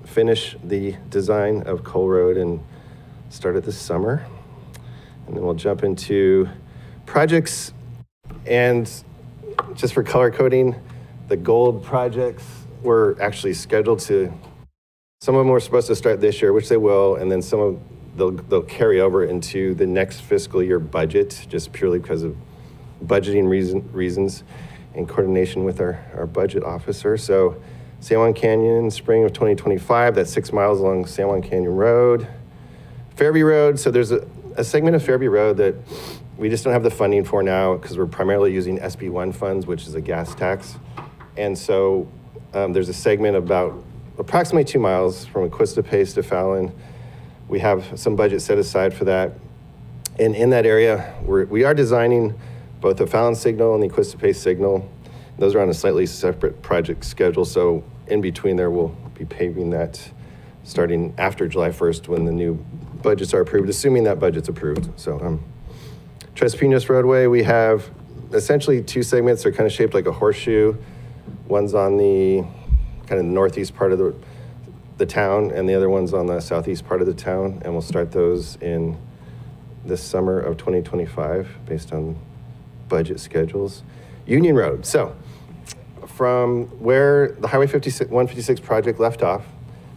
finish the design of Cole Road and start it this summer. And then we'll jump into projects, and just for color coding, the gold projects were actually scheduled to, some of them were supposed to start this year, which they will, and then some of they'll carry over into the next fiscal year budget, just purely because of budgeting reasons in coordination with our budget officer. So San Juan Canyon, spring of 2025, that's 6 miles along San Juan Canyon Road. Fairview Road, so there's a segment of Fairview Road that we just don't have the funding for now because we're primarily using SB1 funds, which is a gas tax. And so there's a segment about approximately 2 miles from Aquista Pace to Fallon. We have some budget set aside for that. And in that area, we are designing both the Fallon signal and the Aquista Pace signal. Those are on a slightly separate project schedule. So in between there, we'll be paving that starting after July 1st when the new budgets are approved, assuming that budget's approved. So Tres Pinos roadway, we have essentially 2 segments. They're kind of shaped like a horseshoe. One's on the kind of northeast part of the town, and the other one's on the southeast part of the town. And we'll start those in this summer of 2025 based on budget schedules. Union Road. So from where the Highway 156 project left off,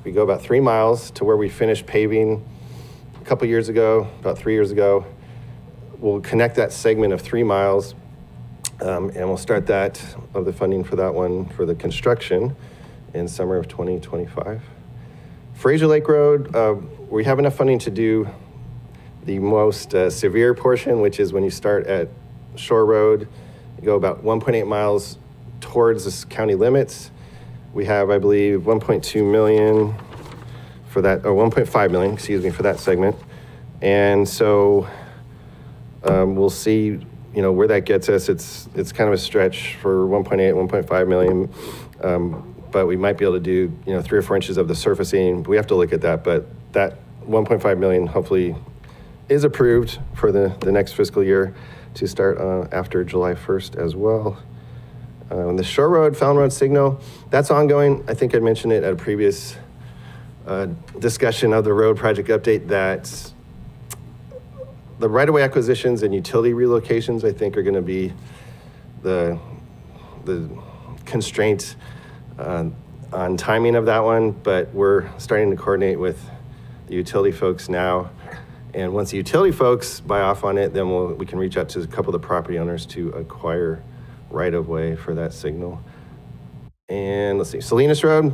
we go about 3 miles to where we finished paving a couple years ago, about 3 years ago. We'll connect that segment of 3 miles, and we'll start the funding for that one for the construction in summer of 2025. Fraser Lake Road, we have enough funding to do the most severe portion, which is when you start at Shore Road, you go about 1.8 miles towards the county limits. We have, I believe, 1.2 million for that, or 1.5 million, excuse me, for that segment. And so we'll see, where that gets us. It's kind of a stretch for 1.8, 1.5 million, but we might be able to do, 3 or 4 inches of the surfacing. We have to look at that, but that 1.5 million hopefully is approved for the next fiscal year to start after July 1st as well. The Shore Road, Fallon Road signal, that's ongoing. I think I mentioned it at a previous discussion of the road project update that the right-of-way acquisitions and utility relocations, I think, are going to be the constraint on timing of that one, but we're starting to coordinate with the utility folks now. And once the utility folks buy off on it, then we can reach out to a couple of the property owners to acquire right-of-way for that signal. And let's see, Salinas Road,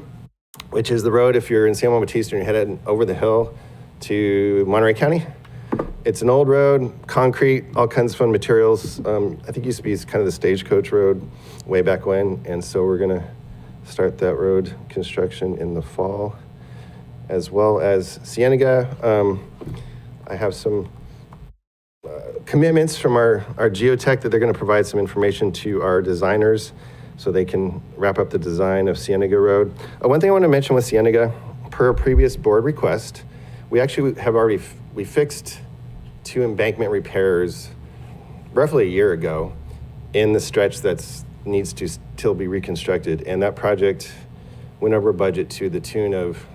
which is the road if you're in San Juan Bautista and you're headed over the hill to Monterey County. It's an old road, concrete, all kinds of fun materials. I think it used to be kind of the stagecoach road way back when, and so we're gonna start that road construction in the fall, as well as Cienega. I have some commitments from our geotech that they're going to provide some information to our designers so they can wrap up the design of Cienega Road. One thing I want to mention with Cienega, per a previous board request, we actually have we fixed 2 embankment repairs roughly a year ago in the stretch that's needs to still be reconstructed. And that project went over budget to the tune of,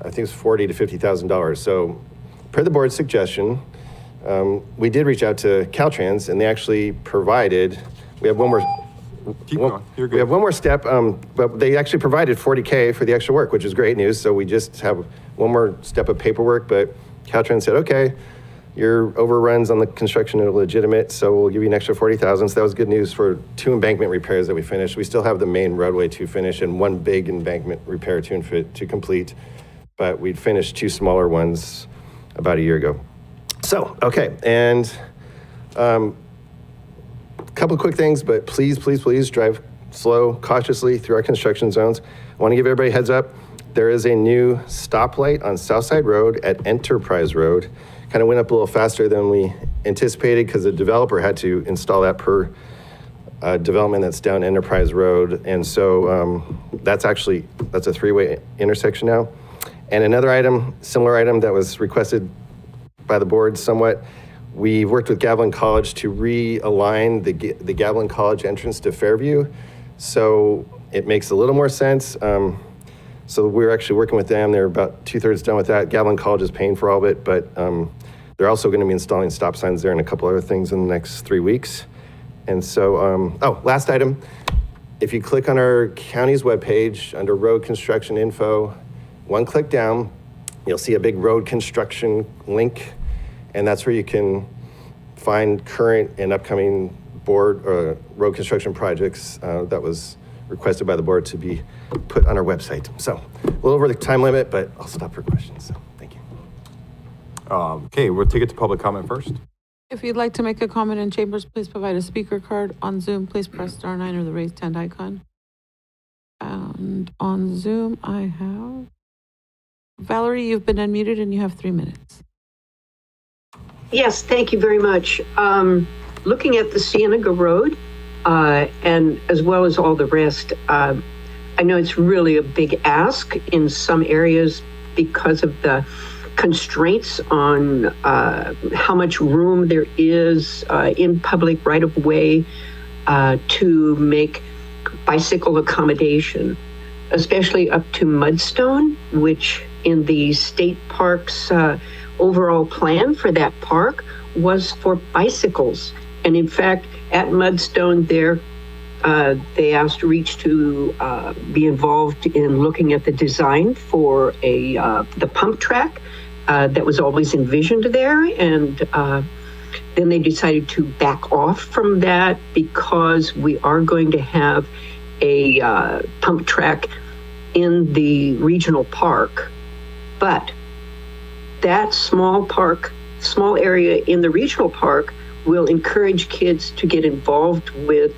I think it's $40,000 to $50,000. So per the board's suggestion, we did reach out to Caltrans, and they actually provided, we have one more, Keep going. You're good. we have one more step, but they actually provided $40K for the extra work, which is great news. So we just have one more step of paperwork, but Caltrans said, okay, your overruns on the construction are legitimate, so we'll give you an extra $40,000. So that was good news for 2 embankment repairs that we finished. We still have the main roadway to finish and 1 big embankment repair to complete, but we'd finished 2 smaller ones about a year ago. So, okay, and couple quick things, but please, please, please drive slow, cautiously through our construction zones. I want to give everybody a heads up. There is a new stoplight on Southside Road at Enterprise Road. Kind of went up a little faster than we anticipated because the developer had to install that per development that's down Enterprise Road. And so that's a 3-way intersection now. And another item, similar item that was requested by the board somewhat, we worked with Gavilan College to realign the Gavilan College entrance to Fairview. So it makes a little more sense. So we're actually working with them. They're about 2/3 done with that. Gavilan College is paying for all of it, but they're also going to be installing stop signs there and a couple other things in the next 3 weeks. And so, last item. If you click on our county's webpage under road construction info, 1 click down, you'll see a big road construction link. And that's where you can find current and upcoming board or road construction projects that was requested by the board to be put on our website. So a little over the time limit, but I'll stop for questions. So thank you. Okay, we'll take it to public comment first. If you'd like to make a comment in chambers, please provide a speaker card. On Zoom, please press *9 or the raised hand icon. And on Zoom, I have Valerie, you've been unmuted and you have 3 minutes. Yes, thank you very much. Looking at the Cienega Road, and as well as all the rest, I know it's really a big ask in some areas because of the constraints on how much room there is in public right-of-way to make bicycle accommodation, especially up to Mudstone, which in the state park's overall plan for that park was for bicycles. And in fact, at Mudstone there, they asked Reach to be involved in looking at the design for the pump track that was always envisioned there. And then they decided to back off from that because we are going to have a pump track in the regional park. But that small area in the regional park will encourage kids to get involved with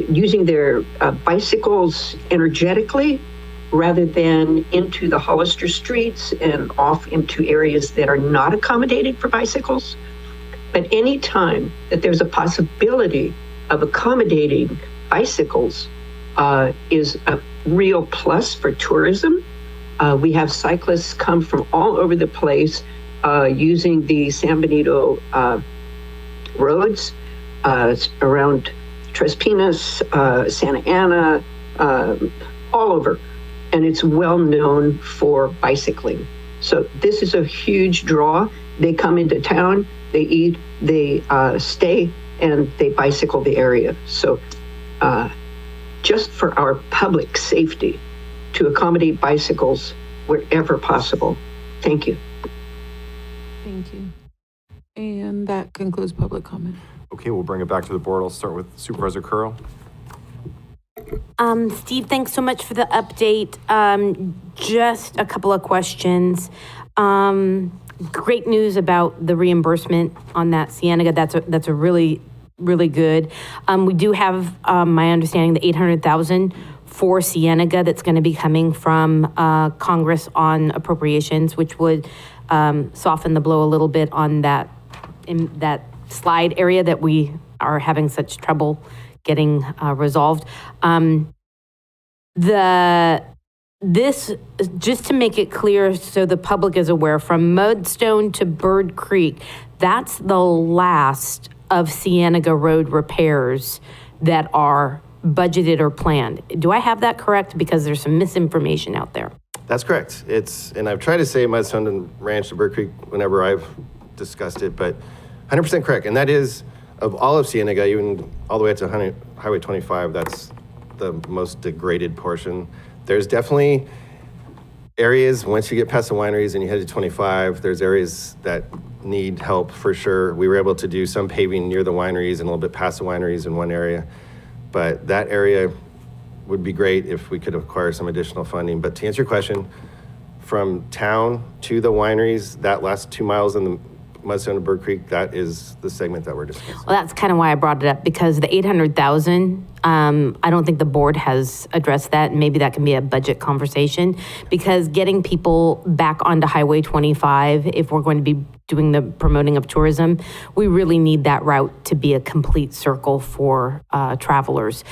using their bicycles energetically rather than into the Hollister streets and off into areas that are not accommodated for bicycles. But any time that there's a possibility of accommodating bicycles is a real plus for tourism. We have cyclists come from all over the place using the San Benito roads around Tres Pinas, Santa Ana, all over. And it's well known for bicycling. So this is a huge draw. They come into town, they eat, they stay, and they bicycle the area. So just for our public safety, to accommodate bicycles wherever possible. Thank you. Thank you. And that concludes public comment. Okay, we'll bring it back to the board. I'll start with Supervisor Curl. Steve, thanks so much for the update. Just a couple of questions. Great news about the reimbursement on that Cienega. That's a really, really good. We do have, my understanding, the $800,000 for Cienega that's going to be coming from Congress on appropriations, which would soften the blow a little bit on that in that slide area that we are having such trouble getting resolved. This, just to make it clear so the public is aware, from Mudstone to Bird Creek, That's the last of Cienega Road repairs that are budgeted or planned. Do I have that correct? Because there's some misinformation out there. That's correct. And I've tried to say Mudstone Ranch to Burr Creek whenever I've discussed it, but 100% correct. And that is, of all of Cienega, even all the way up to Highway 25, that's the most degraded portion. There's definitely areas, once you get past the wineries and you head to 25, there's areas that need help for sure. We were able to do some paving near the wineries and a little bit past the wineries in one area. But that area would be great if we could acquire some additional funding. But to answer your question, from town to the wineries, that last 2 miles in the Mudstone to Burr Creek, that is the segment that we're discussing. Well, that's kind of why I brought it up, because the 800,000, I don't think the board has addressed that. And maybe that can be a budget conversation, because getting people back onto Highway 25, if we're going to be doing the promoting of tourism, we really need that route to be a complete circle for travelers.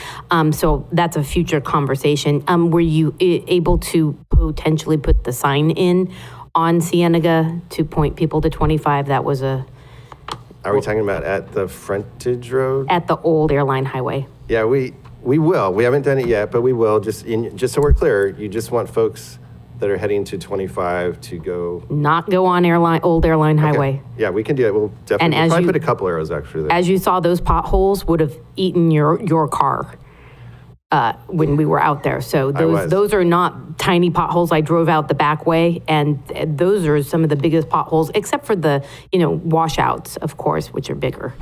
So that's a future conversation. Were you able to potentially put the sign in on Cienega to point people to 25? That was Are we talking about at the frontage road? at the old airline highway. Yeah, we will. We haven't done it yet, but we will. Just so we're clear, you just want folks that are heading to 25 to go. Not go on old airline highway. Yeah, we can do it. We'll definitely as probably you- put a couple arrows actually there. As you saw, those potholes would have eaten your car when we were out there. So those are not tiny potholes. I drove out the back way, and those are some of the biggest potholes, except for the washouts, of course, which are bigger.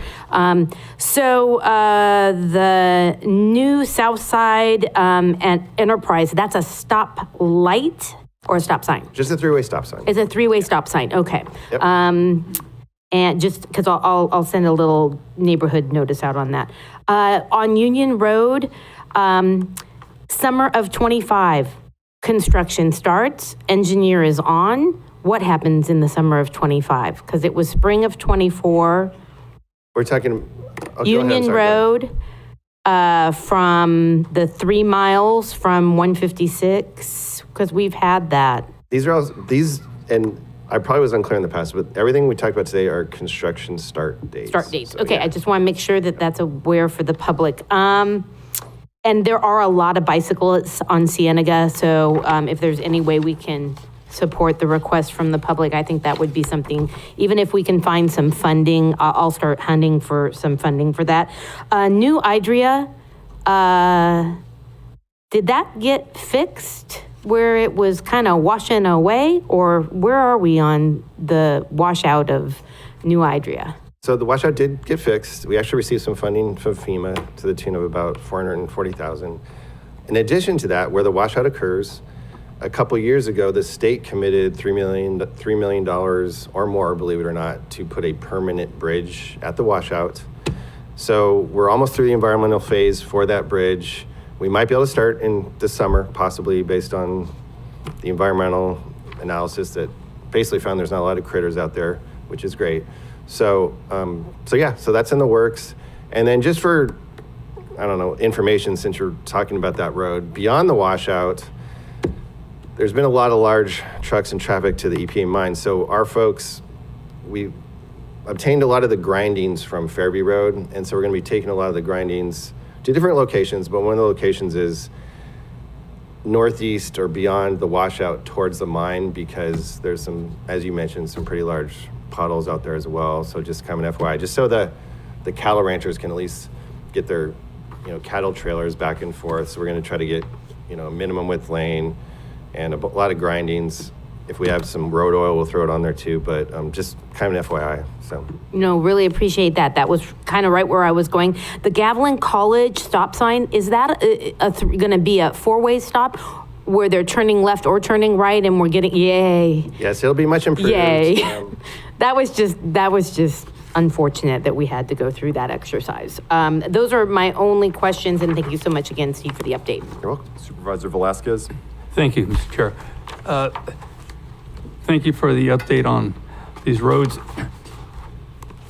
So the new South Side and Enterprise, that's a stop light or a stop sign? Just a three-way stop sign. It's a three-way stop sign. Okay. Yep. And just because I'll send a little neighborhood notice out on that. On Union Road, summer of 25, construction starts, engineer is on. What happens in the summer of 25? Because it was spring of 24. We're talking. Union Road, from the 3 miles from 156, because we've had that. These, and I probably was unclear in the past, but everything we talked about today are construction start dates. Start dates. So, Okay, yeah. I just want to make sure that that's aware for the public. And there are a lot of bicyclists on Cienega, so if there's any way we can support the request from the public, I think that would be something. Even if we can find some funding, I'll start hunting for some funding for that. New Idria, did that get fixed where it was kind of washing away, or where are we on the washout of New Idria? So the washout did get fixed. We actually received some funding from FEMA to the tune of about $440,000. In addition to that, where the washout occurs, a couple years ago, the state committed $3 million or more, believe it or not, to put a permanent bridge at the washout. So we're almost through the environmental phase for that bridge. We might be able to start in this summer, possibly based on the environmental analysis that basically found there's not a lot of critters out there, which is great. So that's in the works. And then just for, information, since you're talking about that road, beyond the washout, there's been a lot of large trucks and traffic to the EPA mine. So our folks, we obtained a lot of the grindings from Fairview Road. And so we're gonna be taking a lot of the grindings to different locations, but one of the locations is northeast or beyond the washout towards the mine, because there's some, as you mentioned, some pretty large potholes out there as well. So just kind of an FYI, just so the cattle ranchers can at least get their, cattle trailers back and forth. So we're going to try to get, a minimum width lane and a lot of grindings. If we have some road oil, we'll throw it on there too, but just kind of an FYI, so. Really appreciate that. That was kind of right where I was going. The Gavilan College stop sign, is that going to be a four-way stop where they're turning left or turning right and we're getting, yay. Yes, it'll be much improved. Yay. That was just unfortunate that we had to go through that exercise. Those are my only questions, and thank you so much again, Steve, for the update. You're welcome. Supervisor Velasquez. Thank you, Mr. Chair. Thank you for the update on these roads.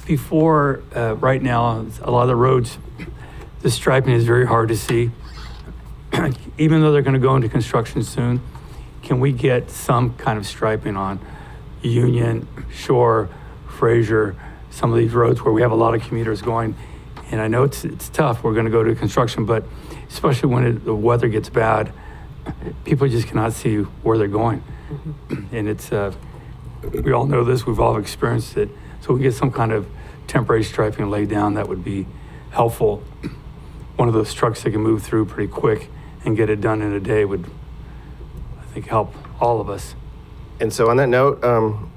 Before, right now, a lot of the roads, the striping is very hard to see. Even though they're going to go into construction soon, can we get some kind of striping on Union, Shore, Fraser, some of these roads where we have a lot of commuters going. And I know it's tough. We're going to go to construction, but especially when the weather gets bad, people just cannot see where they're going. And it's, we all know this, we've all experienced it. So we get some kind of temporary striping laid down, that would be helpful. One of those trucks that can move through pretty quick and get it done in a day would, I think, help all of us. And so on that note,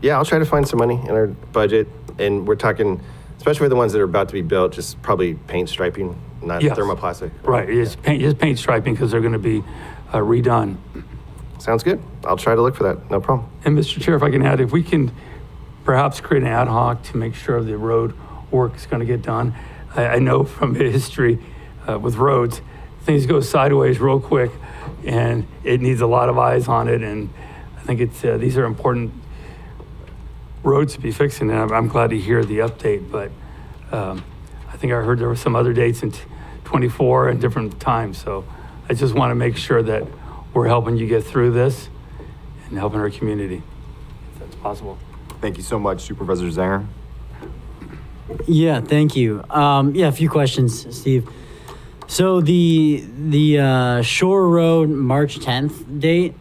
yeah, I'll try to find some money in our budget. And we're talking, especially for the ones that are about to be built, just probably paint striping, not Yes. thermoplastic. Right, just paint striping because they're going to be redone. Sounds good. I'll try to look for that. No problem. And Mr. Chair, if I can add, if we can perhaps create an ad hoc to make sure the road work is going to get done. I know from history with roads, things go sideways real quick and it needs a lot of eyes on it. And I think it's these are important roads to be fixing. And I'm glad to hear the update, but I think I heard there were some other dates in 24 and different times. So I just want to make sure that we're helping you get through this and helping our community, if that's possible. Thank you so much, Supervisor Zanger. Yeah, thank you. Yeah, a few questions, Steve. So the Shore Road March 10th date,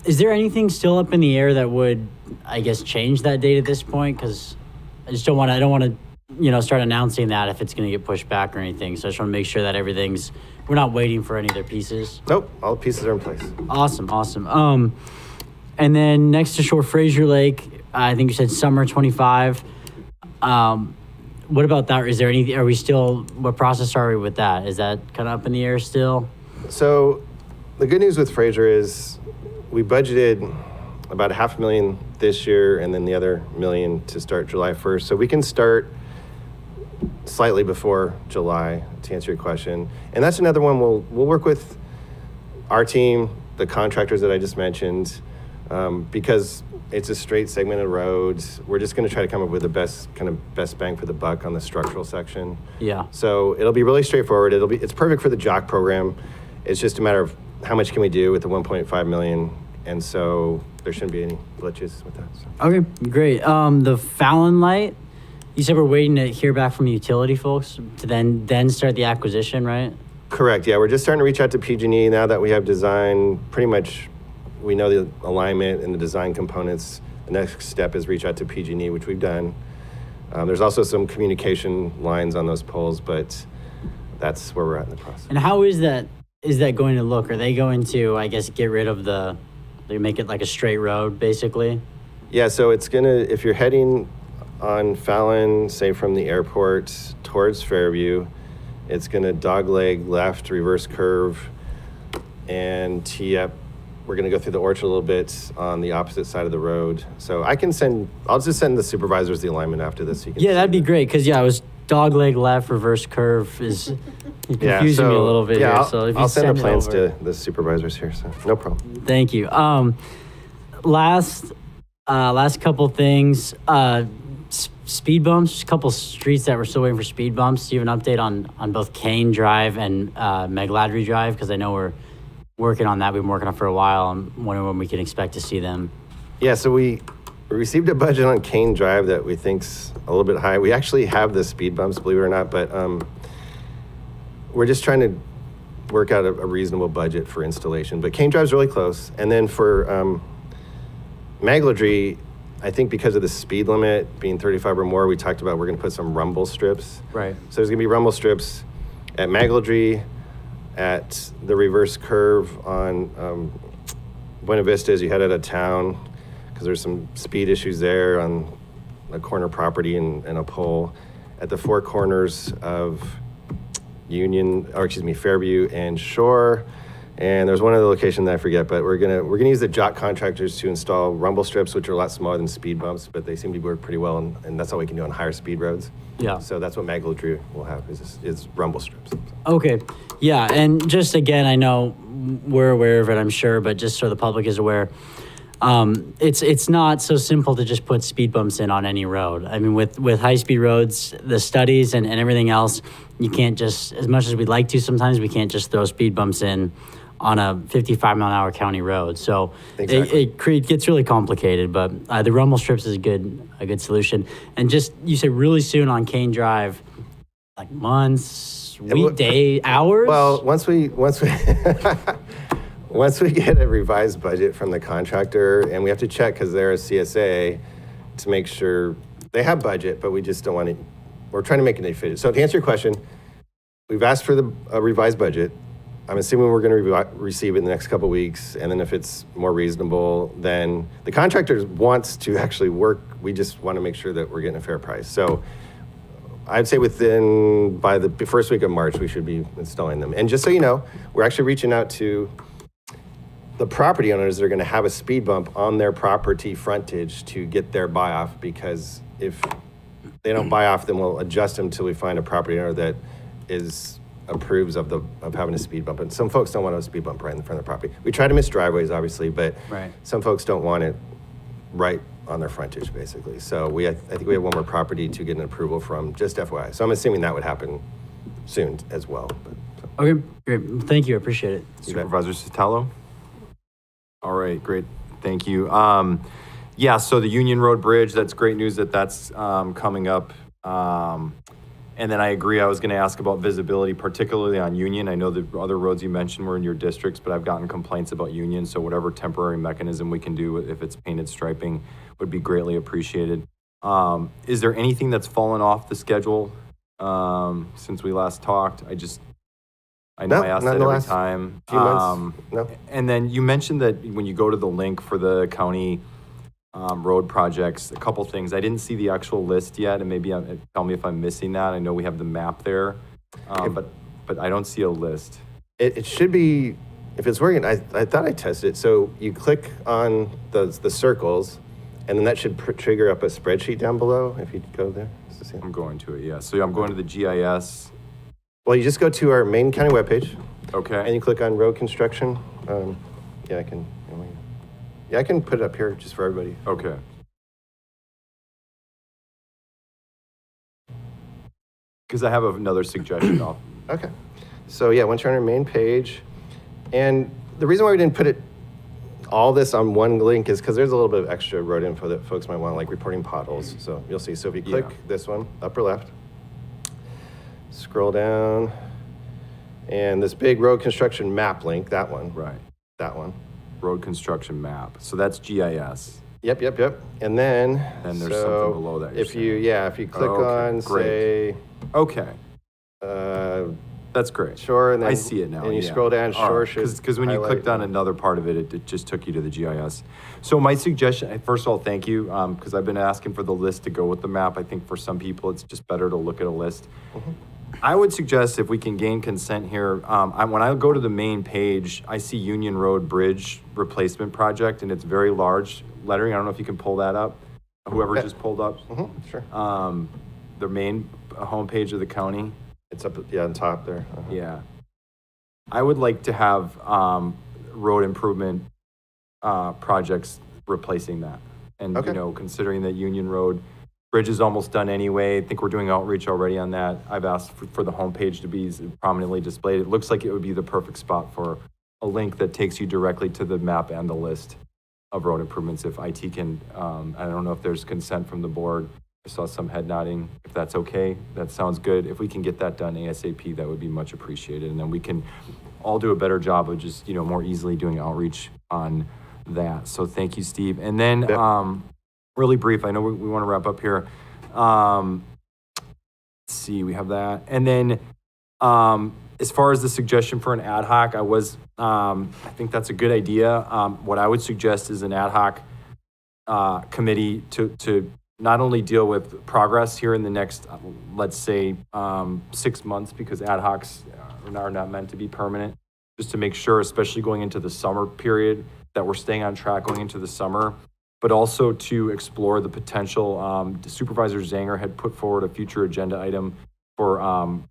is there anything still up in the air that would, I guess, change that date at this point? Because I don't want to, start announcing that if it's going to get pushed back or anything. So I just want to make sure that we're not waiting for any other pieces. Nope, all the pieces are in place. Awesome. And then next to Shore Fraser Lake, I think you said summer 25. What about that? Is there what process are we with that? Is that kind of up in the air still? So the good news with Fraser is we budgeted about $500,000 this year and then the other $1 million to start July 1st. So we can start slightly before July, to answer your question. And that's another one we'll work with our team, the contractors that I just mentioned, because it's a straight segment of roads. We're just going to try to come up with the best bang for the buck on the structural section. Yeah. So it'll be really straightforward. It's perfect for the JOC program. It's just a matter of how much can we do with the 1.5 million, and so there shouldn't be any glitches with that. So. Okay, great. The Fallon light, you said we're waiting to hear back from the utility folks to then start the acquisition, right? Correct. Yeah, we're just starting to reach out to PG&E now that we have design. Pretty much, we know the alignment and the design components. The next step is reach out to PG&E, which we've done. There's also some communication lines on those poles, but that's where we're at in the process. And how is that going to look? Are they going to, I guess, get rid of they make it like a straight road, basically? Yeah, so it's gonna, if you're heading on Fallon, say from the airport towards Fairview, it's gonna dogleg left, reverse curve, and tee up. We're gonna go through the orchard a little bit on the opposite side of the road. So I'll just send the supervisors the alignment after this. So you can that'd be great, because I was dogleg left, reverse curve is confusing me a little bit here. So if you I'll send the plans over. to the supervisors here, so no problem. Thank you. Last couple things. Speed bumps, a couple streets that we're still waiting for speed bumps. Do you have an update on both Kane Drive and Megladry Drive? Because I know we're working on that. We've been working on it for a while. I'm wondering when we can expect to see them. Yeah, so we received a budget on Kane Drive that we think's a little bit high. We actually have the speed bumps, believe it or not, but we're just trying to work out a reasonable budget for installation. But Kane Drive's really close. And then for Magladry, I think because of the speed limit being 35 or more, we talked about we're going to put some rumble strips. Right. So there's going to be rumble strips at Magladry, at the reverse curve on Buena Vista as you head out of town, because there's some speed issues there on a corner property and a pole. At the four corners of Fairview and Shore. And there's one other location that I forget, but we're gonna use the JOC contractors to install rumble strips, which are a lot smaller than speed bumps, but they seem to work pretty well, and that's all we can do on higher speed roads. Yeah. So that's what Magladry will have is rumble strips. Okay. Yeah, and just again, I know we're aware of it, I'm sure, but just so the public is aware, it's not so simple to just put speed bumps in on any road. I mean, with high-speed roads, the studies and everything else, you can't just, as much as we'd like to, sometimes we can't just throw speed bumps in on a 55-mile-an-hour county road. So Exactly. it gets really complicated, but the rumble strips is a good solution. And just, you say really soon on Kane Drive, like months, weekday, hours? Well, once we once we get a revised budget from the contractor, and we have to check because they're a CSA to make sure they have budget, but we just don't want to. We're trying to make it efficient. So to answer your question, we've asked for a revised budget. I'm assuming we're going to receive it in the next couple of weeks, and then if it's more reasonable, then the contractor wants to actually work. We just want to make sure that we're getting a fair price. So I'd say by the first week of March, we should be installing them. And just so you know, we're actually reaching out to the property owners that are going to have a speed bump on their property frontage to get their buy off, because if they don't buy off, then we'll adjust them until we find a property owner that approves of having a speed bump. And some folks don't want a speed bump right in front of the property. We try to miss driveways, obviously, but some folks don't want it right on their frontage, basically. So I think we have one more property to get an approval from, just FYI. So I'm assuming that would happen soon as well. Okay, great. Thank you. I appreciate it. Supervisor Sotelo? All right, great. Thank you. Yeah, so the Union Road Bridge, that's great news that's coming up. And then I agree, I was going to ask about visibility, particularly on Union. I know the other roads you mentioned were in your districts, but I've gotten complaints about Union, so whatever temporary mechanism we can do, if it's painted striping, would be greatly appreciated. Is there anything that's fallen off the schedule since we last talked? I know I asked that every time. Few months. No. And then you mentioned that when you go to the link for the county road projects, a couple things. I didn't see the actual list yet, and maybe tell me if I'm missing that. I know we have the map there, but I don't see a list. It should be, if it's working, I thought I tested it. So you click on the circles, and then that should trigger up a spreadsheet down below if you go there. I'm going to it, yeah. So I'm going to the GIS. Well, you just go to our main county webpage. Okay. And you click on road construction. I can put it up here just for everybody. Okay. Because I have another suggestion. Okay. So once you're on our main page, and the reason why we didn't put all this on one link is because there's a little bit of extra road info that folks might want, like reporting potholes. So you'll see. So if you click this one, upper left, scroll down, and this big road construction map link, that one. Right. That one. Road construction map. So that's GIS. Yep. And then there's something below that. If you click on, say, okay. That's great. Shore, and then I see it now. And you scroll down, Shore should because when you clicked on another part of it, it just took you to the GIS. So my suggestion, first of all, thank you, because I've been asking for the list to go with the map. I think for some people, it's just better to look at a list. Mm-hmm. I would suggest if we can gain consent here, when I go to the main page, I see Union Road Bridge Replacement Project, and it's very large lettering. I don't know if you can pull that up. Whoever just pulled up. Mm-hmm, sure. The main homepage of the county. It's up, on top there. Uh-huh. Yeah. I would like to have road improvement projects replacing that. And, considering that Union Road Bridge is almost done anyway. I think we're doing outreach already on that. I've asked for the homepage to be prominently displayed. It looks like it would be the perfect spot for a link that takes you directly to the map and the list of road improvements. If IT can, I don't know if there's consent from the board. I saw some head nodding. If that's okay, that sounds good. If we can get that done ASAP, that would be much appreciated. And then we can all do a better job of just, more easily doing outreach on that. So thank you, Steve. And then, really brief, I know we want to wrap up here. Let's see, we have that. And then as far as the suggestion for an ad hoc, I think that's a good idea. What I would suggest is an ad hoc committee to not only deal with progress here in the next, let's say, 6 months, because ad hocs are not meant to be permanent, just to make sure, especially going into the summer period, that we're staying on track going into the summer, but also to explore the potential. Supervisor Zanger had put forward a future agenda item for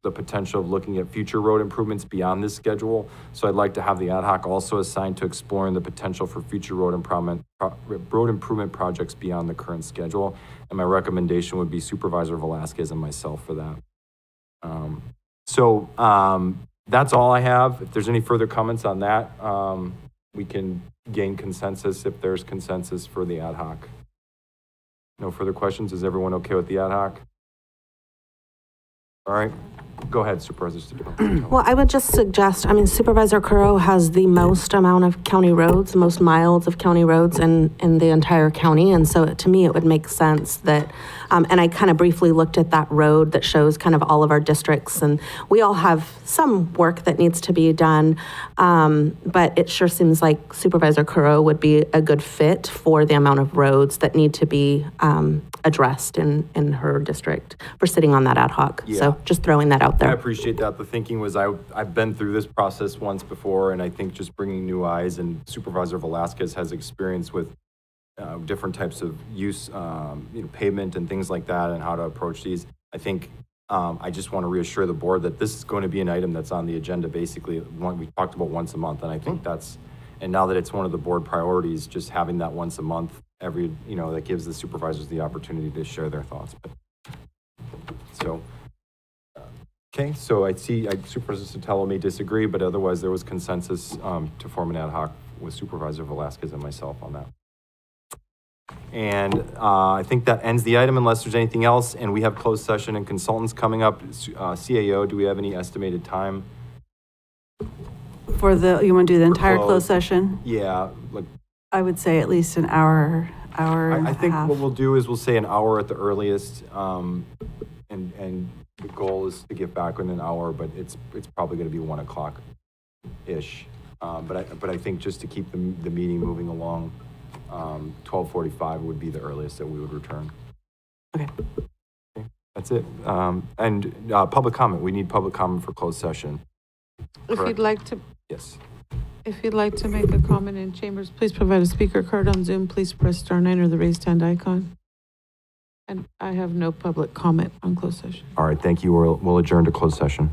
the potential of looking at future road improvements beyond this schedule. So I'd like to have the ad hoc also assigned to exploring the potential for future road improvement projects beyond the current schedule. And my recommendation would be Supervisor Velasquez and myself for that. That's all I have. If there's any further comments on that, we can gain consensus if there's consensus for the ad hoc. No further questions. Is everyone okay with the ad hoc? All right. Go ahead, Supervisor Stipple. Well, I would just suggest, I mean, Supervisor Curro has the most amount of county roads, most miles of county roads in the entire county. And so to me, it would make sense that, and I kind of briefly looked at that road that shows kind of all of our districts, and we all have some work that needs to be done. But it sure seems like Supervisor Curro would be a good fit for the amount of roads that need to be addressed in her district for sitting on that ad hoc. Yeah. So just throwing that out there. I appreciate that. The thinking was I've been through this process once before, and I think just bringing new eyes, and Supervisor Velasquez has experience with different types of use, pavement and things like that, and how to approach these. I think I just want to reassure the board that this is going to be an item that's on the agenda basically we talked about once a month, and I think and now that it's one of the board priorities, just having that once a month, that gives the supervisors the opportunity to share their thoughts. Okay, so I see Supervisor Sotelo may disagree, but otherwise there was consensus to form an ad hoc with Supervisor Velasquez and myself on that. And I think that ends the item unless there's anything else. And we have closed session and consultants coming up. CAO, do we have any estimated time? You want to do the entire closed session? Yeah. I would say at least an hour and I think a half. what we'll do is we'll say an hour at the earliest. And the goal is to get back in an hour, but it's probably going to be 1 o'clock-ish. But I think just to keep the meeting moving along, 12:45 would be the earliest that we would return. Okay. That's it. And public comment. We need public comment for closed session. If Correct. you'd like to. Yes. If you'd like to make a comment in chambers, please provide a speaker card on Zoom. Please press *9 or the raised hand icon. And I have no public comment on closed session. All right. Thank you. We'll adjourn to closed session.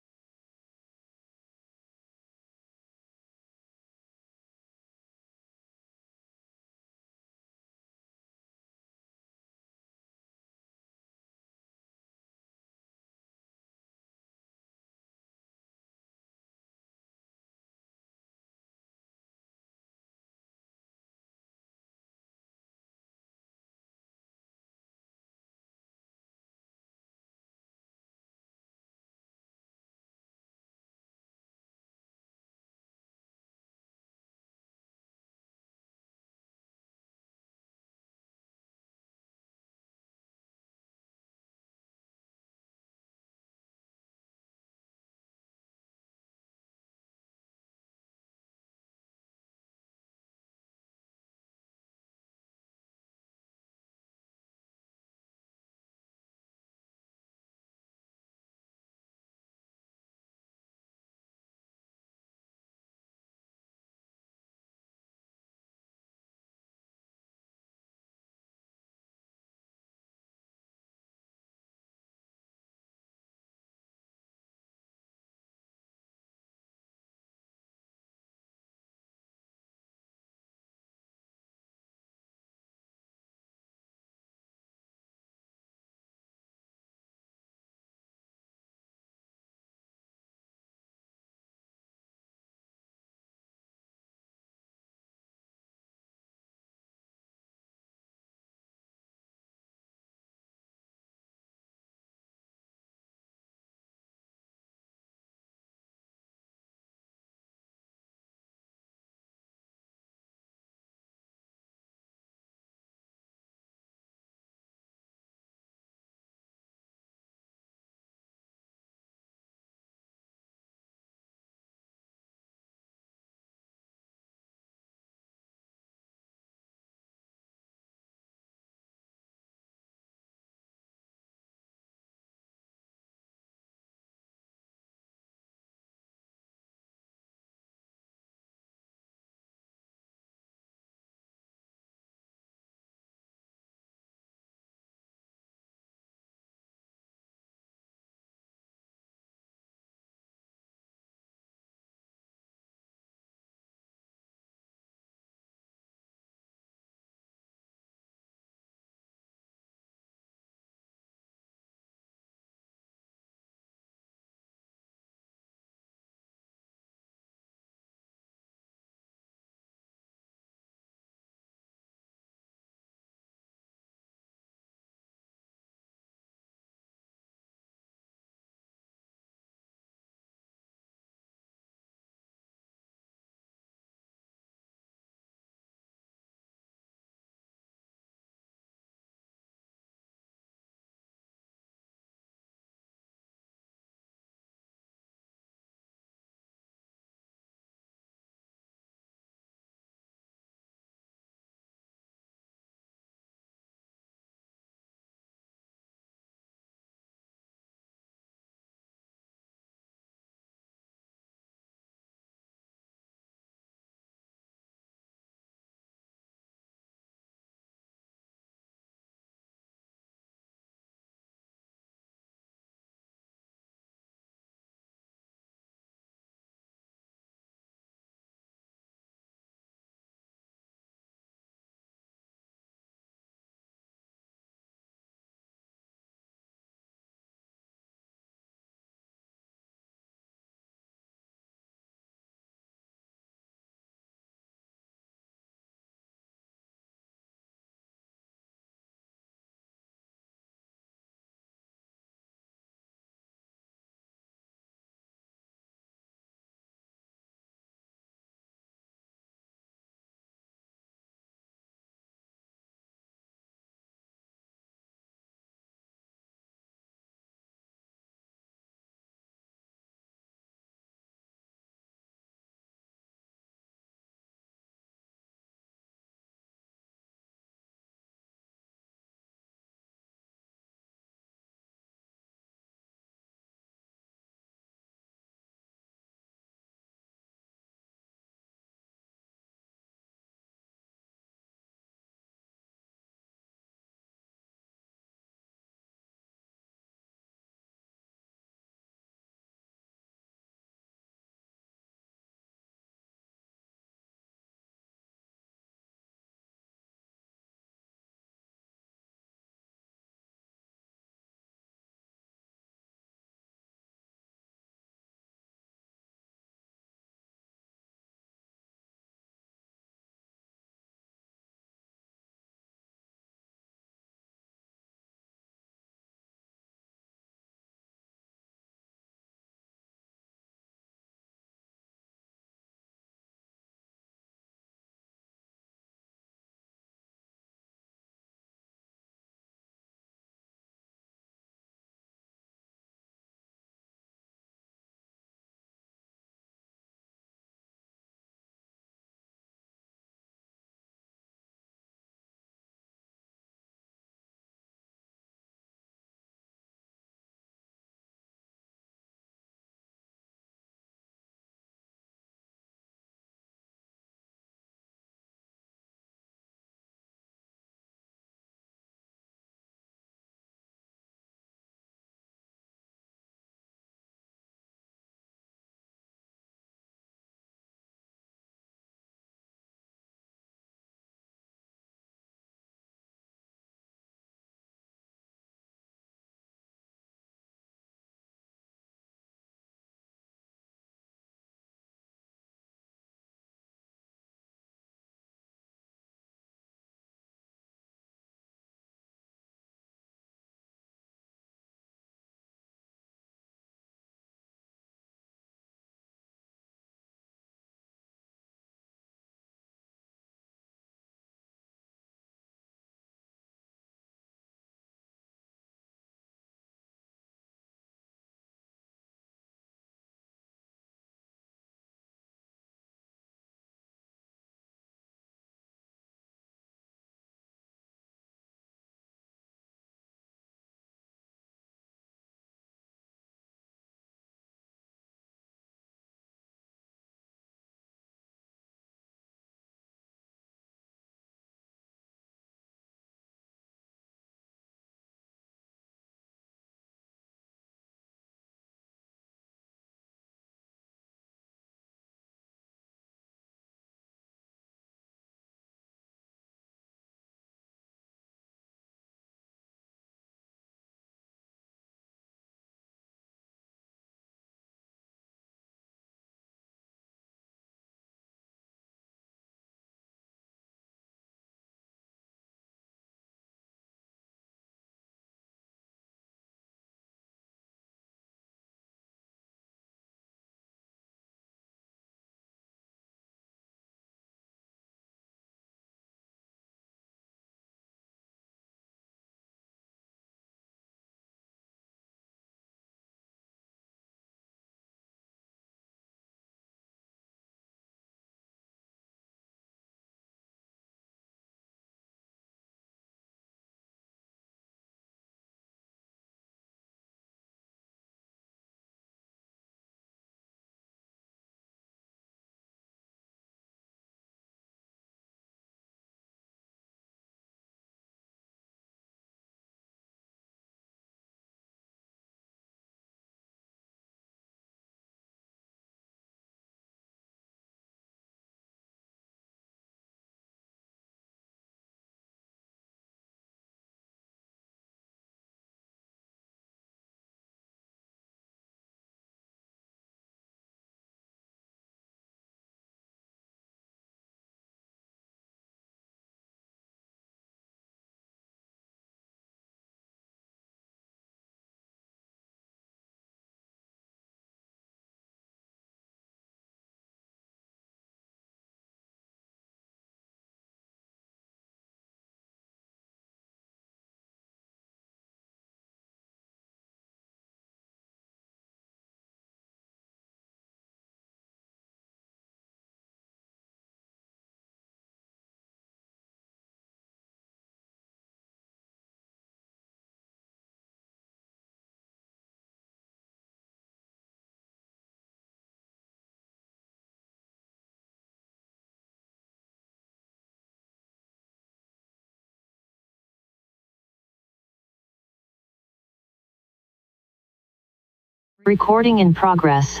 Recording in progress.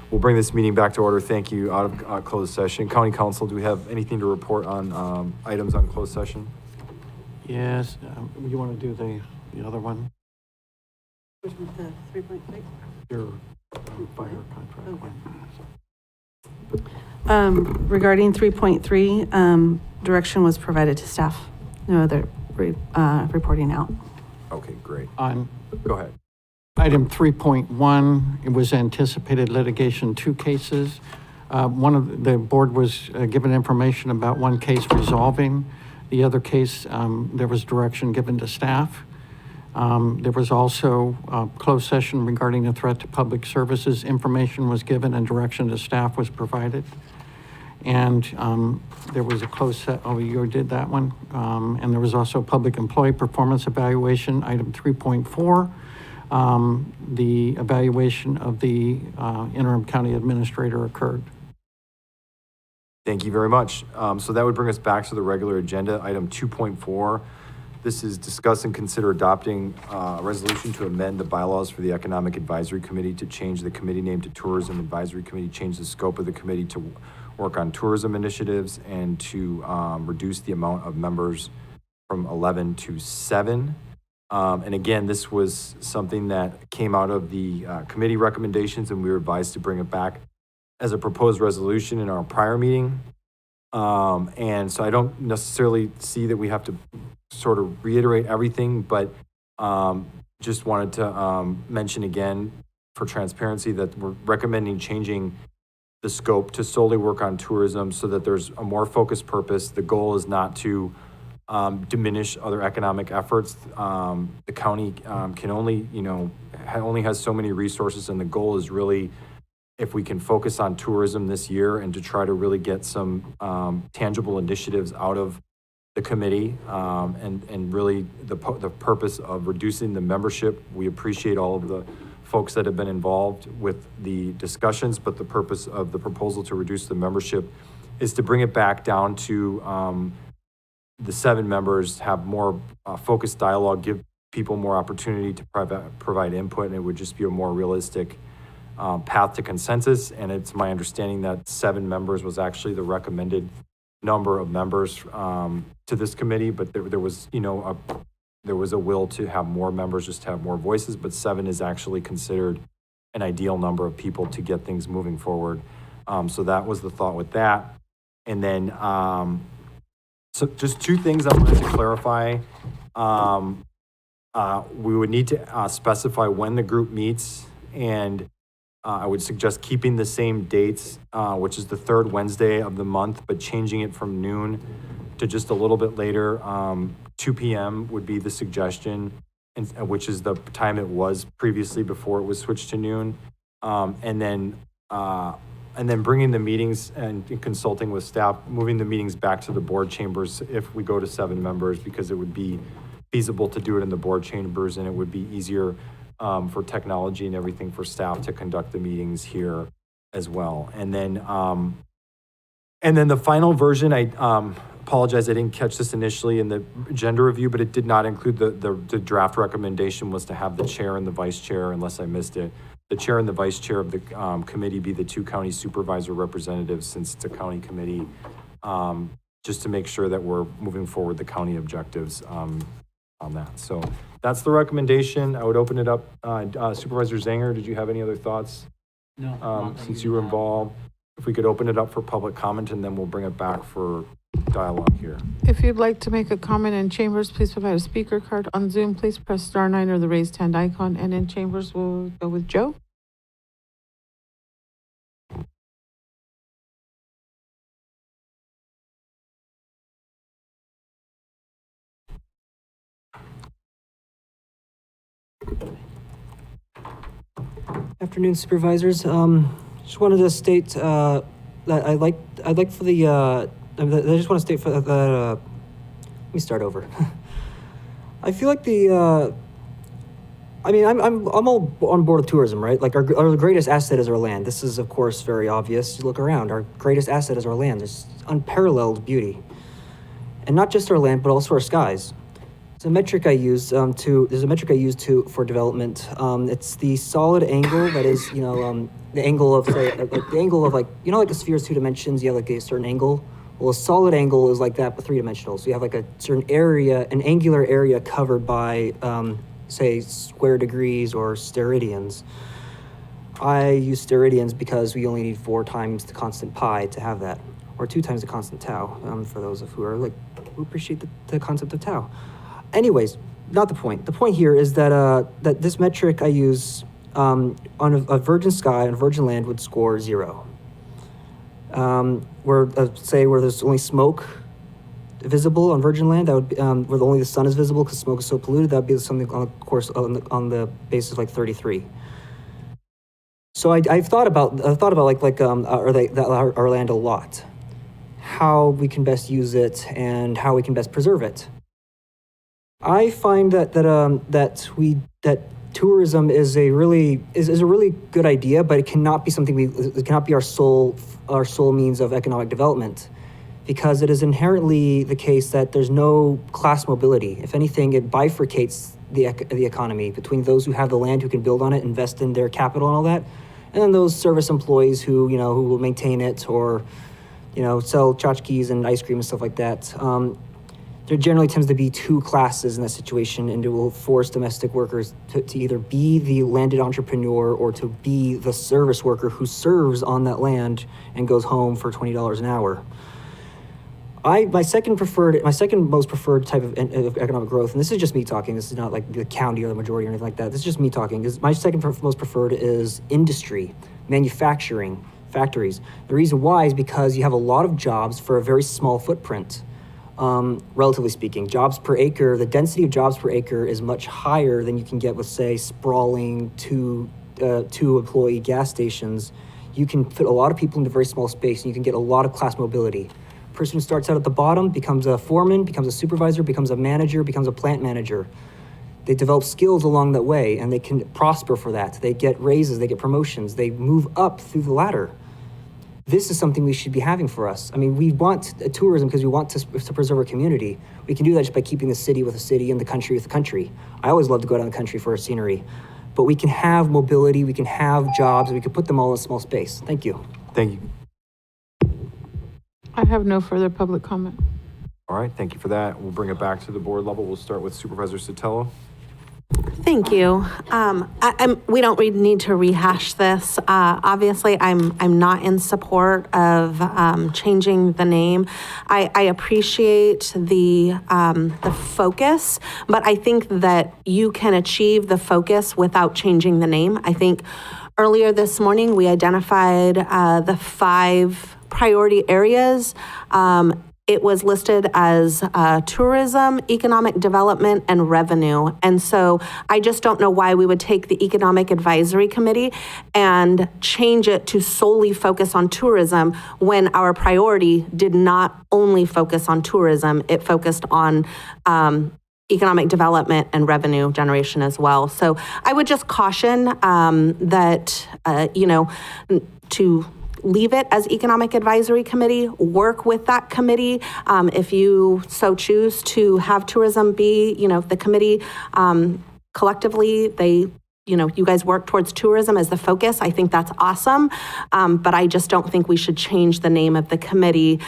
We'll bring this meeting back to order. Thank you. Out of closed session. County Council, do we have anything to report on items on closed session? Yes, you want to do the other one? Which was the 3.3? Your fire contract one. Regarding 3.3, direction was provided to staff. No other reporting out. Okay, great. On Go ahead. item 3.1, it was anticipated litigation 2 cases. The board was given information about one case resolving. The other case, there was direction given to staff. There was also a closed session regarding a threat to public services. Information was given and direction to staff was provided. And there was a closed set, oh, you did that one. And there was also public employee performance evaluation, item 3.4. The evaluation of the interim county administrator occurred. Thank you very much. So that would bring us back to the regular agenda, item 2.4. This is discuss and consider adopting a resolution to amend the bylaws for the Economic Advisory Committee to change the committee name to Tourism Advisory Committee, change the scope of the committee to work on tourism initiatives, and to reduce the amount of members from 11 to 7. And again, this was something that came out of the committee recommendations, and we were advised to bring it back as a proposed resolution in our prior meeting. And so I don't necessarily see that we have to sort of reiterate everything, but just wanted to mention again for transparency that we're recommending changing the scope to solely work on tourism so that there's a more focused purpose. The goal is not to diminish other economic efforts. The county can only, only has so many resources, and the goal is really, if we can focus on tourism this year and to try to really get some tangible initiatives out of the committee, and really the purpose of reducing the membership. We appreciate all of the folks that have been involved with the discussions, but the purpose of the proposal to reduce the membership is to bring it back down to the 7 members, have more focused dialogue, give people more opportunity to provide input, and it would just be a more realistic path to consensus. And it's my understanding that 7 members was actually the recommended number of members to this committee, but there was, there was a will to have more members, just to have more voices, but 7 is actually considered an ideal number of people to get things moving forward. So that was the thought with that. And then, so just 2 things I wanted to clarify. We would need to specify when the group meets, and I would suggest keeping the same dates, which is the 3rd Wednesday of the month, but changing it from noon to just a little bit later. 2 p.m. would be the suggestion, which is the time it was previously before it was switched to noon. And then bringing the meetings and consulting with staff, moving the meetings back to the board chambers if we go to 7 members, because it would be feasible to do it in the board chambers, and it would be easier for technology and everything for staff to conduct the meetings here as well. And then the final version, I apologize, I didn't catch this initially in the agenda review, but it did not include the draft recommendation was to have the chair and the vice chair, unless I missed it. The chair and the vice chair of the committee be the 2 county supervisor representatives, since it's a county committee, just to make sure that we're moving forward the county objectives on that. So that's the recommendation. I would open it up. Supervisor Zanger, did you have any other thoughts? No. Since you were involved, if we could open it up for public comment, and then we'll bring it back for dialogue here. If you'd like to make a comment in chambers, please provide a speaker card. On Zoom, please press star 9 or the raised hand icon. And in chambers, we'll go with Joe. Afternoon, supervisors. Just wanted to state that I'd like for the I just want to state for that. Let me start over. I feel like the I mean, I'm all on board with tourism, right? Like our greatest asset is our land. This is, of course, very obvious. You look around, our greatest asset is our land. There's unparalleled beauty. And not just our land, but also our skies. There's a metric I use for development. It's the solid angle that is, the angle of, say, the angle of like a sphere is 2 dimensions, you have like a certain angle. Well, a solid angle is like that, but 3-dimensional. So you have like a certain area, an angular area covered by, say, square degrees or steradians. I use steradians because we only need 4 times the constant pi to have that, or 2 times the constant tau, for those of who appreciate the concept of tau. Anyways, not the point. The point here is that that this metric I use on a virgin sky, on virgin land, would score 0. Where there's only smoke visible on virgin land, that would be, where only the sun is visible because smoke is so polluted, that would be something on the basis of like 33. So I've thought about our land a lot, how we can best use it and how we can best preserve it. I find that tourism is a really good idea, but it cannot be something it cannot be our sole means of economic development, because it is inherently the case that there's no class mobility. If anything, it bifurcates the economy between those who have the land, who can build on it, invest in their capital and all that, and then those service employees who will maintain it or sell tchotchkes and ice cream and stuff like that. There generally tends to be 2 classes in that situation, and it will force domestic workers to either be the landed entrepreneur or to be the service worker who serves on that land and goes home for $20 an hour. My second most preferred type of economic growth, and this is just me talking, this is not like the county or the majority or anything like that, this is just me talking, is my second most preferred is industry, manufacturing, factories. The reason why is because you have a lot of jobs for a very small footprint. Relatively speaking, jobs per acre, the density of jobs per acre is much higher than you can get with, say, sprawling two employee gas stations. You can fit a lot of people into a very small space, and you can get a lot of class mobility. A person who starts out at the bottom becomes a foreman, becomes a supervisor, becomes a manager, becomes a plant manager. They develop skills along that way, and they can prosper for that. They get raises, they get promotions, they move up through the ladder. This is something we should be having for us. I mean, we want tourism because we want to preserve our community. We can do that just by keeping the city with the city and the country with the country. I always love to go down the country for our scenery. But we can have mobility, we can have jobs, and we can put them all in a small space. Thank you. Thank you. I have no further public comment. All right, thank you for that. We'll bring it back to the board level. We'll start with Supervisor Sotelo. Thank you. We don't need to rehash this. Obviously, I'm not in support of changing the name. I appreciate the focus, but I think that you can achieve the focus without changing the name. I think earlier this morning we identified the 5 priority areas. It was listed as tourism, economic development, and revenue. And so I just don't know why we would take the Economic Advisory Committee and change it to solely focus on tourism when our priority did not only focus on tourism, it focused on economic development and revenue generation as well. So I would just caution that, to leave it as Economic Advisory Committee, work with that committee. If you so choose to have tourism be, the committee collectively, you guys work towards tourism as the focus. I think that's awesome. But I just don't think we should change the name of the committee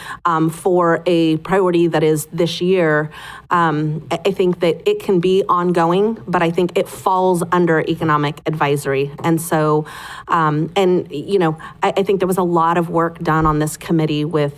for a priority that is this year. I think that it can be ongoing, but I think it falls under economic advisory. And so, I think there was a lot of work done on this committee with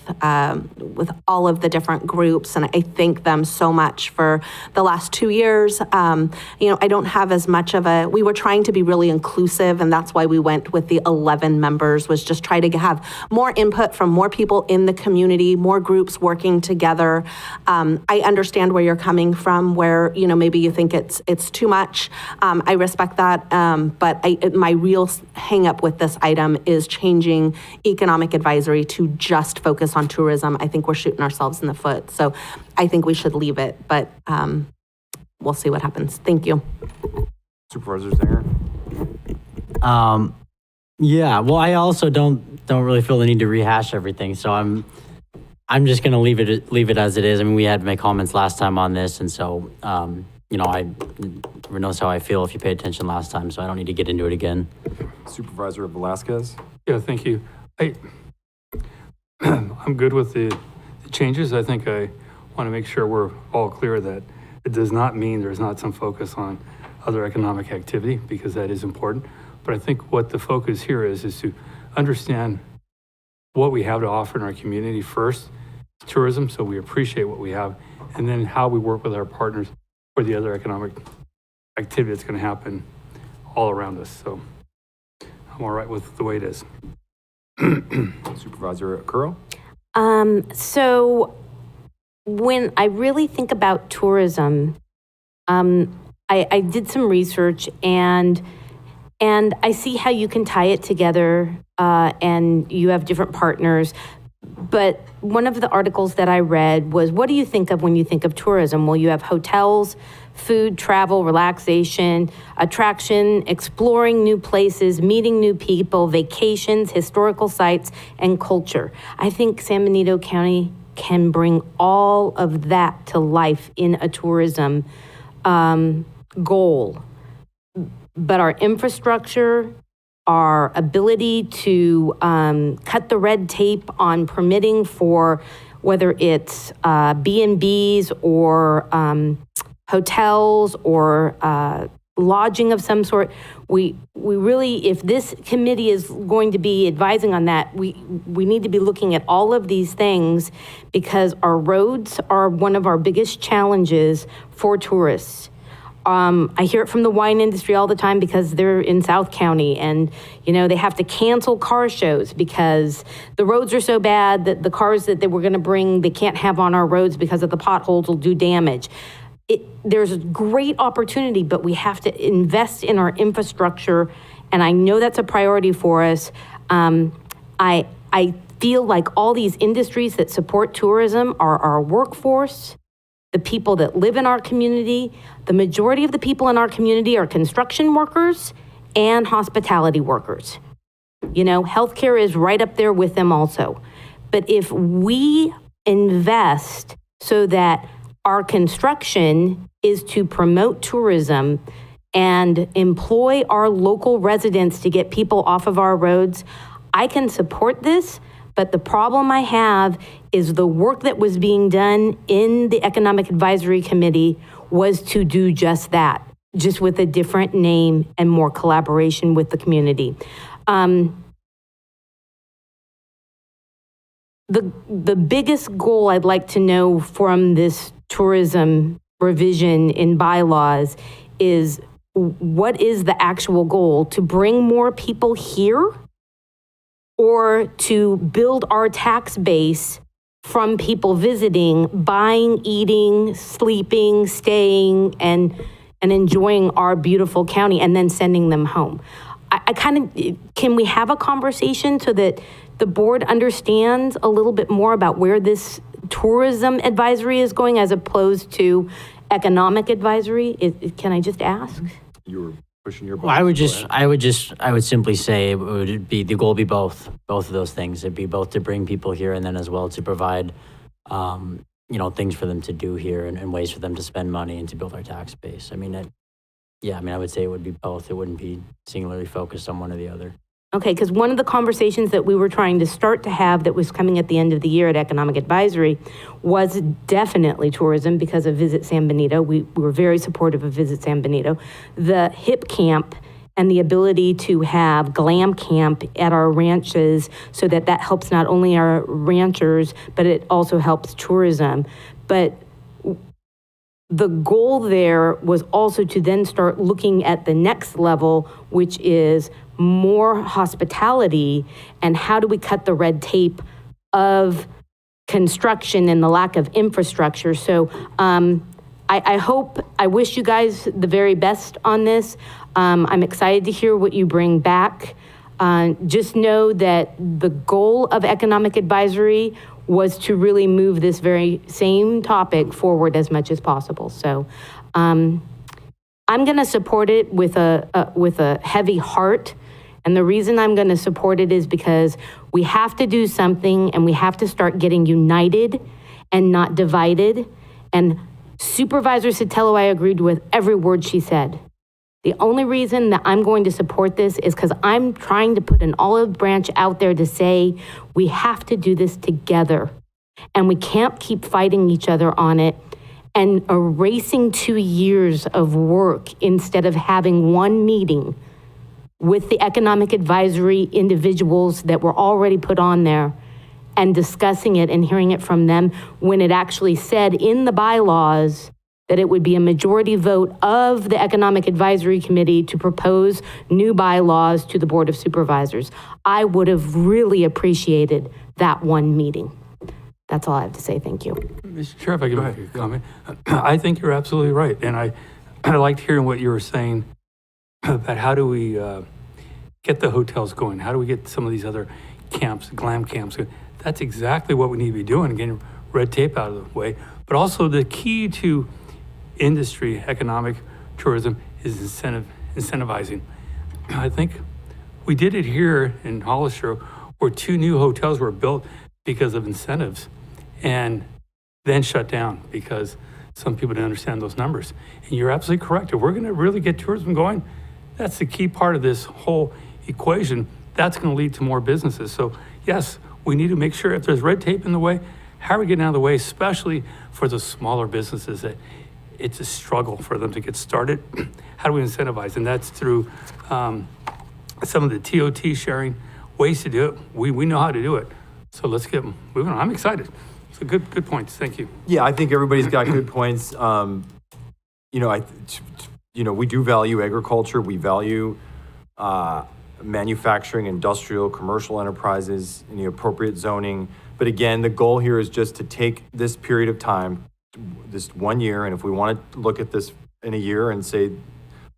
all of the different groups, and I thank them so much for the last 2 years. I don't have as much of we were trying to be really inclusive, and that's why we went with the 11 members, was just try to have more input from more people in the community, more groups working together. I understand where you're coming from, where maybe you think it's too much. I respect that, but my real hang up with this item is changing economic advisory to just focus on tourism. I think we're shooting ourselves in the foot, so I think we should leave it, but we'll see what happens. Thank you. Supervisor Zanger? Yeah, well, I also don't really feel the need to rehash everything, so I'm just gonna leave it as it is. I mean, we had my comments last time on this, and so you know, everyone knows how I feel if you paid attention last time, so I don't need to get into it again. Supervisor Velasquez? Yeah, thank you. I'm good with the changes. I think I want to make sure we're all clear that it does not mean there's not some focus on other economic activity, because that is important. But I think what the focus here is to understand what we have to offer in our community first, tourism, so we appreciate what we have, and then how we work with our partners for the other economic activity that's going to happen all around us. So I'm all right with the way it is. Supervisor Curro? So when I really think about tourism, I did some research and I see how you can tie it together and you have different partners. But one of the articles that I read was, what do you think of when you think of tourism? Well, you have hotels, food, travel, relaxation, attraction, exploring new places, meeting new people, vacations, historical sites, and culture. I think San Benito County can bring all of that to life in a tourism goal. But our infrastructure, our ability to cut the red tape on permitting for whether it's B&Bs or hotels or lodging of some sort, we really, if this committee is going to be advising on that, we need to be looking at all of these things, because our roads are one of our biggest challenges for tourists. I hear it from the wine industry all the time, because they're in South County and, you know, they have to cancel car shows because the roads are so bad that the cars that they were going to bring, they can't have on our roads because of the potholes will do damage. There's a great opportunity, but we have to invest in our infrastructure. And I know that's a priority for us. I feel like all these industries that support tourism are our workforce, the people that live in our community. The majority of the people in our community are construction workers and hospitality workers. You know, healthcare is right up there with them also. But if we invest so that our construction is to promote tourism and employ our local residents to get people off of our roads, I can support this. But the problem I have is the work that was being done in the Economic Advisory Committee was to do just that, just with a different name and more collaboration with the community. The biggest goal I'd like to know from this tourism revision in bylaws is, what is the actual goal? To bring more people here, or to build our tax base from people visiting, buying, eating, sleeping, staying, and enjoying our beautiful county, and then sending them home? Can we have a conversation so that the board understands a little bit more about where this tourism advisory is going as opposed to economic advisory? Can I just ask? You were pushing your Well, I would simply say it would be, the goal would be both of those things. It'd be both to bring people here, and then as well to provide, you know, things for them to do here and ways for them to spend money and to build our tax base. I mean, I would say it would be both. It wouldn't be singularly focused on one or the other. Okay, because one of the conversations that we were trying to start to have that was coming at the end of the year at Economic Advisory was definitely tourism because of Visit San Benito. We were very supportive of Visit San Benito. The HIP camp and the ability to have glam camp at our ranches, so that helps not only our ranchers, but it also helps tourism. But the goal there was also to then start looking at the next level, which is more hospitality, and how do we cut the red tape of construction and the lack of infrastructure. So I wish you guys the very best on this. I'm excited to hear what you bring back. Just know that the goal of Economic Advisory was to really move this very same topic forward as much as possible. So I'm going to support it with a heavy heart. And the reason I'm going to support it is because we have to do something and we have to start getting united and not divided. And Supervisor Sotelo, I agreed with every word she said. The only reason that I'm going to support this is because I'm trying to put an olive branch out there to say we have to do this together. And we can't keep fighting each other on it and erasing 2 years of work instead of having one meeting with the economic advisory individuals that were already put on there and discussing it and hearing it from them when it actually said in the bylaws that it would be a majority vote of the Economic Advisory Committee to propose new bylaws to the Board of Supervisors. I would have really appreciated that one meeting. That's all I have to say. Thank you. Mr. Chair, if I could make a comment. I think you're absolutely right. And I liked hearing what you were saying about how do we get the hotels going? How do we get some of these other camps, glam camps? That's exactly what we need to be doing, getting red tape out of the way. But also the key to industry, economic tourism is incentivizing. I think we did it here in Hollister where 2 new hotels were built because of incentives and then shut down because some people didn't understand those numbers. And you're absolutely correct. If we're going to really get tourism going, that's the key part of this whole equation. That's going to lead to more businesses. So yes, we need to make sure if there's red tape in the way, how are we getting out of the way, especially for the smaller businesses that it's a struggle for them to get started. How do we incentivize? And that's through some of the TOT sharing ways to do it. We know how to do it. So let's get moving on. I'm excited. So good points. Thank you. Yeah, I think everybody's got good points. We do value agriculture. We value manufacturing, industrial, commercial enterprises in the appropriate zoning. But again, the goal here is just to take this period of time, this 1 year, and if we want to look at this in a year and say,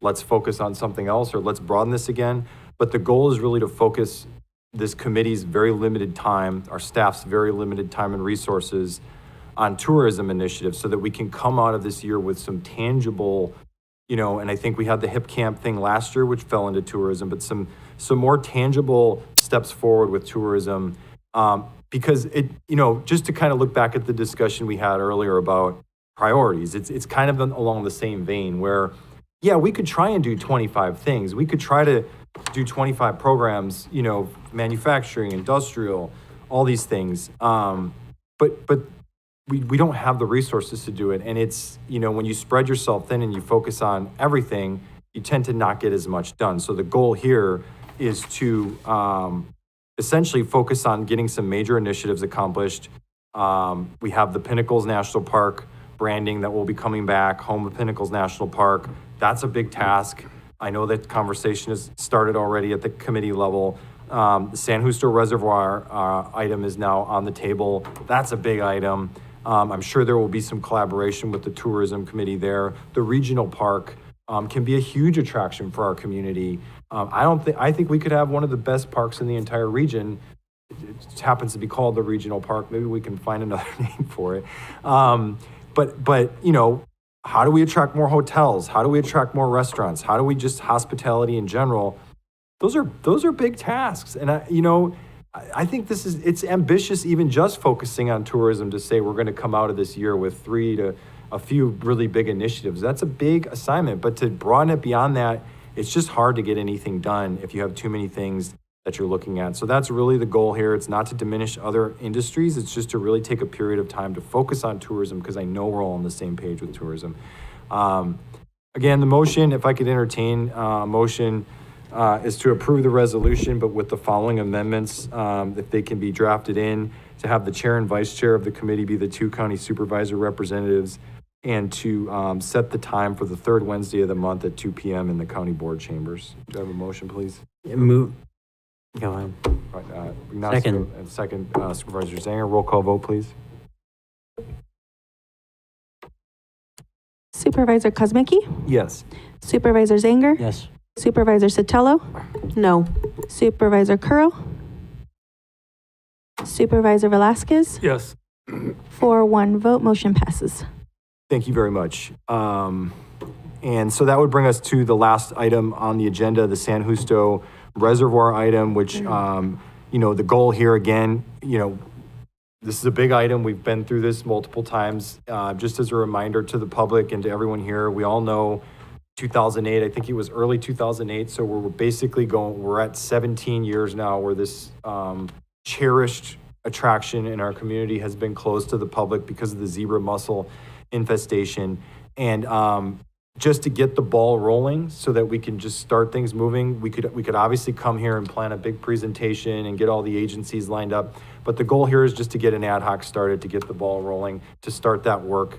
let's focus on something else or let's broaden this again. But the goal is really to focus this committee's very limited time, our staff's very limited time and resources on tourism initiatives so that we can come out of this year with some tangible, and I think we had the hip camp thing last year, which fell into tourism, but some more tangible steps forward with tourism. Because just to kind of look back at the discussion we had earlier about priorities, it's kind of along the same vein where, yeah, we could try and do 25 things. We could try to do 25 programs, manufacturing, industrial, all these things. But we don't have the resources to do it. And it's, when you spread yourself thin and you focus on everything, you tend to not get as much done. So the goal here is to essentially focus on getting some major initiatives accomplished. We have the Pinnacles National Park branding that will be coming back, home of Pinnacles National Park. That's a big task. I know that conversation has started already at the committee level. The San Justo Reservoir item is now on the table. That's a big item. I'm sure there will be some collaboration with the tourism committee there. The regional park can be a huge attraction for our community. I think we could have one of the best parks in the entire region. It happens to be called the regional park. Maybe we can find another name for it. But how do we attract more hotels? How do we attract more restaurants? How do we just hospitality in general? Those are big tasks. And I think it's ambitious even just focusing on tourism to say we're going to come out of this year with 3 to a few really big initiatives. That's a big assignment, but to broaden it beyond that, it's just hard to get anything done if you have too many things that you're looking at. So that's really the goal here. It's not to diminish other industries. It's just to really take a period of time to focus on tourism because I know we're all on the same page with tourism. Again, the motion, if I could entertain a motion, is to approve the resolution, but with the following amendments, if they can be drafted in, to have the chair and vice chair of the committee be the 2 county supervisor representatives, and to set the time for the 3rd Wednesday of the month at 2 p.m. in the county board chambers. Do I have a motion, please? Move. Go ahead. Ignacio, second, Supervisor Zanger. Roll call vote, please. Supervisor Kosmicki? Yes. Supervisor Zanger? Yes. Supervisor Sotelo? No. Supervisor Curl? Supervisor Velasquez? Yes. 4-1 vote, motion passes. Thank you very much. And so that would bring us to the last item on the agenda, the San Justo Reservoir item, which, the goal here again, this is a big item. We've been through this multiple times. Just as a reminder to the public and to everyone here, we all know 2008, I think it was early 2008. So we're basically we're at 17 years now where this cherished attraction in our community has been closed to the public because of the zebra mussel infestation. And just to get the ball rolling so that we can just start things moving, we could obviously come here and plan a big presentation and get all the agencies lined up. But the goal here is just to get an ad hoc started, to get the ball rolling, to start that work,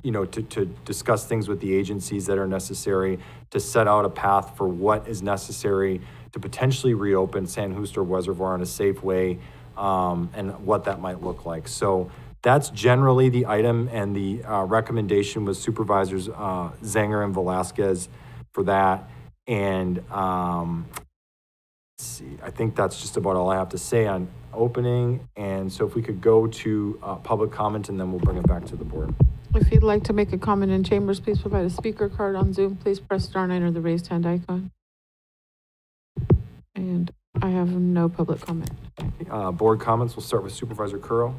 to discuss things with the agencies that are necessary, to set out a path for what is necessary to potentially reopen San Justo Reservoir in a safe way, and what that might look like. So that's generally the item, and the recommendation was Supervisors Zanger and Velasquez for that. And let's see, I think that's just about all I have to say on opening. And so if we could go to public comment, and then we'll bring it back to the board. If you'd like to make a comment in chambers, please provide a speaker card on Zoom. Please press star 9 or the raised hand icon. And I have no public comment. Board comments, we'll start with Supervisor Curro.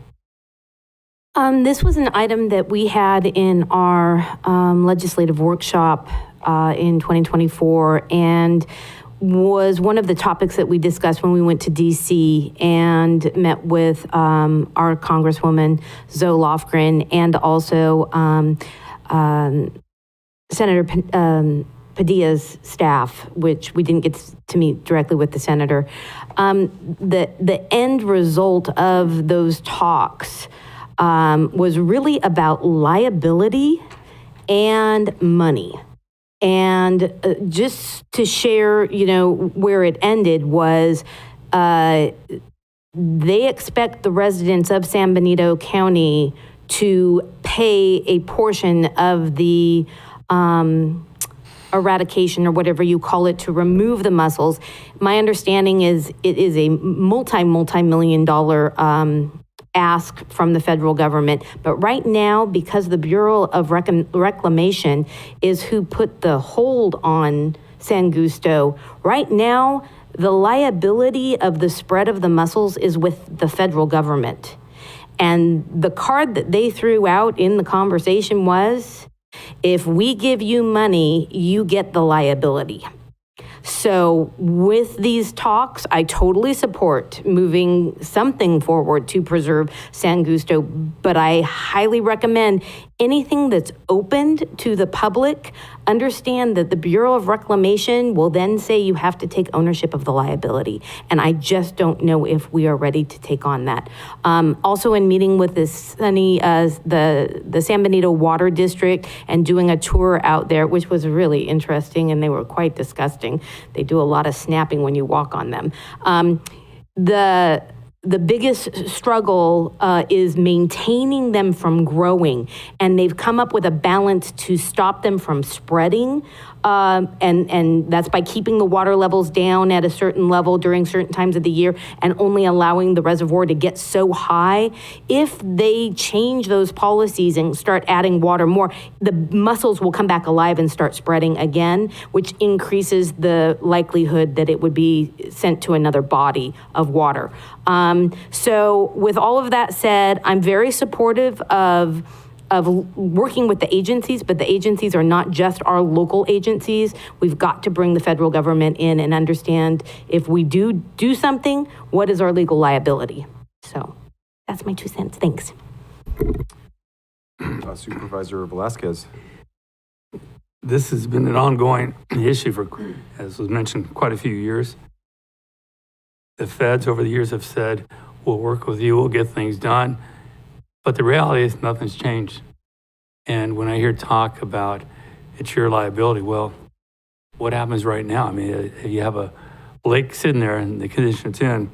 This was an item that we had in our legislative workshop in 2024, and was one of the topics that we discussed when we went to DC and met with our Congresswoman Zoe Lofgren, and also Senator Padilla's staff, which we didn't get to meet directly with the senator. The end result of those talks was really about liability and money. And just to share, where it ended was they expect the residents of San Benito County to pay a portion of the eradication, or whatever you call it, to remove the mussels. My understanding is it is a multi-million dollar ask from the federal government. But right now, because the Bureau of Reclamation is who put the hold on San Justo, right now, the liability of the spread of the mussels is with the federal government. And the card that they threw out in the conversation was, if we give you money, you get the liability. So with these talks, I totally support moving something forward to preserve San Justo, but I highly recommend anything that's opened to the public, understand that the Bureau of Reclamation will then say you have to take ownership of the liability. And I just don't know if we are ready to take on that. Also in meeting with the San Benito Water District and doing a tour out there, which was really interesting, and they were quite disgusting. They do a lot of snapping when you walk on them. The biggest struggle is maintaining them from growing, and they've come up with a balance to stop them from spreading, and that's by keeping the water levels down at a certain level during certain times of the year and only allowing the reservoir to get so high. If they change those policies and start adding water more, the mussels will come back alive and start spreading again, which increases the likelihood that it would be sent to another body of water. So with all of that said, I'm very supportive of working with the agencies, but the agencies are not just our local agencies. We've got to bring the federal government in and understand, if we do something, what is our legal liability? So that's my 2 cents. Thanks. Supervisor Velasquez. This has been an ongoing issue for, as was mentioned, quite a few years. The feds over the years have said, we'll work with you, we'll get things done. But the reality is nothing's changed. And when I hear talk about it's your liability, well, what happens right now? I mean, you have a lake sitting there and the condition it's in,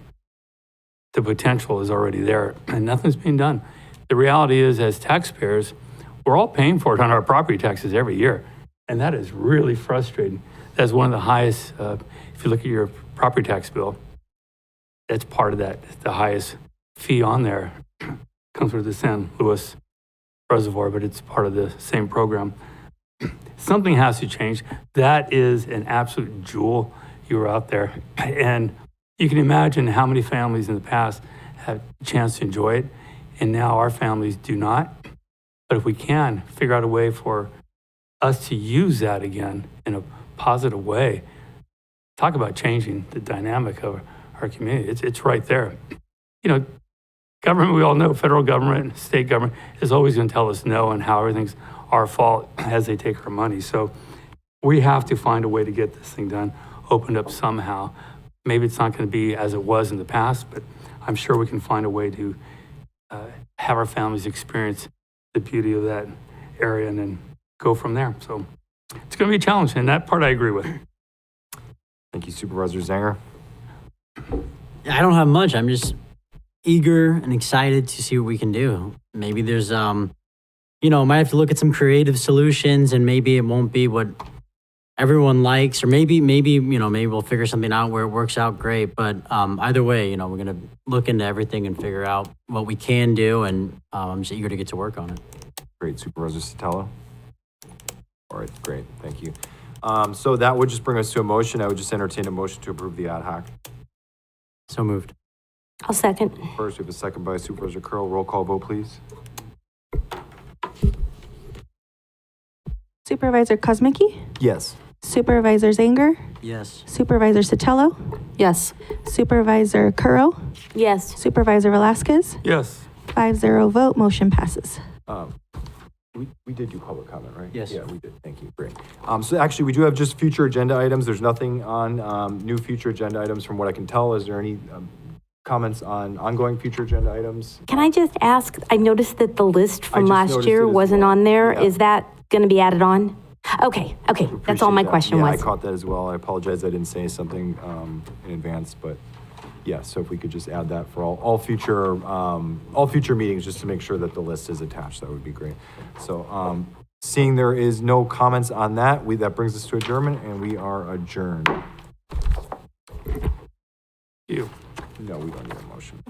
the potential is already there and nothing's being done. The reality is, as taxpayers, we're all paying for it on our property taxes every year. And that is really frustrating. That's one of the highest, if you look at your property tax bill, that's part of that, the highest fee on there comes through the San Luis Reservoir, but it's part of the same program. something has to change. That is an absolute jewel you were out there. And you can imagine how many families in the past had a chance to enjoy it, and now our families do not. But if we can figure out a way for us to use that again in a positive way, talk about changing the dynamic of our community. It's right there. You know, government, we all know, federal government, state government is always going to tell us no and how everything's our fault as they take our money. So we have to find a way to get this thing done, opened up somehow. Maybe it's not going to be as it was in the past, but I'm sure we can find a way to have our families experience the beauty of that area and then go from there. So it's going to be a challenge, and that part I agree with. Thank you, Supervisor Zanger. I don't have much. I'm just eager and excited to see what we can do. Maybe there's, might have to look at some creative solutions, and maybe it won't be what everyone likes, or maybe we'll figure something out where it works out great. But either way, we're going to look into everything and figure out what we can do, and I'm just eager to get to work on it. Great, Supervisor Sotelo. All right, great, thank you. So that would just bring us to a motion. I would just entertain a motion to approve the ad hoc. So moved. I'll second. First, we have a second by Supervisor Curl. Roll call vote, please. Supervisor Kosmicki, Yes. Supervisor Zanger, Yes. Supervisor Sotelo, Yes. Supervisor Curro, Yes. Supervisor Velasquez. Yes. 5-0 vote, motion passes. We did do public comment, right? Yes. Yeah, we did. Thank you. Great. So actually, we do have just future agenda items. There's nothing on new future agenda items from what I can tell. Is there any comments on ongoing future agenda items? Can I just ask, I noticed that the list from just last noticed year it as wasn't well. on there. Yeah. Is that going to be added on? Okay, that's all Appreciate my that. question Yeah, was. I caught that as well. I apologize I didn't say something in advance, but yeah, so if we could just add that for all future meetings, just to make sure that the list is attached, that would be great. So seeing there is no comments on that, that brings us to adjournment, and we are adjourned. You. No, we don't need a motion.